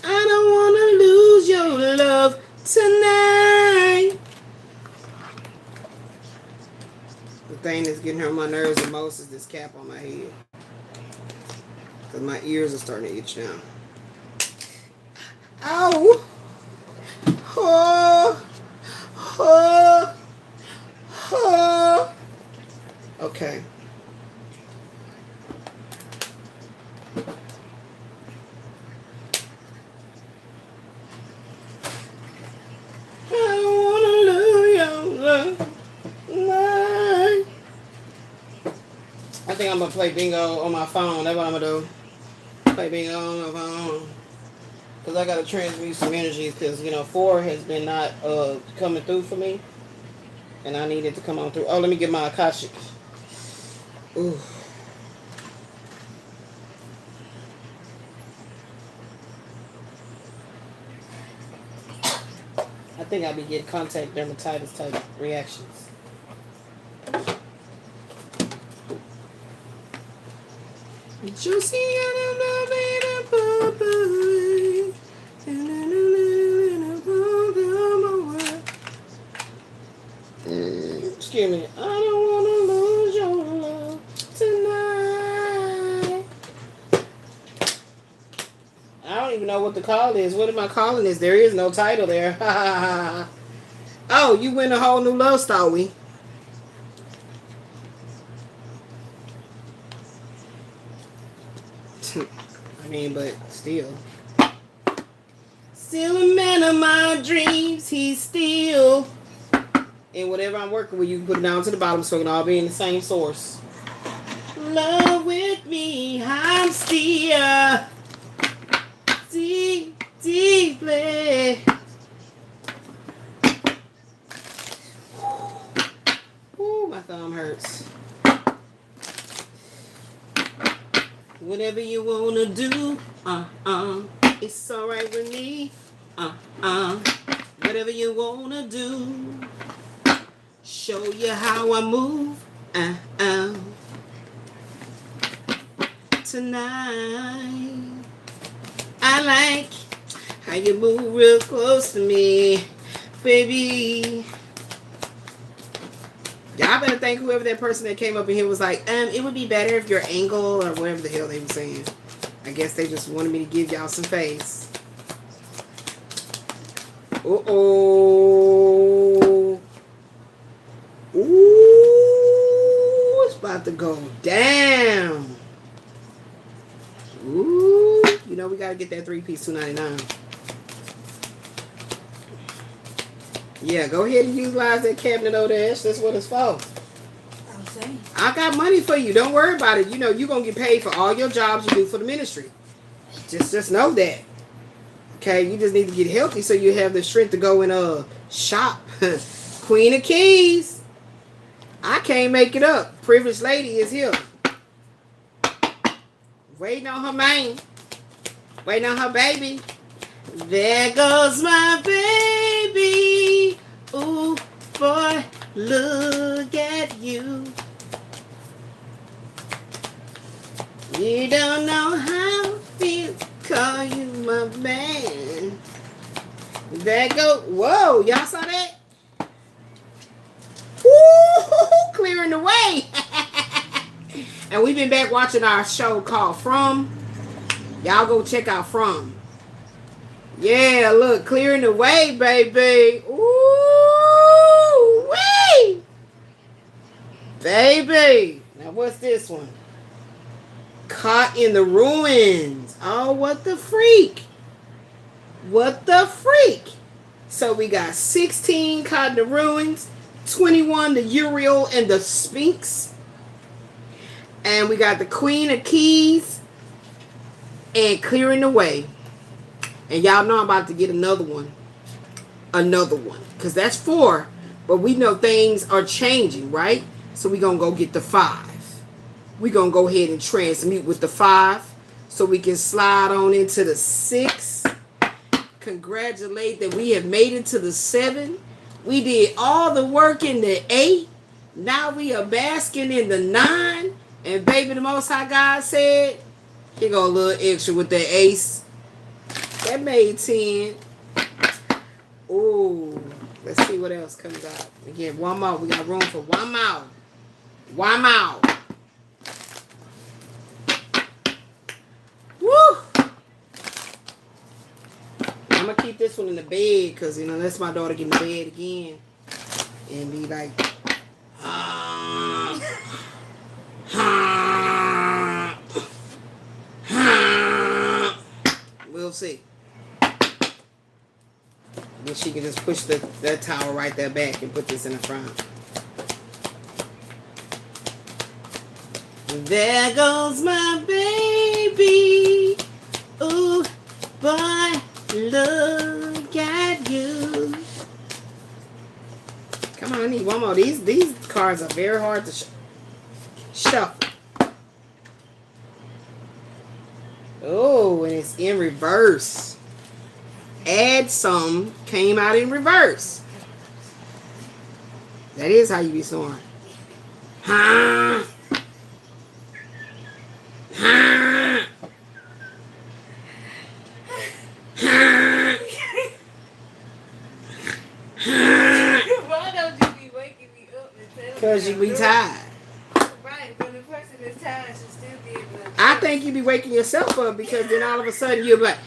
A: I don't want to lose your love tonight. The thing that's getting her on my nerves the most is this cap on my head. Because my ears are starting to itch now. Ow! Oh! Oh! Oh! Okay. I think I'm gonna play bingo on my phone. That's what I'm gonna do. Play bingo on my phone. Cause I gotta transmute some energies. Cause 4 has been not coming through for me, and I need it to come on through. Oh, let me get my Akashic. Ooh. I think I'll be getting contact dermatitis type reactions. Juicy excuse me. I don't want to lose your love tonight. I don't even know what the call is. What am I calling this? There is no title there. Oh, you win a whole new love story. I mean, but still a man of my dreams. He's still. And whatever I'm working with, you can put it down to the bottom so it can all be in the same source. Love with me, I'm still deeply. Ooh, my thumb hurts. Whatever you wanna do, it's alright with me, whatever you wanna do, show you how I move, tonight. I like how you move real close to me, baby. Y'all better thank whoever that person that came up in here was like, it would be better if your angle or whatever the hell they were saying. I guess they just wanted me to give y'all some face. Uh-oh. Ooh, it's about to go down. Ooh, we gotta get that 3-piece $2.99. Yeah, go ahead and utilize that cabinet over there. That's what it's for. I got money for you. Don't worry about it. You're going to get paid for all your jobs you do for the ministry. Just know that. Okay? You just need to get healthy so you have the strength to go and shop. Queen of Keys. I can't make it up. Privileged lady is here. Waiting on her man. Waiting on her baby. There goes my baby. Ooh, boy, look at you. You don't know how I feel. Call you my man. There go. Whoa, y'all saw that? Woo, clearing the way. And we've been back watching our show called From. Y'all go check out From. Yeah, look, clearing the way, baby. Ooh, wee! Baby. Now, what's this one? Caught in the ruins. Oh, what the freak. What the freak. So we got 16 caught in the ruins, 21 the Uriel and the Sphinx, and we got the Queen of Keys and clearing the way. And y'all know I'm about to get another one, because that's 4, but we know things are changing, right? So we gonna go get the 5. We gonna go ahead and transmute with the 5 so we can slide on into the 6. Congratulate that we have made it to the 7. We did all the work in the 8. Now we are basking in the 9. And baby, the Most High God said, here go a little extra with the ace. That made 10. Ooh, let's see what else comes out. We get one more. We got room for one more. One more. Woo! I'm going to keep this one in the bed because, you know, that's my daughter get in the bed again and be like, we'll see. Then she can just push that towel right there back and put this in the front. There goes my baby. Ooh, boy. Look at you. Come on, I need one more. These cards are very hard to shuffle. Oh, and it's in reverse. Add some came out in reverse. That is how you be snoring. Huh? Huh?
B: Why don't you be waking me up and telling me?
A: Because you be tired.
B: Right, but the person that's tired should still be able to.
A: I think you be waking yourself up because then all of a sudden you're like,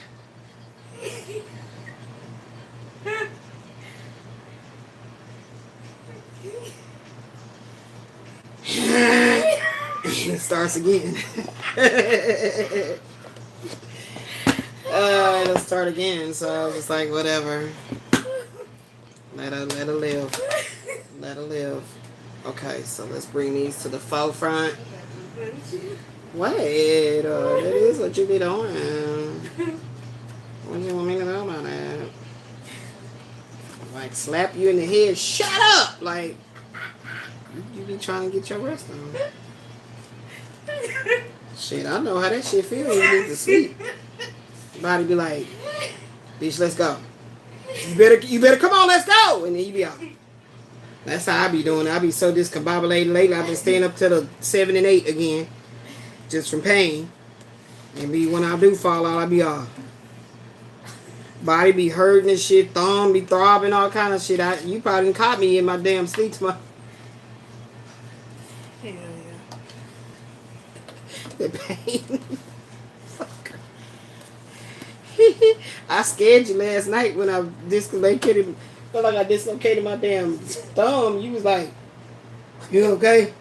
A: it starts again. It'll start again. So I was just like, whatever. Let her live. Let her live. Okay, so let's bring these to the forefront. Wait, that is what you be doing. What do you want me to know about that? Like slap you in the head. Shut up! Like you be trying to get your rest on. Shit, I know how that shit feel when you need to sleep. Body be like, bitch, let's go. You better come on, let's go. And then you be out. That's how I be doing. I be so discombobulated lately. I've been staying up till the 7 and 8 again. Just from pain. And be when I do fall out, I be off. Body be hurting and shit. Thumb be throbbing, all kind of shit. You probably didn't caught me in my damn sleep.
B: Hell yeah.
A: The pain. I scared you last night when I dislocated. Felt like I dislocated my damn thumb. You was like, "You okay?"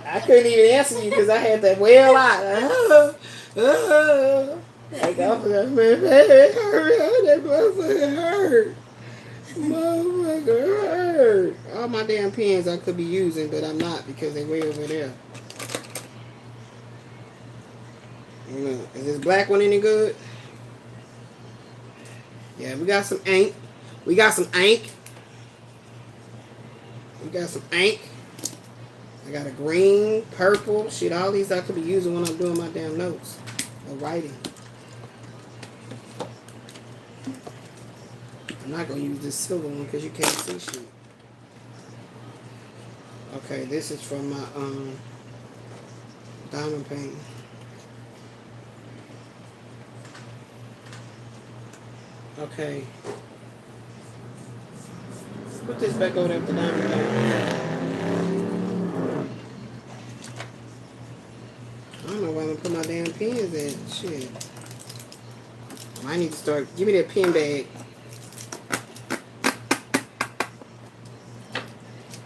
A: I couldn't even answer you because I had that wail out. Like I was like, man, that hurt. That motherfucker hurt. Motherfucker hurt. All my damn pens I could be using, but I'm not because they way over there. Is this black one any good? Yeah, we got some ink. We got some ink. We got some ink. I got a green, purple. Shit, all these I could be using when I'm doing my damn notes or writing. I'm not going to use this silver one because you can't see shit. Okay, this is from my diamond painting. Okay. Put this back over there with the diamond painting. where I'm gonna put my damn pens at. Shit. I need to start. Give me that pen bag.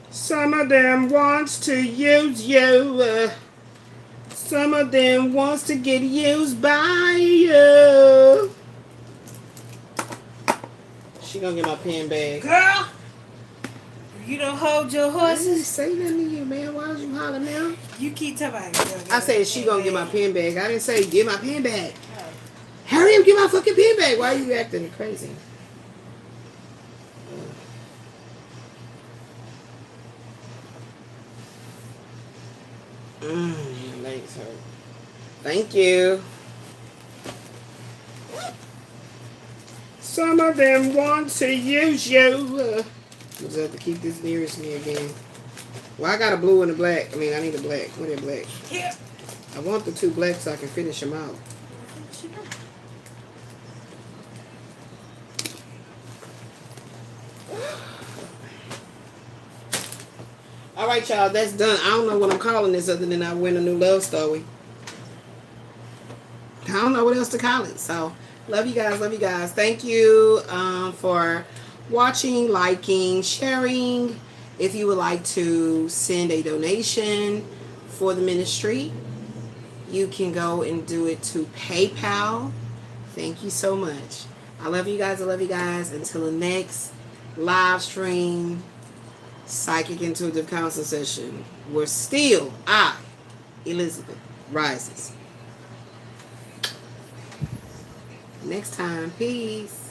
A: Some of them wants to use you. Some of them wants to get used by you. She gonna get my pen bag.
B: Girl, you don't hold your
A: I didn't
B: horses.
A: say nothing to you, man. Why was you hollering now?
B: You keep talking about it.
A: I said she gonna get my pen bag. I didn't say get my pen bag.
B: Oh.
A: Hurry up, get my fucking pen bag. Why are you acting crazy? My legs hurt. Thank you. Some of them want to use you. Just have to keep this nearest me again. Well, I got a blue and a black. I mean, I need a black. What is black?
B: Here.
A: I want the two blacks so I can finish them out. All right, y'all. That's done. I don't know what I'm calling this other than I win a new love story. I don't know what else to call it. So, love you guys. Love you guys. Thank you for watching, liking, sharing. If you would like to send a donation for the ministry, you can go and do it to PayPal. Thank you so much. I love you guys. I love you guys. Until the next live stream, Psychic Intuitive Counsel session, where still I, Elizabeth, rises. Next time, peace.